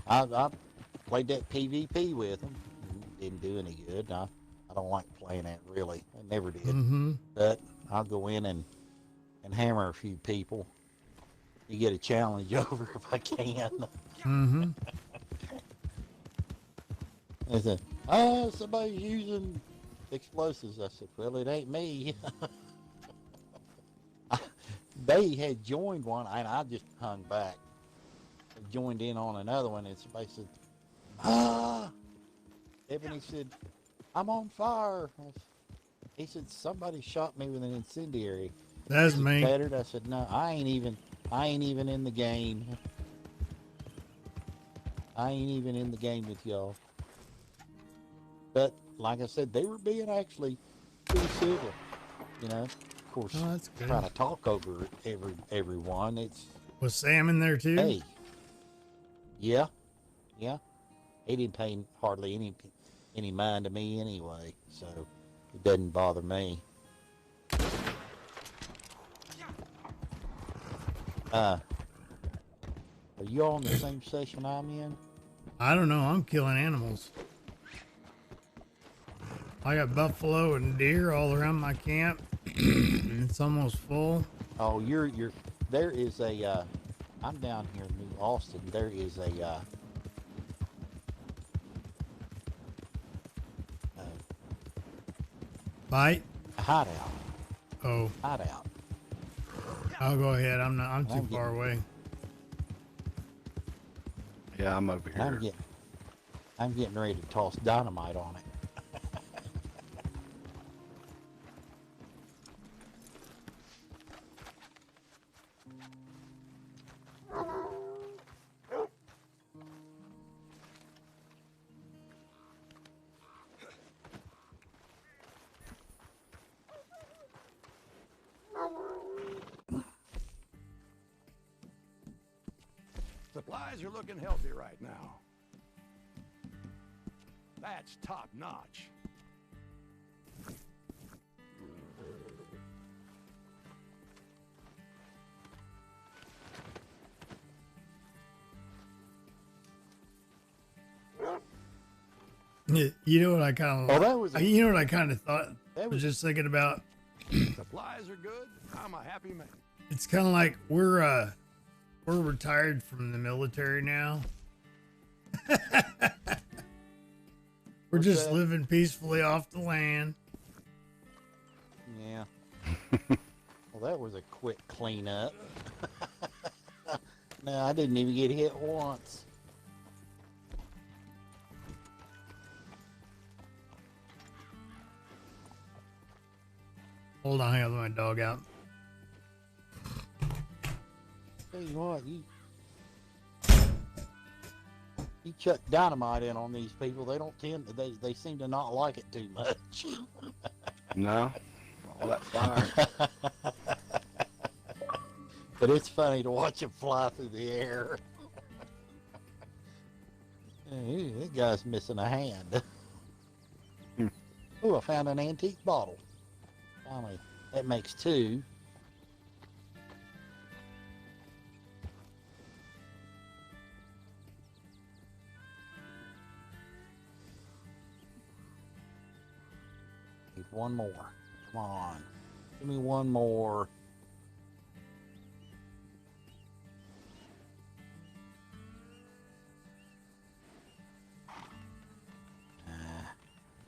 I played that PvP with him. Didn't do any good. I don't like playing that, really. I never did. Mm-hmm. But I'll go in and hammer a few people. You get a challenge over if I can." Mm-hmm. They said, "Oh, somebody's using explosives." I said, "Well, it ain't me." They had joined one, and I just hung back. They joined in on another one, and somebody said, "Ah!" Ebony said, "I'm on fire." He said, "Somebody shot me with an incendiary." That's Is it me. tattered? I said, "No, I ain't even in the game. I ain't even in the game with y'all." But like I said, they were being actually pretty civil, Of course, Oh, that's good. trying to talk over everyone. It's, Was Sam in there too? hey, yeah. He didn't pay hardly any mind to me anyway, so it doesn't bother me. Are you all in the same session I'm in? I don't know. I'm killing animals. I got buffalo and deer all around my camp. It's almost full. Oh, there is a, I'm down here in New Austin. There is a Bite? hideout. Oh, Hideout. I'll go ahead. I'm too I'm far getting- away. Yeah, I'm over here. I'm getting ready to toss dynamite on it. Supplies are looking healthy right now. That's top notch. You know what I kind of. Oh, that was. You know what I kind of thought. I That was was. just thinking about. Supplies are good. I'm a happy man. It's kind of like we're retired from the military now. We're What's just that? living peacefully off the land. Yeah. Well, that was a quick cleanup. No, I didn't even get hit once. Hold on, I gotta let my dog out. Tell you what, you chuck dynamite in on these people, they don't tend to, they seem to not like it too much. No? All that fire. But it's funny to watch them fly through the air. Hey, that guy's missing a hand. Oh, I found an antique bottle. Finally, that makes 2. one more. Come on. Give me one more.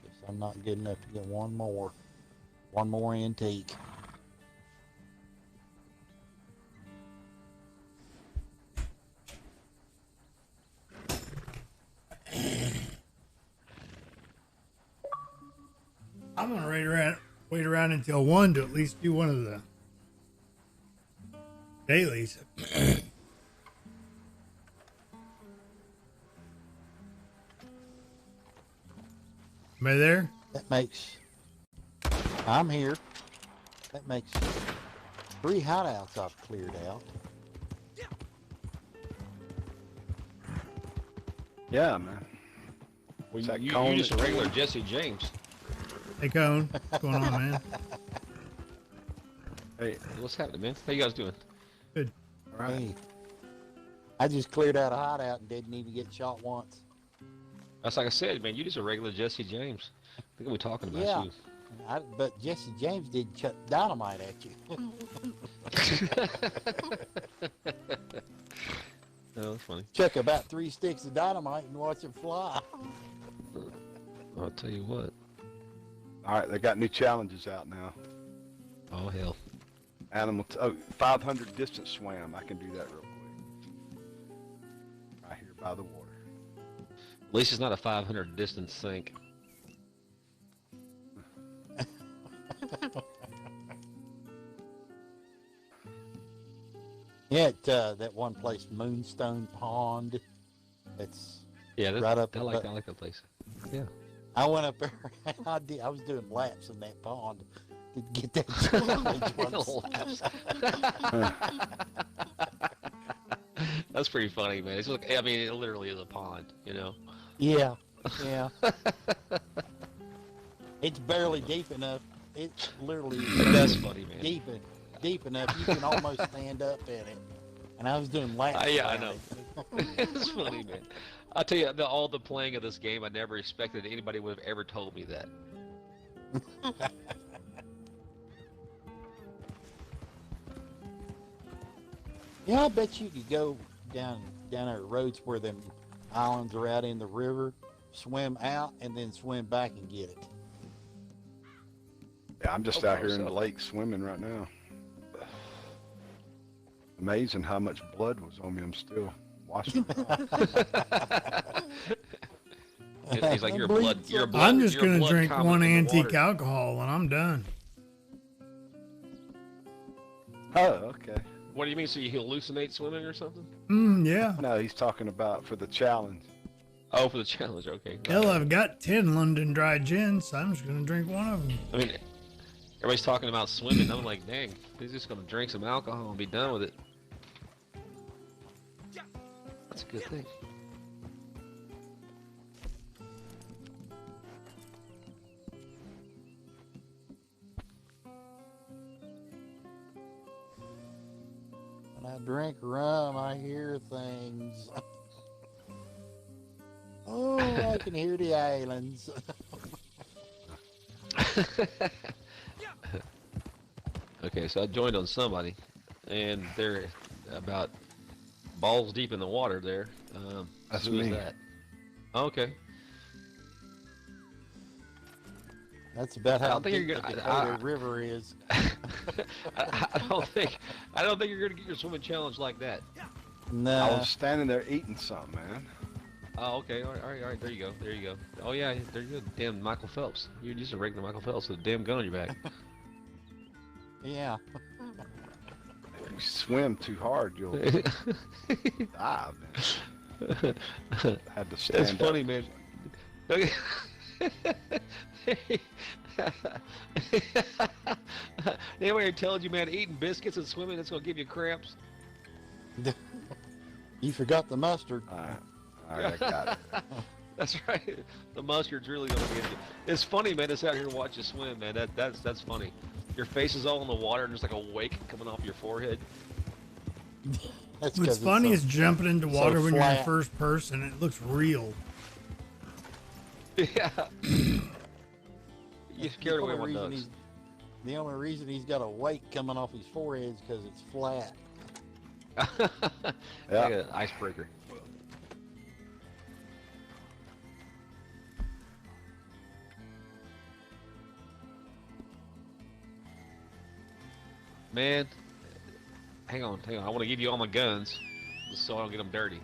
Guess I'm not good enough to get one more. One more antique. I'm gonna wait around until 1 to at least do one of the dailies. Am I there? That makes... I'm here. That makes 3 hideouts I've cleared out. Yeah, man. Well, Is that you Cone just a that- regular Jesse James. Hey, Cone. What's going on, man? Hey, What's happening, man? How you guys doing? Good. all right. Hey, I just cleared out a hideout and didn't even get shot once. That's like I said, man. You just a regular Jesse James. I think we're talking about Yeah. you. But Jesse James did chuck dynamite at you. Oh, that's funny. Chuck about 3 sticks of dynamite and watch it fly. I'll tell you what. All right, they got new challenges out now. Oh, hell. Animal, 500 distance swam. I can do that real quick. Right here by the water. At least it's not a 500 distance sink. Yeah, that one place, Moonstone Pond. It's Yeah, that's, right up. I like that place. Yeah. I went up there. I was doing laps in that pond to get that challenge once. That's pretty funny, man. It's like, I mean, it literally is a pond, you know. Yeah, yeah. It's barely deep enough. It's literally That's funny, man. deep enough you can almost stand up in it. And I was doing laps. Yeah, I around know. it. It's funny, man. I'll tell you, all the playing of this game, I never expected anybody would have ever told me that. Yeah, I bet you could go down our roads where them islands are out in the river, swim out, and then swim back and get it. Yeah, I'm just Oh, out here in so. the lake swimming right now. Amazing how much blood was on me. I'm still washing. He's like, you're a blood. I'm just you're a gonna blood drink comet one in the antique water. alcohol and I'm done. Oh, okay. What do you mean? So you hallucinate swimming or something? Yeah. No, he's talking about for the challenge. Oh, for the challenge. Okay. Hell, I've got 10 London dry gins, so I'm just gonna drink one of them. I mean, everybody's talking about swimming. I'm like, dang, he's just gonna drink some alcohol and be done with it. That's a good thing. When I drink rum, I hear things. Oh, I can hear the islands. Okay, so I joined on somebody, and they're about balls deep in the water there. That's who is me. that? Okay. That's about I how don't think deep you're the gonna- Dakota River is. I don't think you're gonna get your swimming challenge like that. I No. was standing there eating something, man. Oh, okay. All right. There you go. Oh yeah, there you go. Damn, Michael Phelps. You're just a regular Michael Phelps with a damn gun on your back. Yeah. If you swim too hard, you'll dive, man. Had to stand That's up. funny, man. Okay. Anybody told you, man, eating biscuits and swimming, it's gonna give you cramps? You forgot the mustard. All right, I got it. That's right. The mustard's really gonna get you. It's funny, man. It's out here to watch you swim, man. That's funny. Your face is all in the water, and there's like a wake coming off your forehead. That's 'cause What's it's funny so- is jumping into so water when you're in flat. first person. It looks real. Yeah. You scared away my ducks. The only reason he's got a wake coming off his forehead is because it's flat. Like an icebreaker. Man, hang on. I want to give you all my guns, just so I don't get them dirty.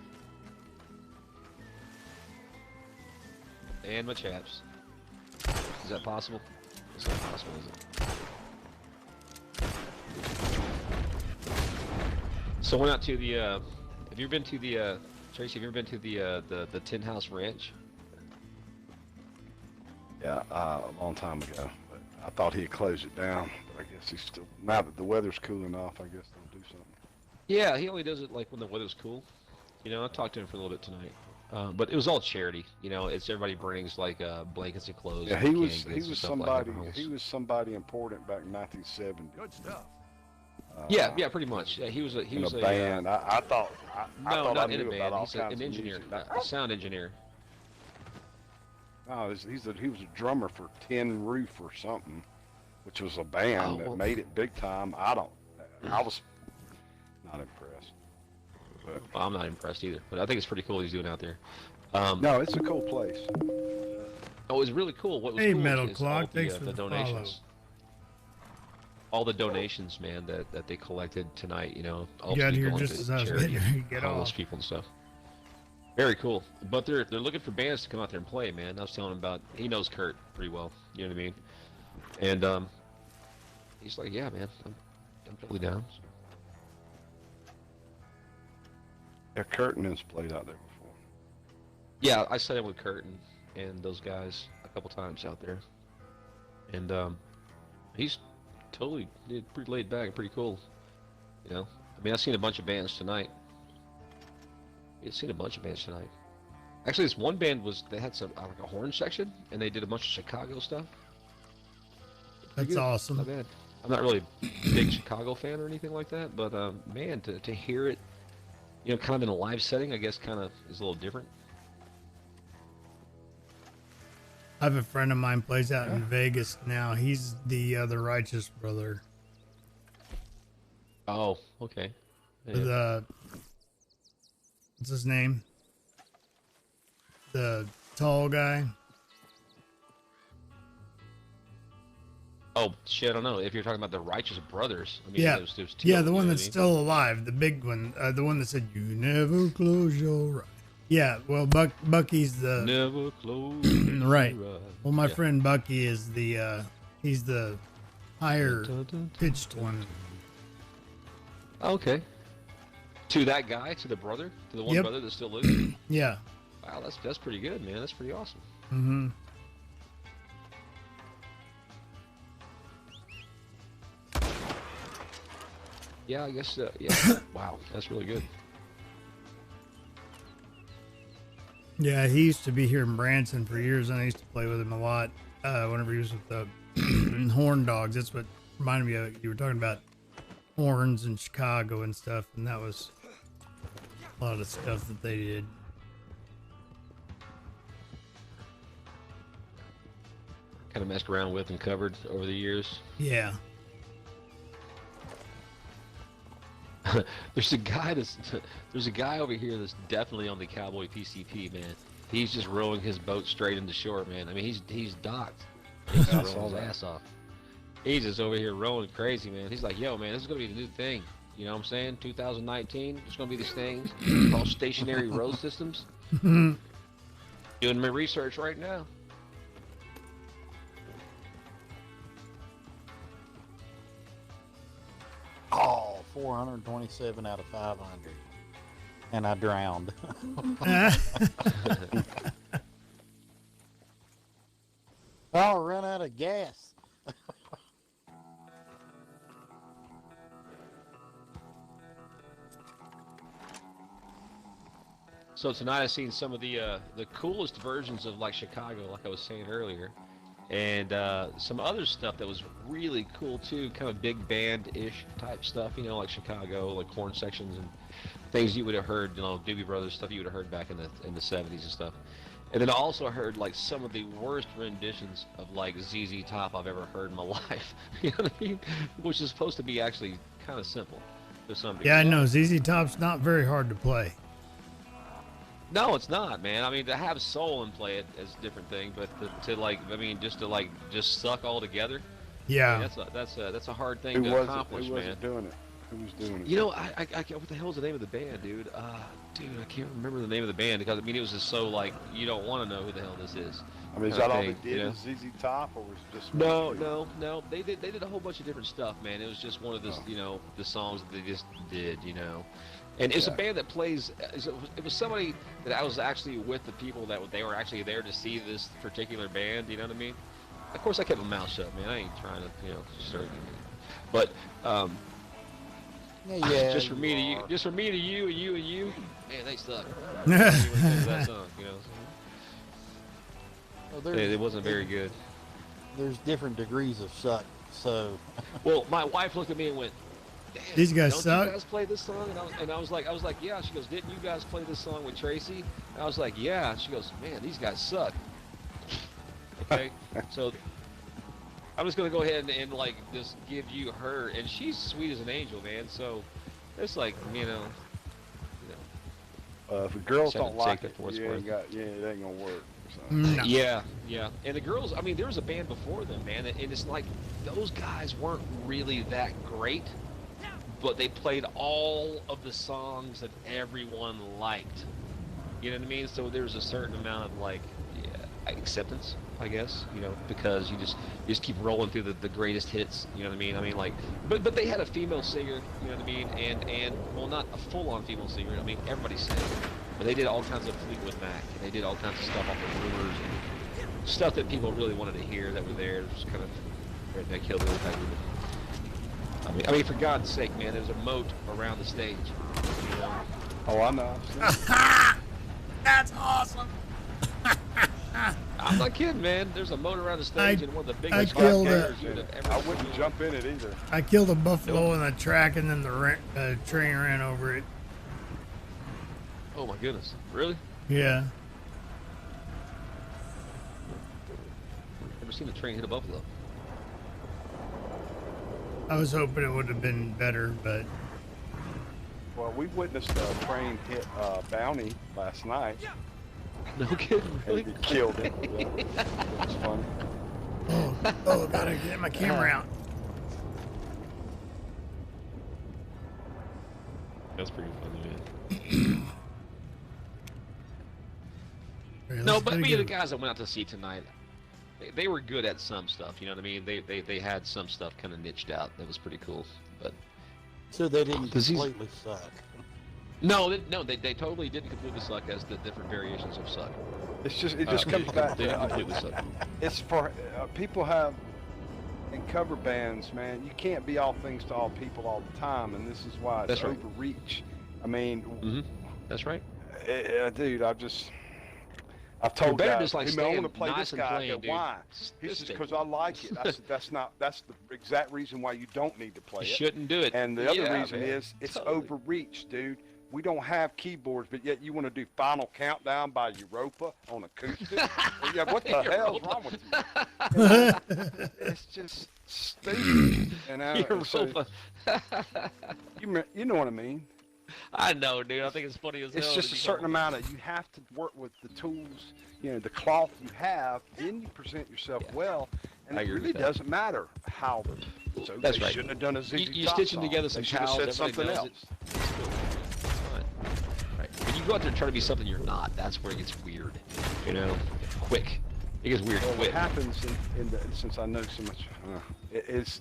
And my chaps. Is that possible? It's not possible, is it? So I went out to the, have you ever been to the, Tracy, have you ever been to the Tin House Ranch? Yeah, a long time ago. But I thought he had closed it down, but I guess he's still, now that the weather's cooling off, I guess they'll do something. Yeah, he only does it like when the weather's cool. You know, I talked to him for a little bit tonight. But it was all charity, you know. It's everybody brings like blankets and clothes. Yeah, and he was somebody. somebody he was somebody important back in 1970. Good stuff. Yeah, pretty much. Yeah, he was a band. I thought I in a knew band. about all He's kinds an of engineer, music. a sound engineer. No, he was a drummer for Tin Roof or something, which was a band that made it big time. I was not impressed. But, Well, I'm not impressed either, but I think it's pretty cool what he's doing out there. no, it's a cool place. Oh, it was really cool. What was Hey, cool Metal is Clock, all thanks the, for the the follow. donations. All the donations, man, that they collected tonight, you know, all You got people here going just to as I was charity, getting ready to get homeless off. people and stuff. Very cool. But they're looking for bands to come out there and play, man. I was telling him about, he knows Kurt pretty well, you know what I mean? And he's like, yeah, man, I'm totally down. So. Yeah, Curtin has played out there before. Yeah, I sat in with Kurt and those guys a couple times out there. And he's totally pretty laid back and pretty cool. You know, I mean, I've seen a bunch of bands tonight. You've seen a bunch of bands tonight. Actually, this one band they had some like a horn section, and they did a bunch of Chicago stuff. That's awesome. Not bad. I'm not really a big Chicago fan or anything like that, but man, to hear it, you know, kind of in a live setting, I guess, kind of is a little different. I have a friend of mine plays out in Vegas now. He's the Righteous Brother. Oh, okay. Yeah. The what's his name? The tall guy. Oh shit! I don't know if you're talking about the Righteous Brothers. I mean, Yeah, there's two yeah, of the them, one you know that's what I mean? still alive, the big one, the one that said "You never close your eyes." Yeah, well, Bucky's the Never close. right. your eyes. Well, my Yeah. friend Bucky is the he's the higher pitched one. Okay. To that guy, to the brother, to the one Yep. brother that still lives. Yeah. Wow, that's pretty good, man. That's pretty awesome. Mm-hmm. Yeah, I guess. Yeah. Wow, that's really good. Yeah, he used to be here in Branson for years, and I used to play with him a lot whenever he was with the Horn Dogs. That's what reminded me of it. You were talking about horns in Chicago and stuff, and that was a lot of the stuff that they did. Kind of messed around with and covered over the years. Yeah. There's a guy over here that's definitely on the Cowboy PCP, man. He's just rowing his boat straight into shore, man. I mean, he's docked. He's just rowing his ass off. He's just over here rowing crazy, man. He's like, yo, man, this is gonna be the new thing. You know what I'm saying? 2019, there's gonna be these things called stationary row systems. Doing my research right now. Oh, 427 out of 500. And I drowned. I'll run out of gas. So tonight I've seen some of the coolest versions of like Chicago, like I was saying earlier, and some other stuff that was really cool too, kind of big band-ish type stuff, you know, like Chicago, like horn sections and things you would have heard, you know, Doobie Brothers stuff you would have heard back in the 70s and stuff. And then I also heard like some of the worst renditions of like ZZ Top I've ever heard in my life. You know what I mean? Which is supposed to be actually kind of simple to some degree. Yeah, I know. ZZ Top's not very hard to play. No, it's not, man. I mean, to have soul and play it is a different thing, but to like, I mean, just suck all together. Yeah. I mean, that's a hard thing Who to was accomplish, it? Who was man. it doing it? Who was doing it? You know, what the hell's the name of the band, dude? Dude, I can't remember the name of the band because I mean it was just so like you don't want to know who the hell this is. I mean, is that all they did? Is ZZ Top, or was it just? No. They did a whole bunch of different stuff, man. It was just one of the the songs that they just did, And it's a band that plays. It was somebody that I was actually with the people that they were actually there to see this particular band. You know what I mean? Of course, I kept my mouth shut, man. I ain't trying to start. But Yeah, just for me to you, and you, man, they suck. That song, Well, it wasn't very good. There's different degrees of suck, so. Well, my wife looked at me and went, "Damn, These guys don't suck." you guys play this song?" And I was like, "Yeah." She goes, "Didn't you guys play this song with Tracy?" And I was like, "Yeah." And she goes, "Man, these guys suck." Okay, so I'm just gonna go ahead and like just give you her, and she's sweet as an angel, man. So it's like if the girls Just had don't to like take it, it for what's it worth. ain't gonna work. So. No. Yeah. And the girls, I mean, there was a band before them, man, and it's like those guys weren't really that great, but they played all of the songs that everyone liked. You know what I mean? So there's a certain amount of like acceptance, I guess, because you just keep rolling through the greatest hits. You know what I mean? I mean, like, but they had a female singer. You know what I mean? And well, not a full-on female singer. I mean, everybody sang, but they did all kinds of Fleetwood Mac, and they did all kinds of stuff off the Rumors and stuff that people really wanted to hear that were there. It was kind of redneck hillbilly type of. I mean, for God's sake, man, there's a moat around the stage. Oh, I know. That's awesome. I'm not kidding, man. There's a moat around the stage and one of the biggest killed spectators it. you'd have ever I seen. wouldn't jump in it either. I killed a buffalo in the track, and then the train ran over it. Oh my goodness, really? Yeah. Never seen a train hit a buffalo. I was hoping it would have been better, but Well, we witnessed a train hit Bounty last night. No kidding, really? And it killed it. Yeah. It was funny. oh, gotta get my camera out. That's pretty funny, man. Right, No, let's but gotta me get- and the guys that went out to see tonight, they were good at some stuff. You know what I mean? They had some stuff kind of niched out. That was pretty cool. But So they didn't Does he- completely suck. no, they totally didn't completely suck as the different variations of suck. It just comes back They didn't to completely suck. it's for people have in cover bands, man. You can't be all things to all people all the time, and this is why it's That's right. overreach. I mean, Mm-hmm. That's right. dude, I've You're told better guys, just like hey, man, I staying want to play nice this and guy. plain, I go, dude. why? He Just says, stay- because I like it. I said, that's the exact reason why you don't need to play You it. shouldn't do it. And the other Yeah, reason man. is it's Totally. overreach, dude. We don't have keyboards, but yet you want to do Final Countdown by Europa on acoustic? Yeah, what the hell's wrong with you? It's just stupid. Europa. You know what I mean? I know, dude. I think it's funny as hell. It's just that a you certain go- amount of, you have to work with the tools, the cloth you have, then you present yourself well, and I it agree really with that. doesn't matter how. So That's they right. shouldn't have done a ZZ You're Top stitching song. together some They should have cows, said everybody something knows else. it. It's cool. Fine. Right. When you go out there and try to be something you're not, that's where it gets weird. Quick. It gets weird Well, what quick. happens since I know so much, is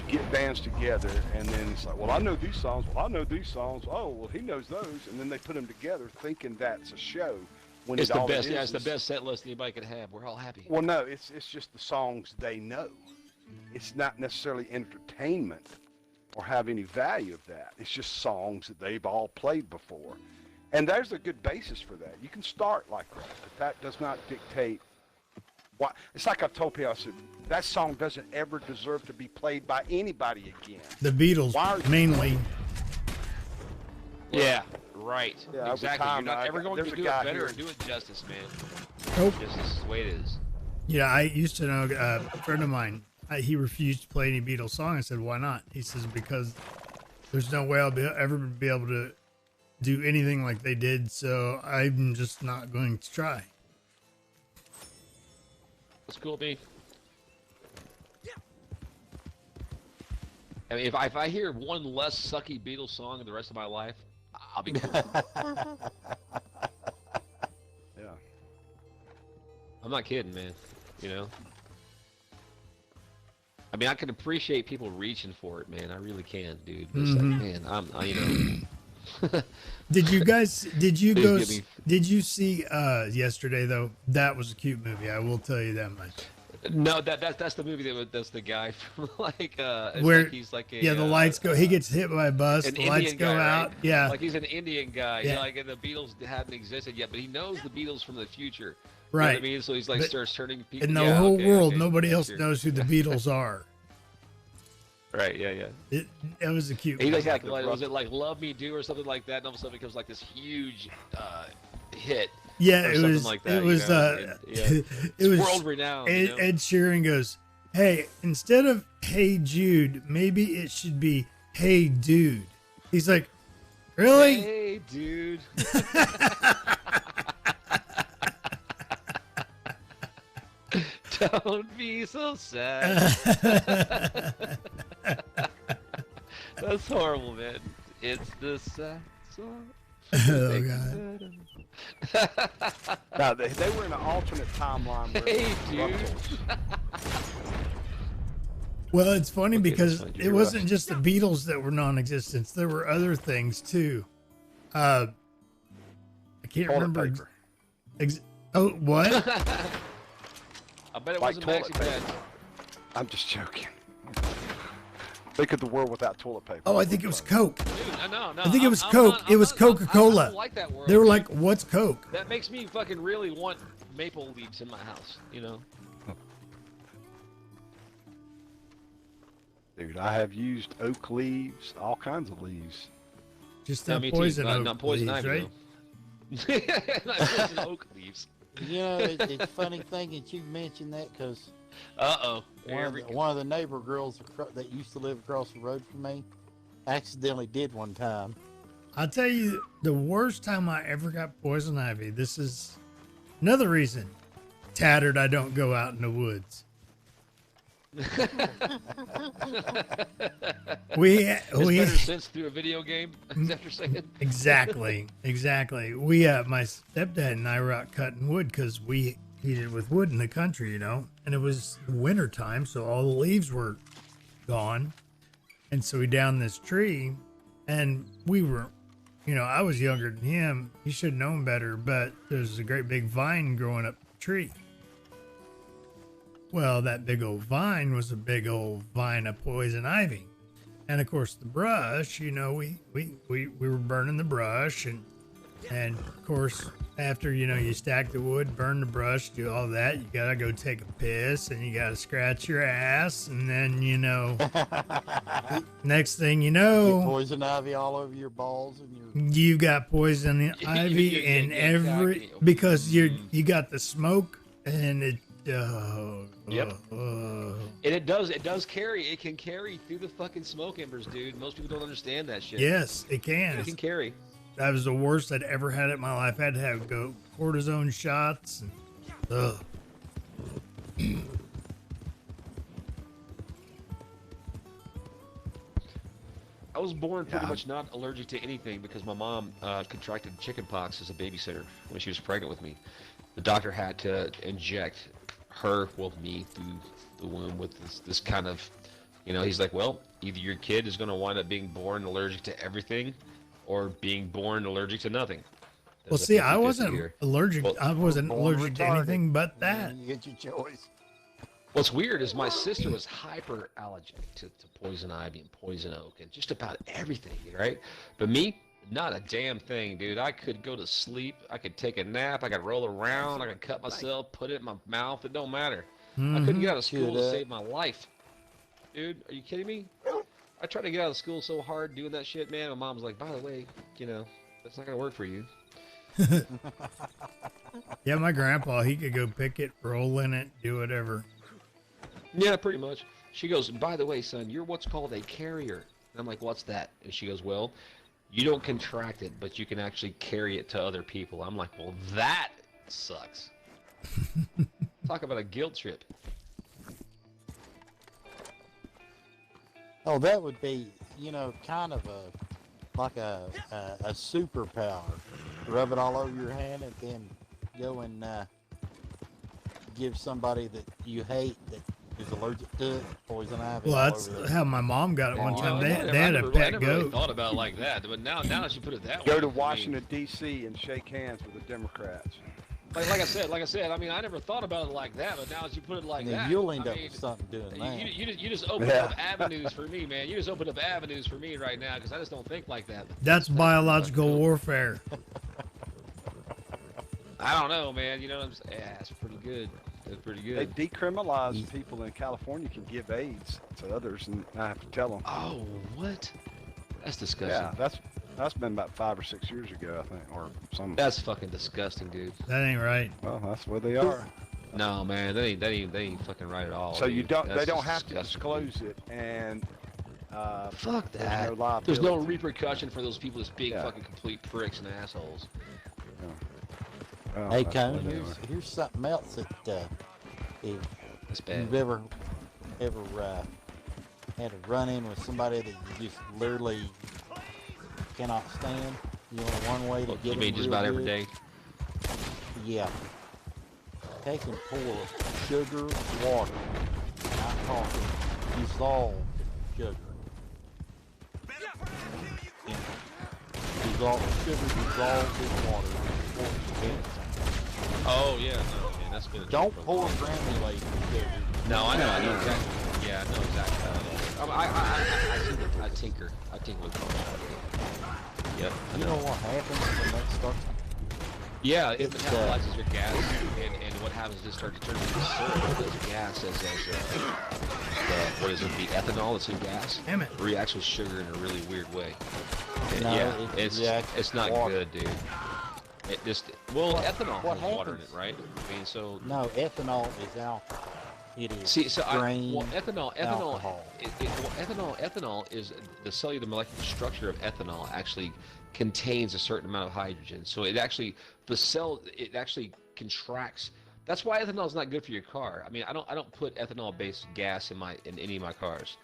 you get bands together, and then it's like, well, I know these songs. Well, I know these songs. Oh, well, he knows those, and then they put them together, thinking that's a show. When It's the all it best. Yeah, is it's the is- best set list anybody could have. We're all happy. Well, no, it's just the songs they know. It's not necessarily entertainment or have any value of that. It's just songs that they've all played before. And there's a good basis for that. You can start like that, but that does not dictate why. It's like I've told people, I said, that song doesn't ever deserve to be played by anybody again. The Beatles, Why are you mainly. Yeah. Right. Yeah, over Exactly. time, You're not ever going there's to a do guy it better here- or do it justice, man. Nope. Just this is the way it is. Yeah, I used to know a friend of mine. He refused to play any Beatles song. I said, "Why not?" He says, "Because there's no way I'll ever be able to do anything like they did. So I'm just not going to try." That's cool, B. I mean, if I hear one less sucky Beatles song in the rest of my life, I'll be cool. Yeah. I'm not kidding, man. You know? I mean, I can appreciate people reaching for it, man. I really can, dude. But it's like, man, you know. Did you guys? Did you Please go? give me- Did you see yesterday though? That was a cute movie. I will tell you that much. No, that's the movie that's the guy from like it's Where like he's like a, the lights go. He gets hit by a bus. an The lights Indian go guy, out. right? Yeah. Like he's an Indian guy. Yeah. Yeah. Like and the Beatles hadn't existed yet, but he knows the Beatles from the future. You know Right. what I mean? So he's like But starts turning people in the yeah, whole okay, world, okay, nobody else sure. knows who the Beatles are. Right, yeah. It was a cute He movie. like was it like Love Me Do or something like that, and all of a sudden it becomes like this huge hit. Yeah, or it something was. like that, It was. you know? And, yeah. It was world renowned. Ed, You know? Ed Sheeran goes, "Hey, instead of Hey Jude, maybe it should be Hey Dude." He's like, "Really?" Hey, dude. Don't be so sad. That's horrible, man. It's the sad song. Oh God. No, they were in an alternate timeline. Where Hey, dude. Well, it's funny Okay, because that's fine. it You're wasn't just the Beatles that were non-existent. There were other things too. I can't Toilet remember. paper. Oh, what? I bet it Like wasn't toilet Maxi paper. Pads. I'm just joking. Think of the world without toilet paper. Oh, I think it was Coke. Dude, no. I think it was I'm Coke. not- It was I'm not- I Coca-Cola. don't like that world. They were dude. like, "What's Coke?" That makes me fucking really want maple leaves in my house, you know? Dude, I have used oak leaves, all kinds of leaves. Just No, not me poison too. oak Not poison leaves, ivy, right? though. Not poison oak leaves. You know, it's a funny thing that you mentioned that because Uh-oh. one of the neighbor girls that used to live across the road from me accidentally did one time. I'll tell you the worst time I ever got poison ivy. This is another reason. Tattered, I don't go out in the woods. we It's better sense through a video game. Is that what you're saying? exactly. We my stepdad and I were out cutting wood because we heated with wood in the country, you know, and it was winter time, so all the leaves were gone, and so we downed this tree, and we were, you know, I was younger than him. He should have known better, but there's a great big vine growing up the tree. Well, that big old vine was a big old vine of poison ivy. And of course the brush, you know, we were burning the brush and of course after, you know, you stack the wood, burn the brush, do all that, you gotta go take a piss and you gotta scratch your ass and then, you know, next thing you Get know, poison ivy all over your balls and your. you got poison ivy in every, exactly. because you got the smoke and it, Yep. And it does carry. It can carry through the fucking smoke embers, dude. Most people don't understand that shit. yes, it can. It can carry. That was the worst I'd ever had it in my life. I had to have go cortisone shots. And, I was born pretty Yeah. much not allergic to anything because my mom contracted chickenpox as a babysitter when she was pregnant with me. The doctor had to inject her, well, me, through the womb with this kind of, you know, he's like, well, either your kid is going to wind up being born allergic to everything or being born allergic to nothing. well, There's a see, I 50-50 wasn't here. allergic. Well, I wasn't born allergic to retarded. anything but that. You get your choice. What's weird is my sister was hyper allergic to poison ivy and poison oak and just about everything, right? But me, not a damn thing, dude. I could go to sleep. I could take a nap. I could roll around. I could cut myself, put it in my mouth. It don't matter. I couldn't get out of school to save my life. Dude, are you kidding me? I tried to get out of school so hard doing that shit, man. My mom's like, by the way, you know, That's not gonna work for you. Yeah, my grandpa, he could go pick it, roll in it, do whatever. Yeah, pretty much. She goes, by the way, son, you're what's called a carrier. And I'm like, what's that? And she goes, well, you don't contract it, but you can actually carry it to other people. I'm like, well, that sucks. Talk about a guilt trip. Oh, that would be, kind of like a superpower. Rub it all over your hand and then go and give somebody that you hate that is allergic to it poison ivy. Well, that's how my mom got it one time. They had a pet I never goat. really thought about it like that, but now that you put it that way. Go to Washington, D.C. and shake hands with the Democrats. Like I said, I mean, I never thought about it like that, but now as you put it like that, you'll end up with something doing that. You just opened up avenues for me, man. You just opened up avenues for me right now because I just don't think like that. That's biological warfare. I don't know, man. You know what I'm saying? Yeah, it's pretty good. It's pretty good. They decriminalized people in California can give AIDS to others, and I have to tell them. Oh, what? That's disgusting. Yeah, that's been about 5 or 6 years ago, I think, or something. That's fucking disgusting, dude. That ain't right. Well, that's where they are. No, man, they ain't fucking right at all. So dude. they don't have disgusting. to disclose it, and fuck that. There's no repercussion for those people just being fucking complete pricks and assholes. Well, hey, Cone, here's something else that if you've ever had a run-in with somebody that you just literally cannot stand. You know, one way to get You mean just about every day? Yeah. Take and pour sugar, water, not coffee, dissolved sugar. Sugar dissolved in water. Oh yeah, no, man, that's been. Don't pour granulated sugar. No, I know exactly. Yeah, I know exactly how it is. I tinker with coffee. Yep. You know what happens when that starts? Yeah, it metabolizes your gas, and what happens is it starts to turn into syrup. As gas, what is it? The ethanol that's in gas. Damn it. Reacts with sugar in a really weird way. No, yeah, it's not water. good, dude. It just ethanol what has water in happens? it, right? I mean, so No, ethanol is alcohol. It is ethanol alcohol. Ethanol is the cellular molecular structure of ethanol actually contains a certain amount of hydrogen. So it actually contracts. That's why ethanol is not good for your car. I mean, I don't put ethanol-based gas in any of my cars.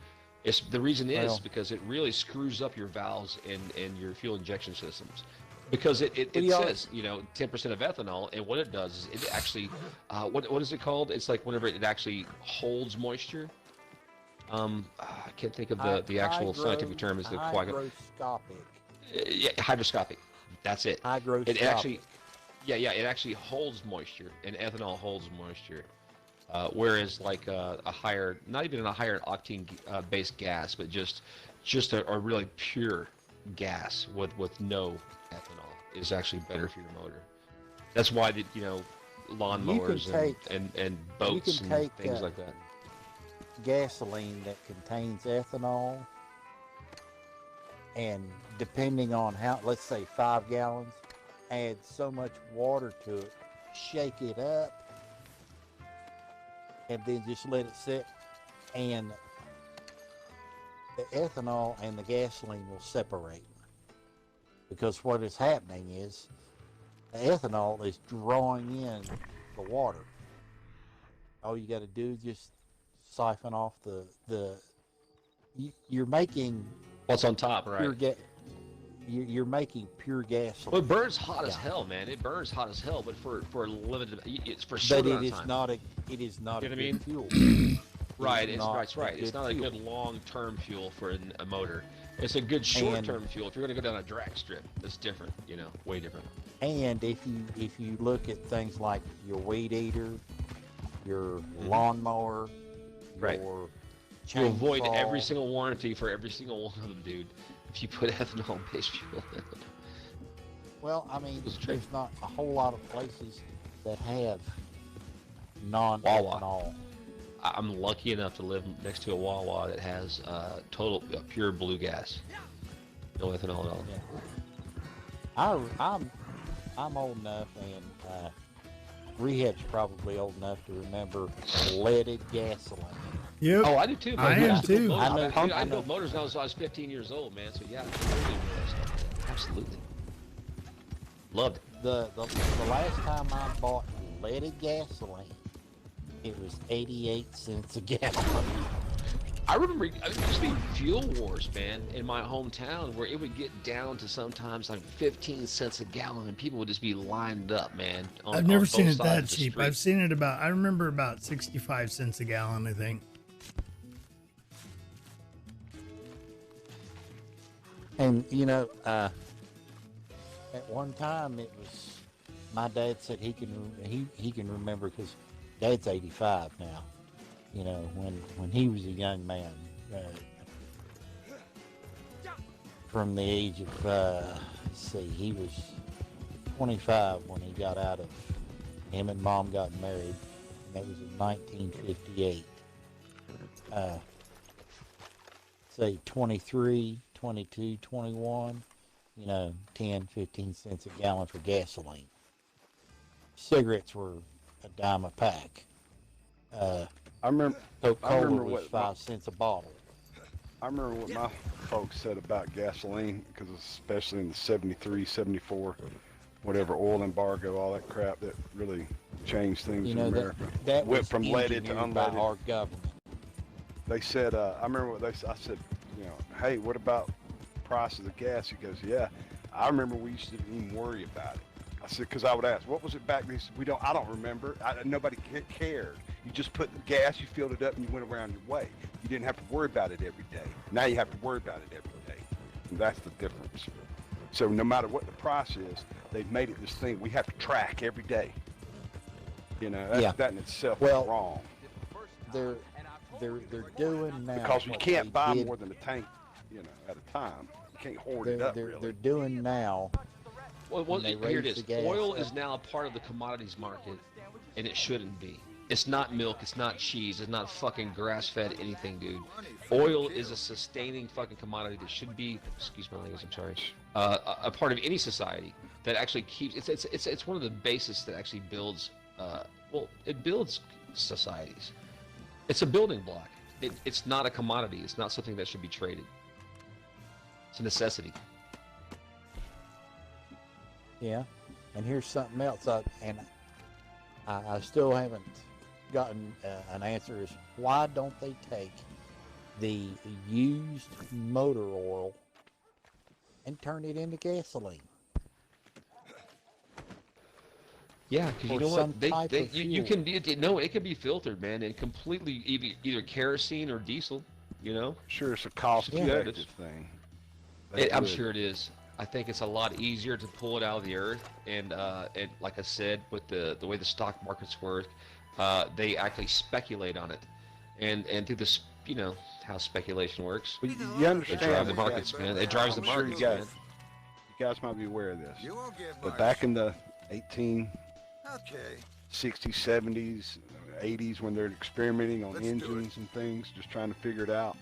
The reason is because it really screws up your valves and your fuel injection systems. Because it says 10% of ethanol, and what it does is it actually what is it called? It's like whenever it actually holds moisture. I can't think of the actual scientific term. Is the hygroscopic? Yeah, hydroscopic. That's it. Hygroscopic. It actually, it actually holds moisture, and ethanol holds moisture. Whereas like a higher, not even a higher octane based gas, but just a really pure gas with no ethanol is actually better for your motor. That's why lawnmowers and boats and things like that. Gasoline that contains ethanol, and depending on how, let's say 5 gallons, add so much water to it, shake it up, and then just let it sit, and the ethanol and the gasoline will separate. Because what is happening is the ethanol is drawing in the water. All you got to do is just siphon off you're making what's on top, right? You're making pure gasoline. Well, it burns hot as hell, man. It burns hot as hell, but for a limited, it's for short amount of time. It is not a good good fuel. Right, it's right. It's not a good long-term fuel for a motor. It's a good short-term fuel. If you're going to go down a drag strip, it's different, way different. And if you look at things like your weed eater, your lawnmower, your chainsaw, you avoid every single warranty for every single one of them, dude, if you put ethanol-based fuel in it. Well, I mean, there's not a whole lot of places that have non-ethanol. I'm lucky enough to live next to a Wawa that has pure blue gas. No ethanol at all. I'm old enough, and Rehab's probably old enough to remember leaded gasoline. Yep. Oh, I do too, man. I am used to build too. motors. I know. I built motors when I was 15 years old, man. So yeah, I totally remember that stuff. Absolutely. Loved it. The last time I bought leaded gasoline, it was 88 cents a gallon. I remember there used to be fuel wars, man, in my hometown where it would get down to sometimes like 15 cents a gallon, and people would just be lined up, man. I've never seen both it sides that of the cheap. street. I've seen it I remember about 65 cents a gallon, I think. And at one time it was, my dad said he can remember, because Dad's 85 now. When he was a young man, from the age of let's see, he was 25 when he got out of. Him and Mom got married, and that was in 1958. Say 23, 22, 21, 10, 15 cents a gallon for gasoline. Cigarettes were a dime a pack. I remember Coca-Cola was what 5 cents a bottle. I remember what my folks said about gasoline, because especially in the 73, 74, whatever oil embargo, all that crap that really changed things in America. That Went was from leaded to engineered by unleaded. our government. They said, I remember what they said. I said, hey, what about prices of gas? He goes, yeah. I remember we used to even worry about it. I said, because I would ask, what was it back then? He said, I don't remember. Nobody cared. You just put the gas, you filled it up, and you went around your way. You didn't have to worry about it every day. Now you have to worry about it every day. And that's the difference. So no matter what the price is, they've made it this thing we have to track every day. That in itself is wrong. They're doing now. Because we what can't they buy did- more than a tank, at a time. You can't hoard it up, really. They're doing now. Well, when they here it raise is. the gas Oil up. is now a part of the commodities market, and it shouldn't be. It's not milk. It's not cheese. It's not fucking grass-fed anything, dude. Oil is a sustaining fucking commodity that should be, excuse my language, I'm sorry, a part of any society that actually keeps. It's one of the bases that actually builds. It builds societies. It's a building block. It's not a commodity. It's not something that should be traded. It's a necessity. Yeah, and here's something else. I still haven't gotten an answer. Is why don't they take the used motor oil and turn it into gasoline? Yeah, because you Or know some what? type of You fuel. can it can be filtered, man, and completely either kerosene or diesel. Sure, it's a cost-effective thing. They I'm would. sure it is. I think it's a lot easier to pull it out of the earth, and like I said, with the way the stock markets work, they actually speculate on it, and through this, how speculation works. Well, you They understand drive the that markets, man. It drives the I'm sure markets, you man. guys, you guys might be aware of this. You won't get But much. back in the 1860s, Okay. 70s, 80s, when they're experimenting on Let's do it. engines and things, just trying to figure it out,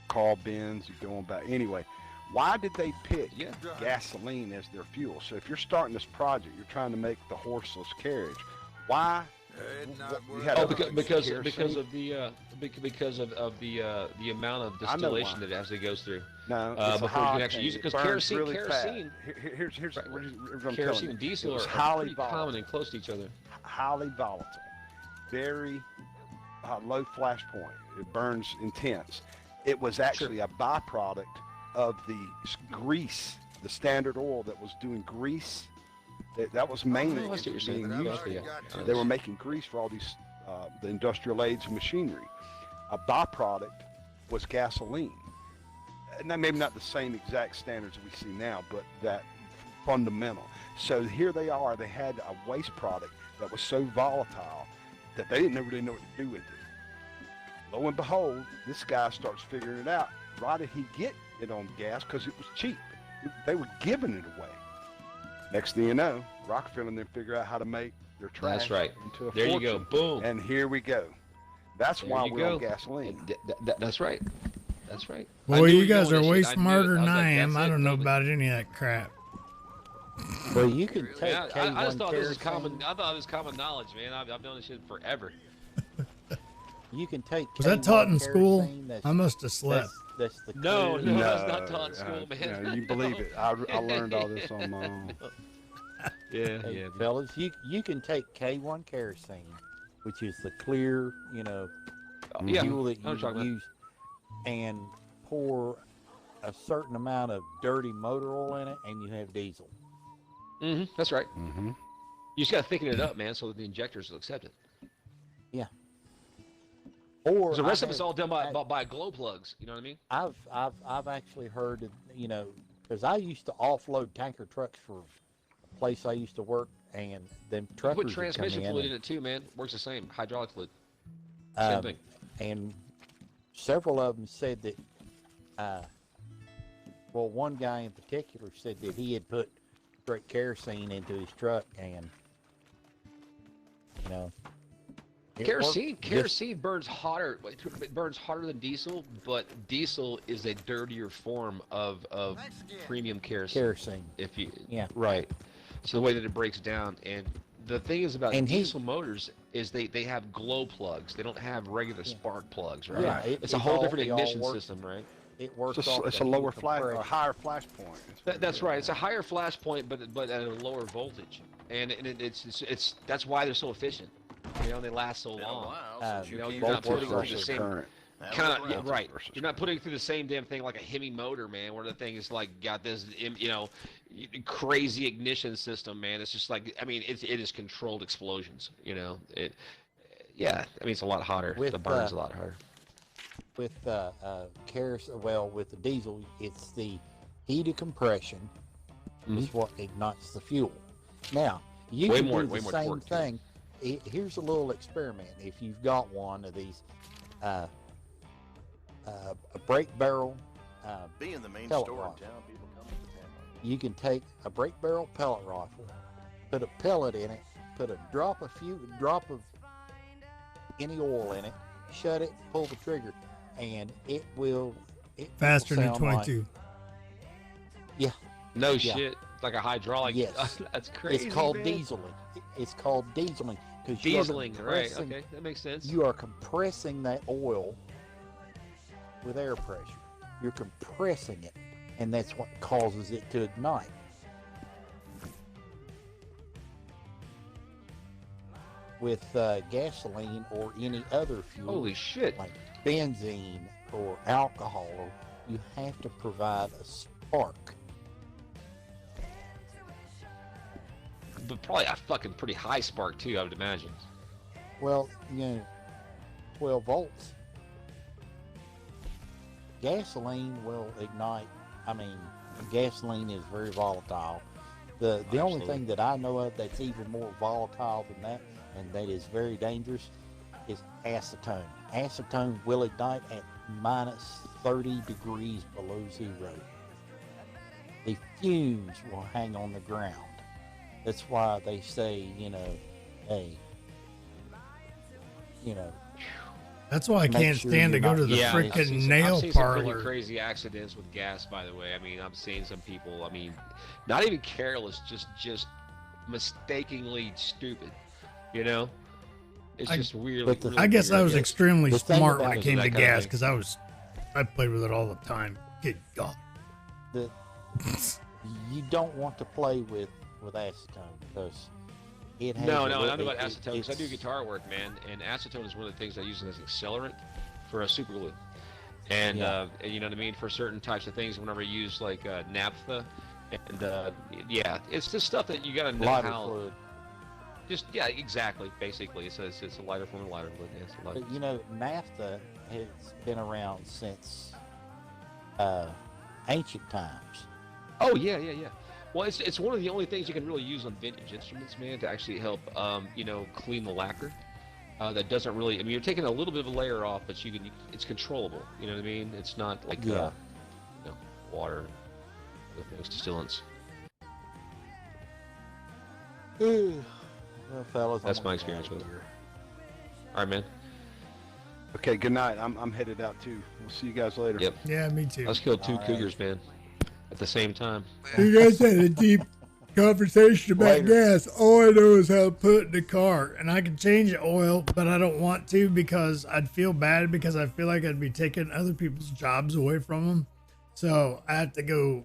Carl Benz, you go on back. Anyway, why did they pick Yeah. gasoline as their fuel? So if you're starting this project, you're trying to make the horseless carriage. Why? It's not You worth had Oh, other because kerosene? of the amount of I know distillation why. that actually goes through. No, it's a before you high can actually use it, octane. because burns kerosene, really fast. Here's Right. what I'm telling kerosene you. and diesel It was are highly pretty volatile. common and close to each other. Highly volatile, very low flash point. It burns intense. It was actually a byproduct of the grease, the Standard Oil that was doing grease. That was mainly Oh, I see what you're being saying. used Yeah, for. yeah. They were making grease for all these the industrial age and machinery. A byproduct was gasoline. And maybe not the same exact standards we see now, but that fundamental. So here they are. They had a waste product that was so volatile that they didn't really know what to do with it. Lo and behold, this guy starts figuring it out. Why did he get it on gas? Because it was cheap. They were giving it away. Next thing you know, Rockefeller and them figure out how to make their trash That's right. into a There you fortune. go. Boom. And here we go. That's There why you we're go. on gasoline. That's right. That's right. I Boy, knew you were guys going are with way this shit. I knew smarter it. I than was I like, am. that's I it, don't know totally. about any of that crap. Well, you can take Yeah, K1 I just thought this was kerosene. common. I thought it was common knowledge, man. I've known this shit forever. You can take. Was that K1 taught in school? kerosene, that's- I must have slept. That's the No, clear- no, that's not taught in school, man. Yeah, you believe it. I learned all this on my own. Yeah, Hey, yeah. fellas, you can take K1 kerosene, which is the clear, Yeah, fuel that I know what you're talking you use, and pour a certain amount of dirty motor oil in it, and you have diesel. That's right. Mm-hmm. You just gotta thicken it up, man, so that the injectors will accept it. Yeah. Or 'Cause the rest I of it's have- all done by glow plugs. You know what I mean? I've actually heard of, because I used to offload tanker trucks for a place I used to work, and them You truckers put would come transmission in fluid and- in it too, man. Works the same. Hydraulic fluid. Same thing. And several of them said that, well, one guy in particular said that he had put straight kerosene into his truck, and it Kerosene worked. kerosene burns hotter. It burns harder than diesel, but diesel is a dirtier form of premium kerosene. Kerosene. If you Right. So the way that it breaks down, and the thing is about And diesel motors is they have glow plugs. They don't have regular spark plugs, right? Yeah, it's a whole different it all ignition works. system, right? It works. It's off a the lower heat flash, a compression. higher flash point. That's right. It's a higher flash point, but at a lower voltage, and it's that's why they're so efficient. They last so long. You're not putting through the same current. right. You're not putting through the same damn thing like a Hemi motor, man, where the thing is like got this, crazy ignition system, man. It's just like, it is controlled explosions. It's a lot hotter. The burn's a lot hotter. With kerosene, with the diesel, it's the heat of compression is what ignites the fuel. Now you Way can more do the same torque, too. thing. Here's a little experiment. If you've got one of these, a brake barrel Being the main pellet store rifle. in town, people come to the town. You can take a brake barrel pellet rifle, put a pellet in it, put a drop of any oil in it, shut it, pull the trigger, and it will. Faster than sound like- 22. Yeah. No Yeah. shit. It's like a hydraulic. Yes. That's crazy. It's called man. dieseling. It's called dieseling because Dieseling, right? Okay, that makes sense. You are compressing that oil with air pressure. You're compressing it, and that's what causes it to ignite. With gasoline or any other fuel, Holy shit. like benzene or alcohol, you have to provide a spark. But probably a fucking pretty high spark too, I would imagine. Well, 12 volts. Gasoline will ignite. Gasoline is very volatile. The only Absolutely. thing that I know of that's even more volatile than that, and that is very dangerous, is acetone. Acetone will ignite at minus 30 degrees below zero. The fumes will hang on the ground. That's why they say, hey, That's why I Make can't sure stand to you're go to not- the I've freaking seen nail some parlor. pretty crazy accidents with gas, by the way. I'm seeing some people, not even careless, just mistakenly stupid. It's just weird. But the- really I guess I weird. was extremely The thing smart about when it it- came that to kind of gas thing. because I played with it all the time. Good God. the you don't want to play with acetone because it has No, a not little- about it- acetone, because I do it's- guitar work, man, and acetone is one of the things I use as an accelerant for a super glue. And, Yeah. you know what I mean, for certain types of things, whenever I use, like, naphtha, and, it's just stuff that you gotta know lighter how... fluid. Exactly, basically. It's a lighter form of lighter fluid, yeah, it's a lighter. But naphtha has been around since ancient times. Oh, yeah. Well, it's one of the only things you can really use on vintage instruments, man, to actually help, clean the lacquer. That doesn't really, you're taking a little bit of a layer off, but it's controllable. You know what I mean? It's not like, Yeah. water, those distillants. Well, fellas, That's I'm my gonna experience get with out it. of here. All right, man. Okay, good night. I'm headed out too. We'll see you guys later. Yep. Yeah, me too. Let's kill two All right. cougars, man, at the same time. You guys had a deep conversation about Later. gas. All I know is how to put it in the car, and I can change the oil, but I don't want to because I'd feel bad because I feel like I'd be taking other people's jobs away from them. So I have to go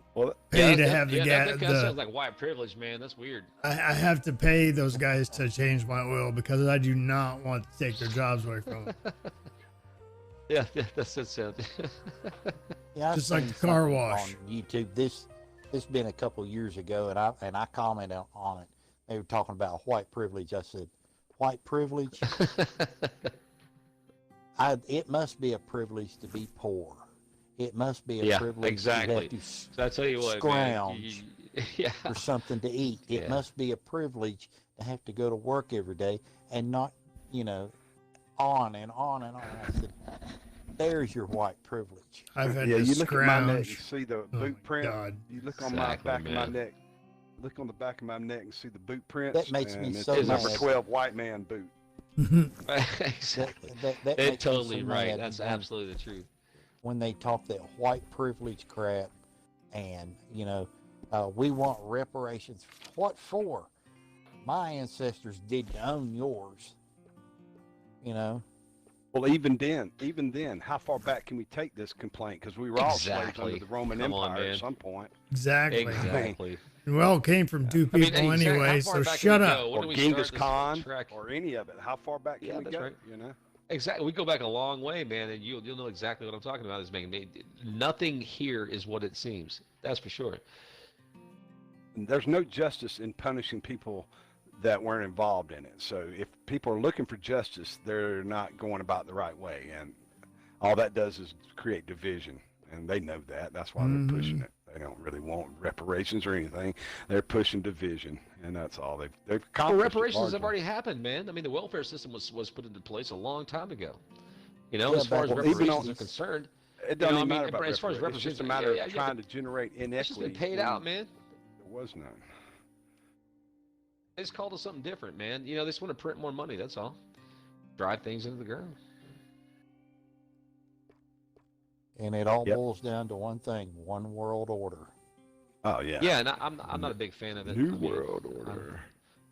pay to have the gas. That sounds like white privilege, man. That's weird. I have to pay those guys to change my oil because I do not want to take their jobs away from them. Yeah, that's it. Yeah, I've Just like seen the car something wash. on YouTube. This been a couple years ago, and I commented on it. They were talking about white privilege. I said, white privilege. It must be a privilege to be poor. It must be a privilege exactly. to have to So I tell you what, scrounge man, for something to eat. It must be a privilege to have to go to work every day and not, on and on and on. I said, there's your white privilege. I've had Yeah, to you look at my neck and scrounge. see the my boot print. God. You look on Exactly, my back of man. my neck. Look on the back of my neck and see the boot prints. That makes me and so it's number mad. 12 white man boot. Exactly. That They're makes me totally so right. mad That's when- absolutely the truth. when they talk that white privilege crap and, we want reparations. What for? My ancestors didn't own yours. Well, even then, how far back can we take this complaint? Because we were all slaves Exactly. under the Roman Come on, Empire man. at some point. Exactly. Exactly. We all came from two I mean, people exactly, how anyway, far so back shut can we up. go? When Or do we Genghis start this Khan, track? or any of it. How far back can Yeah, we that's go? right. You know? Exactly. We go back a long way, man, and you'll know exactly what I'm talking about. Is making nothing here is what it seems. That's for sure. And there's no justice in punishing people that weren't involved in it. So if people are looking for justice, they're not going about the right way, and all that does is create division, and they know that. That's why they're pushing it. They don't really want reparations or anything. They're pushing division, and that's all they've Well, accomplished. reparations have largely. already happened, man. I mean, the welfare system was put into place a long time ago. Yeah, As far as but even reparations on- are concerned, It doesn't I even mean, matter about as far as reparations. It's just a reparations, matter of trying to generate inequity. it's just been paid when out, man. There was none. They just called it something different, man. They just want to print more money. That's all. Drive things into the ground. And it all Yep. boils down to one thing: one world order. Oh yeah. Yeah, and I'm not a big fan of it. New I mean, World Order.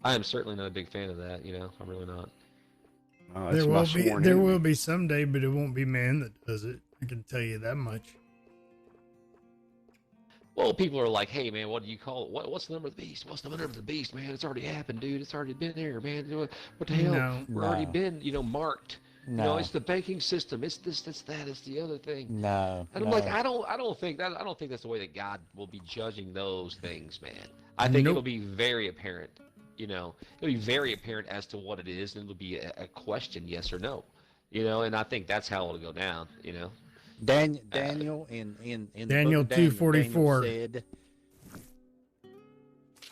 I am certainly not a big fan of that. I'm really not. Oh, There that's my will be sworn there enemy. will be someday, but it won't be man that does it. I can tell you that much. Well, people are like, "Hey, man, what do you call it? What's the number of the beast? What's the number of the beast, man? It's already happened, dude. It's already been there, man. What the hell? No. We're already No. been, marked. No. It's the banking system. It's this, it's that, it's the other thing." No. And I'm no. like, I don't think that's the way that God will be judging those things, man. I think Nope. it'll be very apparent. It'll be very apparent as to what it is, and it'll be a question, yes or no. And I think that's how it'll go down. Daniel in the Daniel book of Daniel, 2:44. Daniel said,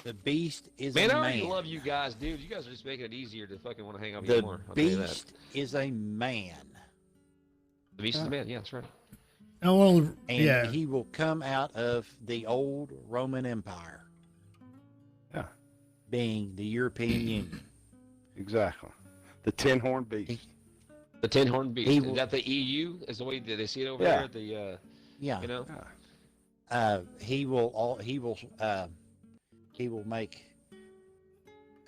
"The beast is Man, a I already man. love you guys, dude. You guys are just making it easier to fucking want to hang out with you The more. I'll tell you that. beast is a man, The beast is the man. Yeah, that's right. Oh well, and yeah. he will come out of the old Roman Empire, Yeah. being the European Union. Exactly. The tin horn beast. The tin horn beast. He Is will- that the EU? Is the way that they see it over Yeah. there? At the Yeah, he will make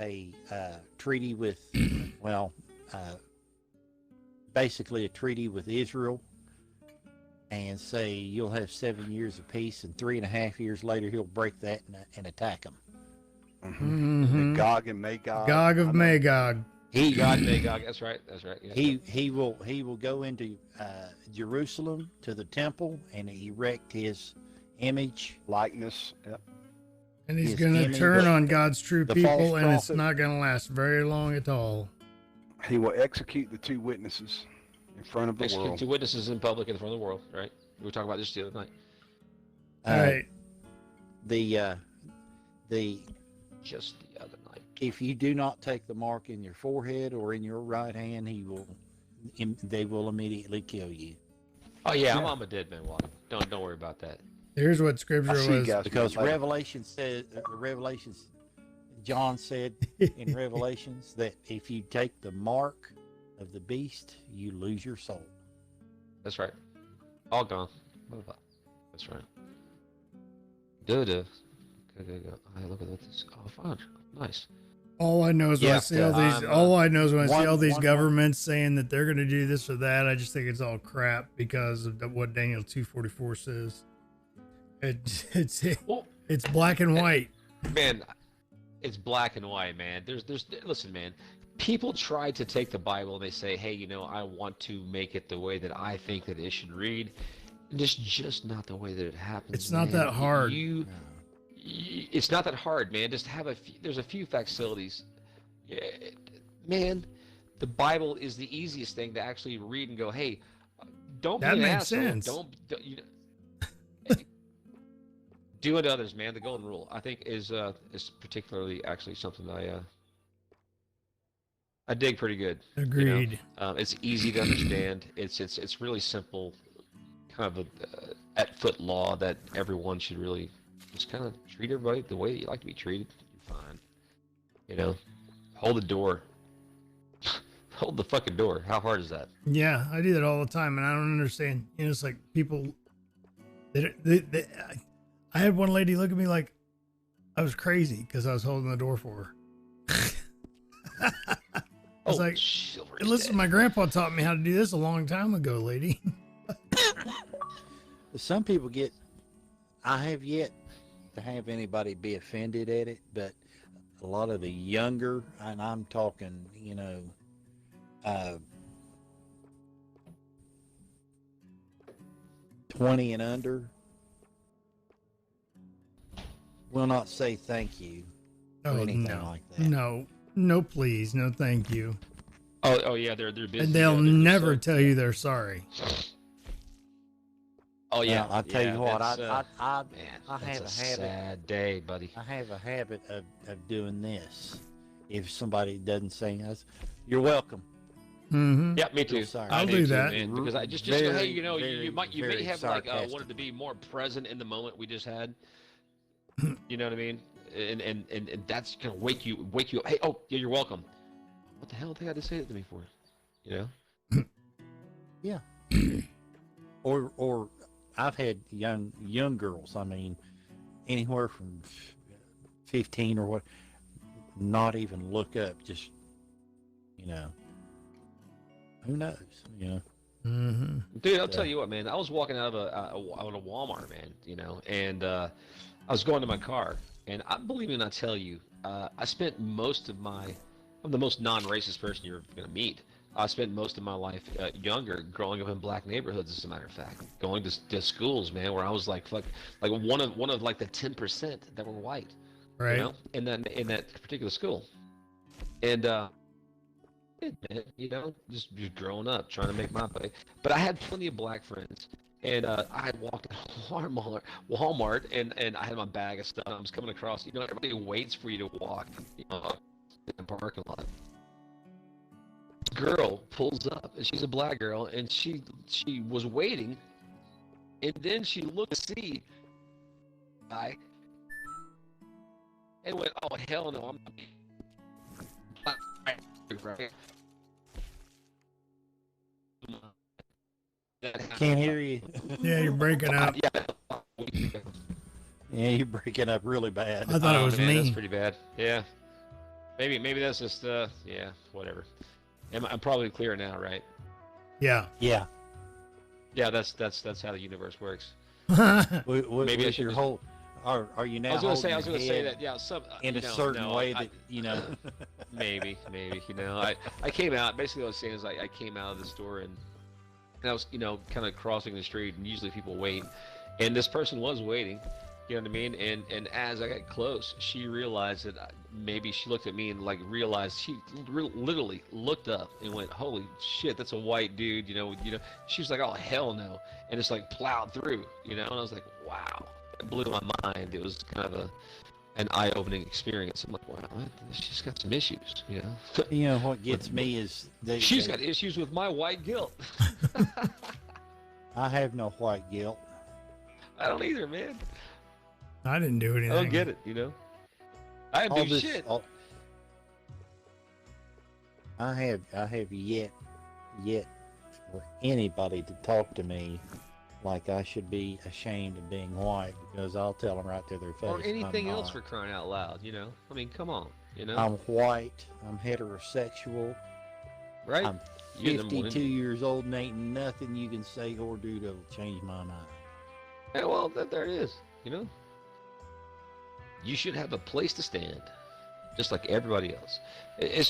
a treaty with, basically a treaty with Israel, and say you'll have 7 years of peace, and 3.5 years later he'll break that and attack them. Mhm. The Gog and Magog. Gog of Magog. God, Magog. That's right. That's right. Yeah. He will go into Jerusalem to the temple and erect his image. Likeness. Yep. And he's His going to image, turn on God's true the false people, and it's prophet. not going to last very long at all. He will execute the two witnesses in front of the Execute world. two witnesses in public in front of the world. Right. We were talking about this the other night. All right. The Just the other night. if you do not take the mark in your forehead or in your right hand, they will immediately kill you. Oh yeah, I'm a dead man walking. Don't worry about that. Here's what I scripture see you was. guys. Because later. Revelation says, John said in Revelations that if you take the mark of the beast, you lose your soul. That's right. All gone. That's right. Duh. Look at this. Oh, fun. Nice. All I know is when I see all these. All I know is when I see all these governments saying that they're going to do this or that. I just think it's all crap because of what Daniel 244 says. It's black and white. Man, it's black and white, man. Listen, man. People try to take the Bible and they say, hey, you know, I want to make it the way that I think that it should read. And it's just not the way that it happens. It's not that hard. It's not that hard, man. Just have there's a few facsimiles. Man, the Bible is the easiest thing to actually read and go, hey, don't be an asshole. Sense. Don't do unto others, man. The golden rule, I think, is particularly actually something I dig pretty good. Agreed. You know? It's easy to understand. It's really simple, kind of a at-foot law that everyone should really just kind of treat everybody the way you like to be treated. You're fine. You know, hold the door. Hold the fucking door. How hard is that? Yeah, I do that all the time, and I don't understand. You know, it's like people. I had one lady look at me like I was crazy because I was holding the door for her. I was like, listen, my grandpa taught me how to do this a long time ago, lady. Some people get, I have yet to have anybody be offended at it, but a lot of the younger, and I'm talking, you know, 20 and under, will not say thank you or anything like that. No, please, no, thank you. Oh yeah, they're busy. And they'll never tell you they're sorry. Oh yeah, I'll tell you what, I have a habit. Sad day, buddy. I have a habit of doing this. If somebody doesn't say us, you're welcome. Mm-hmm. Yeah, me too. I'll do that, man, because I just very, hey, you know, very, you may have sarcastic. like wanted to be more present in the moment we just had. You know what I mean? And that's gonna wake you up. Hey, oh yeah, you're welcome. What the hell did they got to say it to me for? You know? Yeah. Or I've had young girls. I mean, anywhere from 15 or what, not even look up. Just, you know, who knows? You know. Mm-hmm. Dude, I'll tell you what, man. I was walking out of a Walmart, man. You know, and I was going to my car, and I believe me when I tell you, I spent most of I'm the most non-racist person you're gonna meet. I spent most of my life younger, growing up in black neighborhoods. As a matter of fact, going to schools, man, where I was like one of like the 10% that were white, right? You know, in that particular school, and you know, just growing up, trying to make my way. But I had plenty of black friends, and I had walked to Walmart, and I had my bag of stuff. I was coming across. You know, everybody waits for you to walk, you know, in the parking lot. Girl pulls up, and she's a black girl, and she was waiting, and then she looked to see guy and went, "Oh hell no, I'm not black." Can't hear you. Yeah, you're breaking up. Yeah, you're breaking up really bad. I thought it was me. That's pretty bad. Yeah. Maybe that's just yeah, whatever. I'm probably clear now, right? Yeah. Yeah. Yeah, that's how the universe works. Maybe I should your whole. Are you now? I was gonna say that. Yeah, in a certain way that you know. maybe. You know, I came out. Basically, what I was saying is I came out of the store and I was, you know, kind of crossing the street, and usually people wait, and this person was waiting. You know what I mean? And as I got close, she realized that maybe she looked at me and like realized she literally looked up and went, "Holy shit, that's a white dude." You know. She was like, "Oh hell no," and just like plowed through. You know, and I was like, "Wow." It blew my mind. It was kind of an eye-opening experience. I'm like, wow, she's got some issues, you know. You know what gets me is she's got issues with my white guilt. I have no white guilt. I don't either, man. I didn't do anything. I don't get it, you know. I didn't do shit. I have yet for anybody to talk to me like I should be ashamed of being white, because I'll tell them right to their face. Or anything I'm else not. for crying out loud, you know? I mean, come on, you know? I'm white. I'm heterosexual. Right? I'm You're number one. 52 years old, and ain't nothing you can say or do that'll change my mind. Yeah, well, there it is, you know? You should have a place to stand, just like everybody else. It's